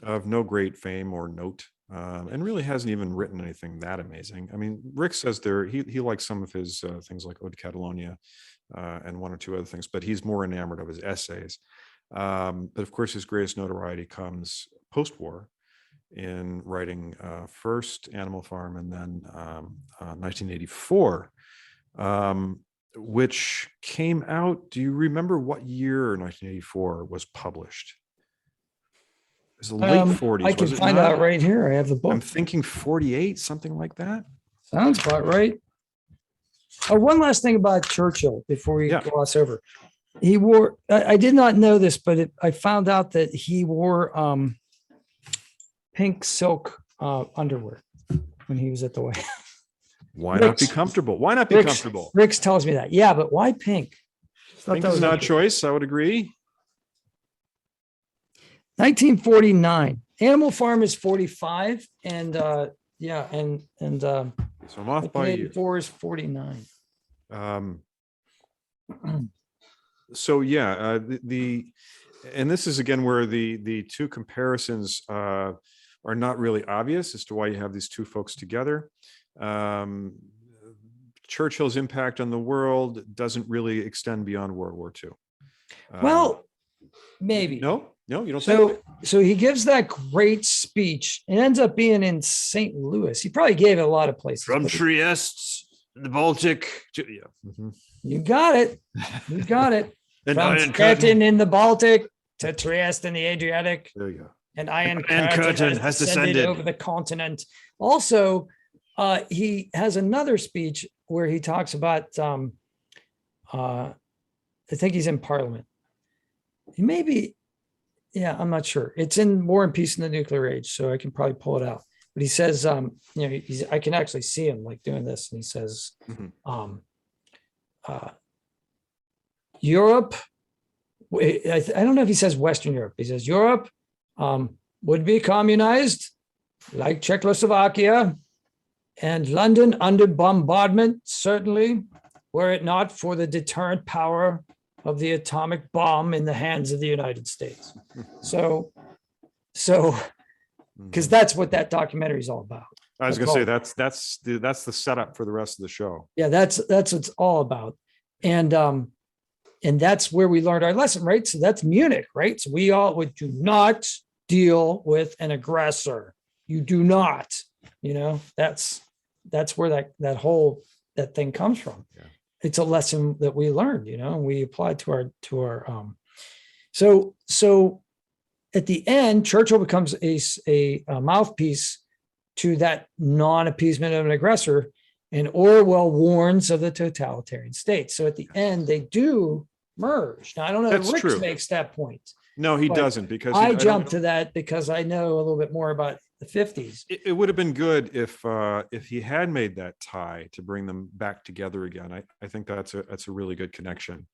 of no great fame or note, and really hasn't even written anything that amazing. I mean, Rick says he likes some of his things like Ode to Catalonia and one or two other things, but he's more enamored of his essays. But of course, his greatest notoriety comes post-war in writing first Animal Farm and then 1984, which came out. Do you remember what year 1984 was published? It was the late 40s. I can find out right here. I have the book. I'm thinking 48, something like that. Sounds about right. Oh, one last thing about Churchill before we gloss over. He wore, I did not know this, but I found out that he wore pink silk underwear when he was at the White House. Why not be comfortable? Why not be comfortable? Rix tells me that. Yeah, but why pink? Pink is not a choice. I would agree. 1949. Animal Farm is 45, and so I'm off by you. 4 is 49. So yeah, and this is again where the two comparisons are not really obvious as to why you have these two folks together. Churchill's impact on the world doesn't really extend beyond World War II. Well, maybe. No, you don't think? So he gives that great speech. It ends up being in St. Louis. He probably gave it a lot of places. From Trieste, the Baltic. Yeah. Mm-hmm. You got it. You got it. And From Stettin in the Baltic to Trieste in the Adriatic. There you go. And Iron Curtain has descended over the continent. Also, he has another speech where he talks about, I think he's in Parliament. He may be, I'm not sure. It's in War and Peace in the Nuclear Age, so I can probably pull it out. But he says, I can actually see him like doing this, and he says, Europe, I don't know if he says Western Europe. He says Europe would be communized like Czechoslovakia and London under bombardment, certainly, were it not for the deterrent power of the atomic bomb in the hands of the United States. So, because that's what that documentary is all about. I was going to say that's the setup for the rest of the show. Yeah, that's what it's all about, and that's where we learned our lesson, right? So that's Munich, right? So we would do not deal with an aggressor. You do not, that's where that whole thing comes from. Yeah. It's a lesson that we learned, and we applied to our so at the end, Churchill becomes a mouthpiece to that non-appeasement of an aggressor, and Orwell warns of the totalitarian state. So at the end, they do merge. Now, I don't know if Rick makes that point. No, he doesn't, because I jumped to that because I know a little bit more about the 50s. It would have been good if he had made that tie to bring them back together again. I think that's a really good connection.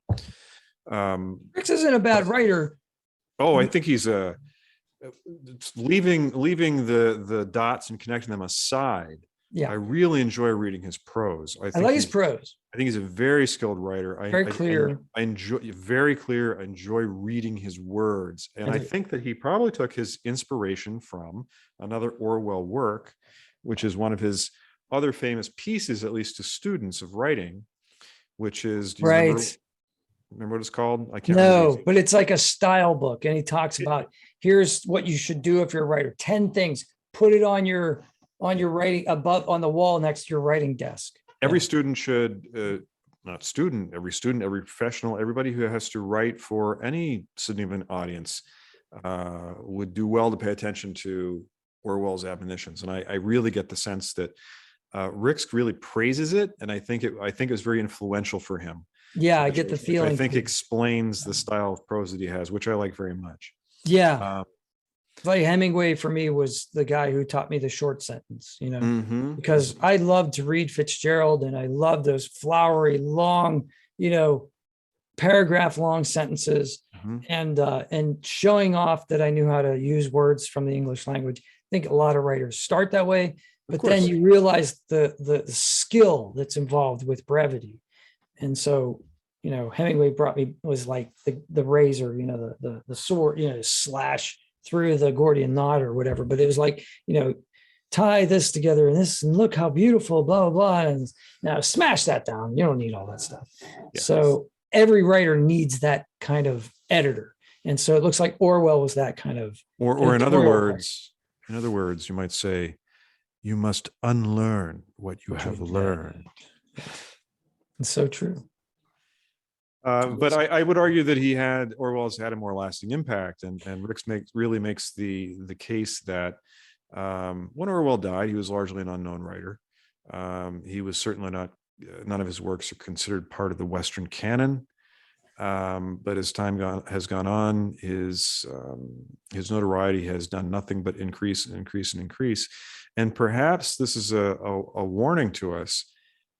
Rick isn't a bad writer. Oh, I think he's leaving the dots and connecting them aside. Yeah, I really enjoy reading his prose. I like his prose. I think he's a very skilled writer. Very clear. I enjoy very clear. I enjoy reading his words, and I think that he probably took his inspiration from another Orwell work, which is one of his other famous pieces, at least to students of writing, which is remember what it's called? I can't remember. But it's like a style book, and he talks about here's what you should do if you're a writer. 10 things. Put it on your writing above on the wall next to your writing desk. Every student should, every professional, everybody who has to write for any significant audience would do well to pay attention to Orwell's admonitions. And I really get the sense that Rick really praises it, and I think it was very influential for him. Yeah, I get the which I feeling. think too. explains the style of prose that he has, which I like very much. Yeah. Um, Like Hemingway for me was the guy who taught me the short sentence, mhm. because I loved to read Fitzgerald and I loved those flowery, long, paragraph long sentences, Mhm. and showing off that I knew how to use words from the English language. I think a lot of writers start that way, Of but then course. you realize the skill that's involved with brevity. And so, Hemingway was like the razor, the sword, slash through the Gordian knot or whatever. But it was like, tie this together and this, and look how beautiful, blah, blah, blah. And now smash that down. You don't need all that stuff. Yeah. So every writer needs that kind of editor. And so it looks like Orwell was that kind of, Or in other editorial writer. words, you might say, you must unlearn what you have learned. It's so true. But I would argue that Orwell's had a more lasting impact, and Ricks really makes the case that when Orwell died, he was largely an unknown writer. He was certainly not. None of his works are considered part of the Western canon. But as time has gone on, his notoriety has done nothing but increase and increase and increase. And perhaps this is a warning to us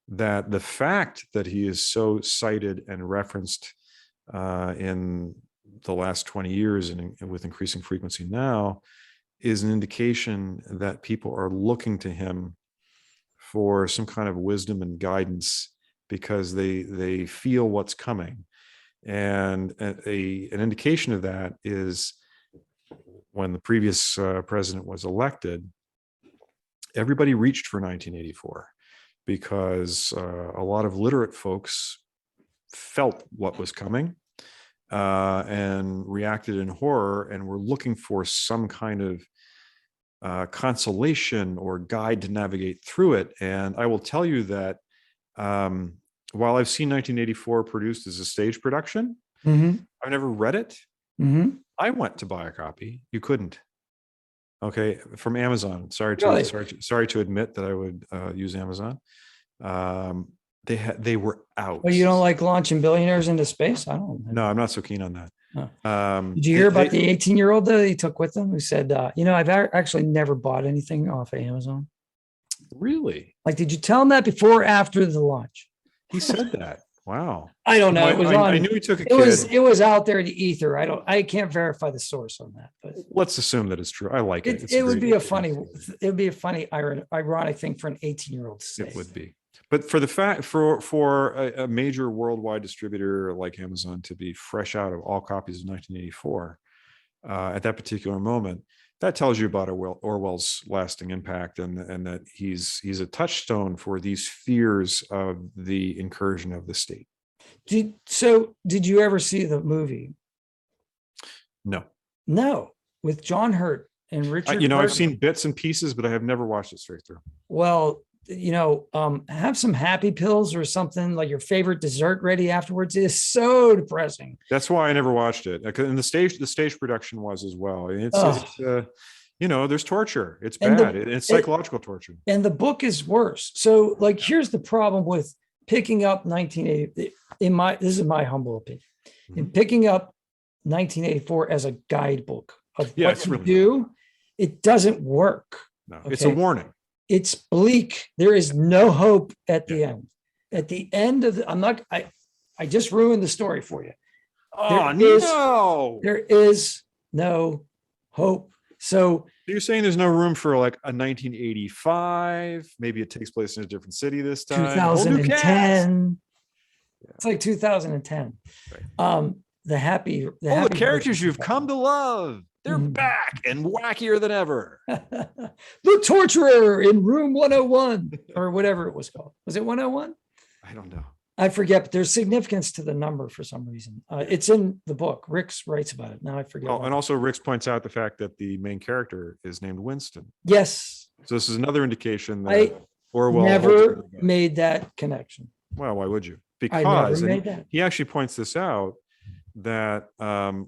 that the fact that he is so cited and referenced in the last 20 years and with increasing frequency now is an indication that people are looking to him for some kind of wisdom and guidance because they feel what's coming. And an indication of that is when the previous president was elected, everybody reached for 1984 because a lot of literate folks felt what was coming and reacted in horror and were looking for some kind of consolation or guide to navigate through it. And I will tell you that while I've seen 1984 produced as a stage production, I've never read it. I went to buy a copy. You couldn't. Okay, from Amazon. Sorry to admit that I would use Amazon. They were out. Well, you don't like launching billionaires into space? I don't know. No, I'm not so keen on that. Oh. Did you hear about the 18-year-old that he took with him who said, I've actually never bought anything off of Amazon? Really? Like, did you tell him that before or after the launch? He said that. Wow. I don't know. It was I knew he took a kid. It was out there in the ether. I can't verify the source on that, but let's assume that it's true. I like it. It would be a funny, ironic thing for an 18-year-old to say. It would be. But for the fact for a major worldwide distributor like Amazon to be fresh out of all copies of 1984 at that particular moment, that tells you about Orwell's lasting impact and that he's a touchstone for these fears of the incursion of the state. Did you ever see the movie? No, with John Hurt and Richard. I've seen bits and pieces, but I have never watched it straight through. Well, have some happy pills or something, like your favorite dessert ready afterwards. It is so depressing. That's why I never watched it. And the stage production was as well. There's torture. It's bad. It's psychological torture. And the book is worse. So here's the problem with picking up 1980. This is my humble opinion. In picking up 1984 as a guidebook of what to do, it doesn't work. No, okay? It's a warning. It's bleak. There is no hope at the end. At the end of I just ruined the story for you. There is no hope. So you're saying there's no room for like a 1985? Maybe it takes place in a different city this time. 2010. It's like 2010. Right. The characters you've come to love. They're back and wackier than ever. The torturer in room 101 or whatever it was called. Was it 101? I don't know. I forget, but there's significance to the number for some reason. It's in the book. Ricks writes about it. Now I forget. Oh, and also Ricks points out the fact that the main character is named Winston. Yes. So this is another indication that Orwell never made that connection. Well, why would you? Because he actually points this out that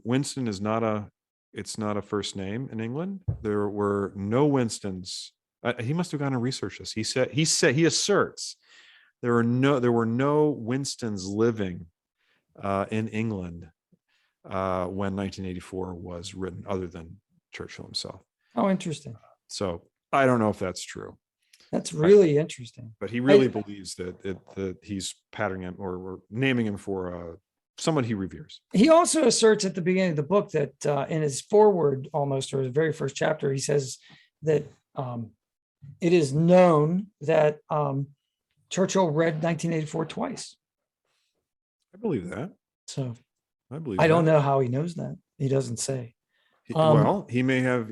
Winston is not a first name in England. There were no Winstons. He must have gone and researched this. He asserts there were no Winstons living in England when 1984 was written, other than Churchill himself. Oh, interesting. So I don't know if that's true. That's really interesting. But he really believes that he's patterning him or naming him for someone he reveres. He also asserts at the beginning of the book that in his foreword, almost, or his very first chapter, he says that it is known that Churchill read 1984 twice. I believe that. So I believe. I don't know how he knows that. He doesn't say. Well, he may have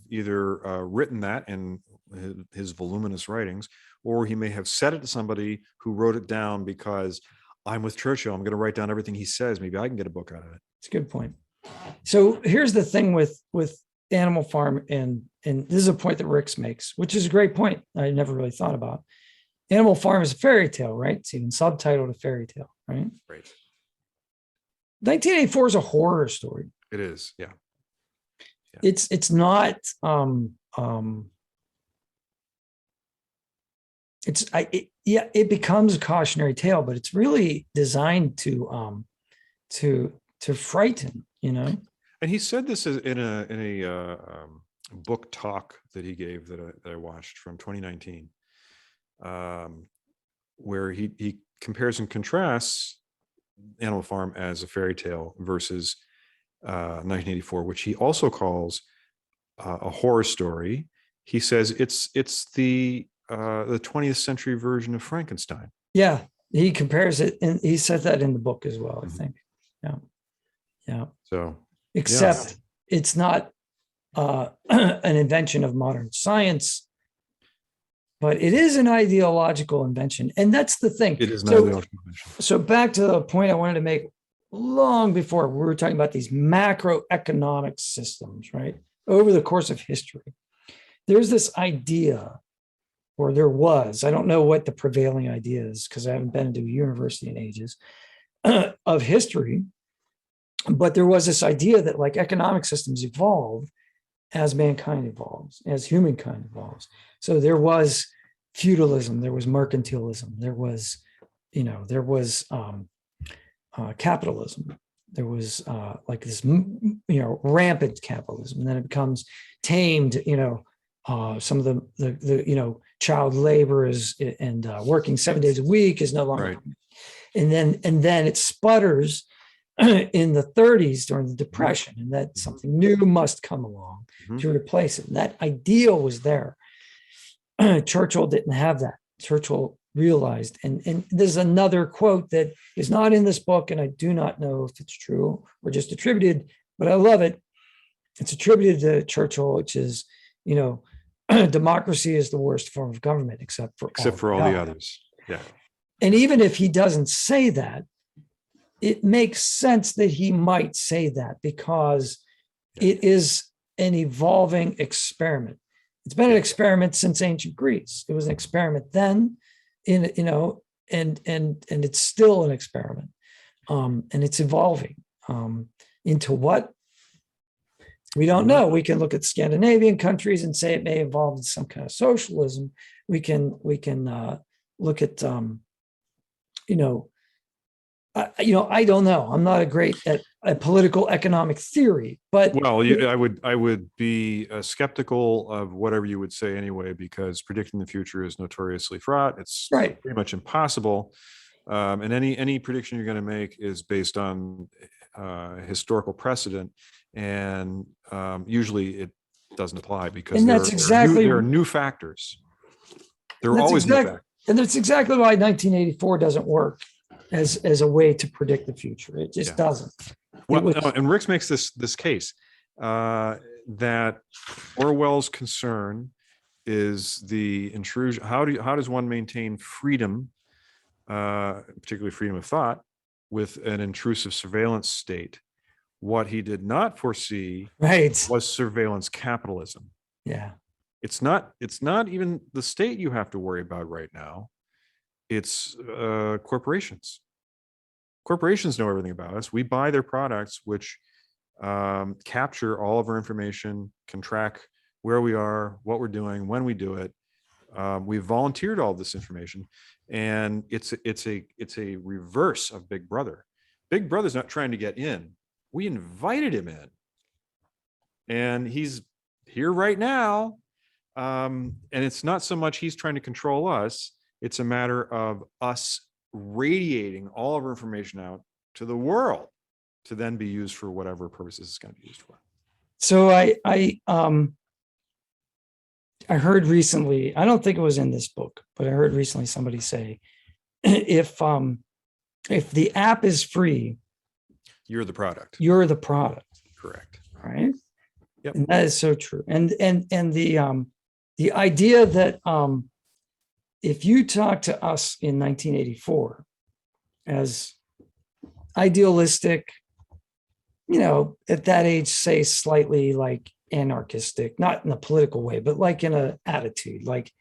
either written that in his voluminous writings, or he may have said it to somebody who wrote it down because I'm with Churchill. I'm going to write down everything he says. Maybe I can get a book out of it. It's a good point. So here's the thing with Animal Farm, and this is a point that Ricks makes, which is a great point I never really thought about. Animal Farm is a fairy tale, right? It's even subtitled a fairy tale, right? Right. 1984 is a horror story. It is, yeah. It's not it becomes a cautionary tale, but it's really designed to frighten, And he said this in a book talk that he gave that I watched from 2019, where he compares and contrasts Animal Farm as a fairy tale versus 1984, which he also calls a horror story. He says it's the 20th century version of Frankenstein. Yeah, he compares it, and he said that in the book as well, I think. Yeah. So, except it's not an invention of modern science, but it is an ideological invention, and that's the thing. It is an ideological invention. So back to the point I wanted to make long before, we were talking about these macroeconomic systems, right? Over the course of history, there's this idea, or there was, I don't know what the prevailing idea is because I haven't been to university in ages, of history, but there was this idea that like economic systems evolve as mankind evolves, as humankind evolves. So there was feudalism, there was mercantilism, there was capitalism. There was like this, rampant capitalism. And then it becomes tamed. Some of the child labor is and working 7 days a week is no longer. Right. And then it sputters in the 30s during the Depression, and that something new must come along to replace it. And that ideal was there. Churchill didn't have that. Churchill realized, and there's another quote that is not in this book, and I do not know if it's true or just attributed, but I love it. It's attributed to Churchill, which is, democracy is the worst form of government except for all the others. Yeah. And even if he doesn't say that, it makes sense that he might say that because it is an evolving experiment. It's been an experiment since ancient Greece. It was an experiment then, and it's still an experiment, and it's evolving into what we don't know. We can look at Scandinavian countries and say it may evolve into some kind of socialism. We can look at I don't know. I'm not a great at political economic theory, but I would be skeptical of whatever you would say anyway, because predicting the future is notoriously fraught. It's pretty much impossible, and any prediction you're going to make is based on historical precedent, and usually it doesn't apply because there are new factors. There are always new factors, and that's exactly why 1984 doesn't work as a way to predict the future. It just doesn't. And Ricks makes this case that Orwell's concern is the intrusion. How does one maintain freedom, particularly freedom of thought, with an intrusive surveillance state? What he did not foresee was surveillance capitalism. Yeah. It's not even the state you have to worry about right now. It's corporations. Corporations know everything about us. We buy their products, which capture all of our information, can track where we are, what we're doing, when we do it. We've volunteered all this information, and it's a reverse of Big Brother. Big Brother's not trying to get in. We invited him in. And he's here right now. And it's not so much he's trying to control us. It's a matter of us radiating all of our information out to the world to then be used for whatever purposes it's going to be used for. So I heard recently, I don't think it was in this book, but I heard recently somebody say, if the app is free, You're the product. you're the product. Correct. Right. Yep. And that is so true. And the idea that if you talk to us in 1984 as idealistic, at that age, say slightly like anarchistic, not in a political way, but like in a attitude, like,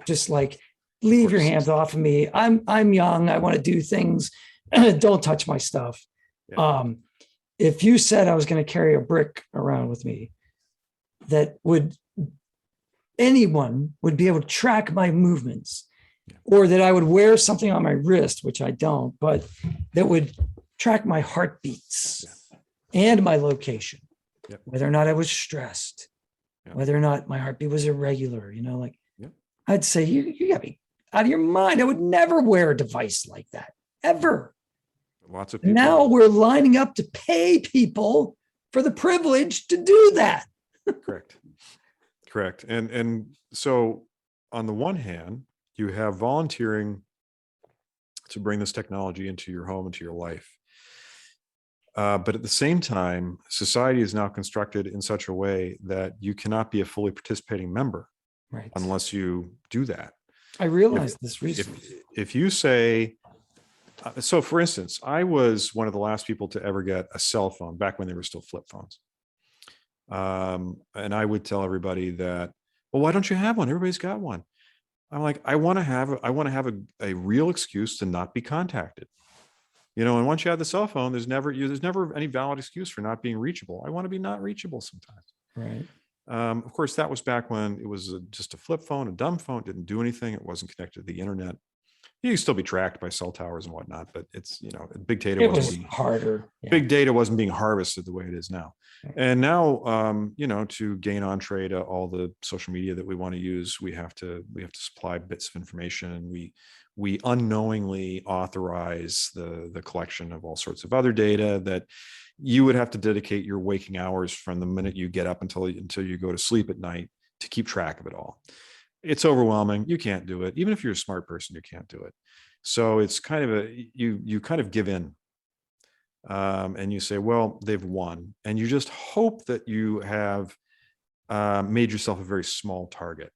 just like leave your hands off of me. I'm young. I want to do things. Don't touch my stuff. Yeah. If you said I was going to carry a brick around with me, anyone would be able to track my movements, or that I would wear something on my wrist, which I don't, but that would track my heartbeats and my location, whether or not I was stressed, whether or not my heartbeat was irregular, I'd say, you got to be out of your mind. I would never wear a device like that, ever. Lots of people. Now we're lining up to pay people for the privilege to do that. Correct. And so on the one hand, you have volunteering to bring this technology into your home, into your life. But at the same time, society is now constructed in such a way that you cannot be a fully participating member unless you do that. I realized this recently. If you say, so for instance, I was one of the last people to ever get a cell phone back when they were still flip phones. And I would tell everybody that, well, why don't you have one? Everybody's got one. I'm like, I want to have a real excuse to not be contacted. And once you have the cell phone, there's never any valid excuse for not being reachable. I want to be not reachable sometimes. Right. Of course, that was back when it was just a flip phone, a dumb phone, didn't do anything. It wasn't connected to the internet. You can still be tracked by cell towers and whatnot, but it's, big data was harder. Yeah. Big data wasn't being harvested the way it is now. And now, to gain entree to all the social media that we want to use, we have to supply bits of information, and we unknowingly authorize the collection of all sorts of other data that you would have to dedicate your waking hours from the minute you get up until you go to sleep at night to keep track of it all. It's overwhelming. You can't do it. Even if you're a smart person, you can't do it. So it's kind of you kind of give in, and you say, well, they've won, and you just hope that you have made yourself a very small target.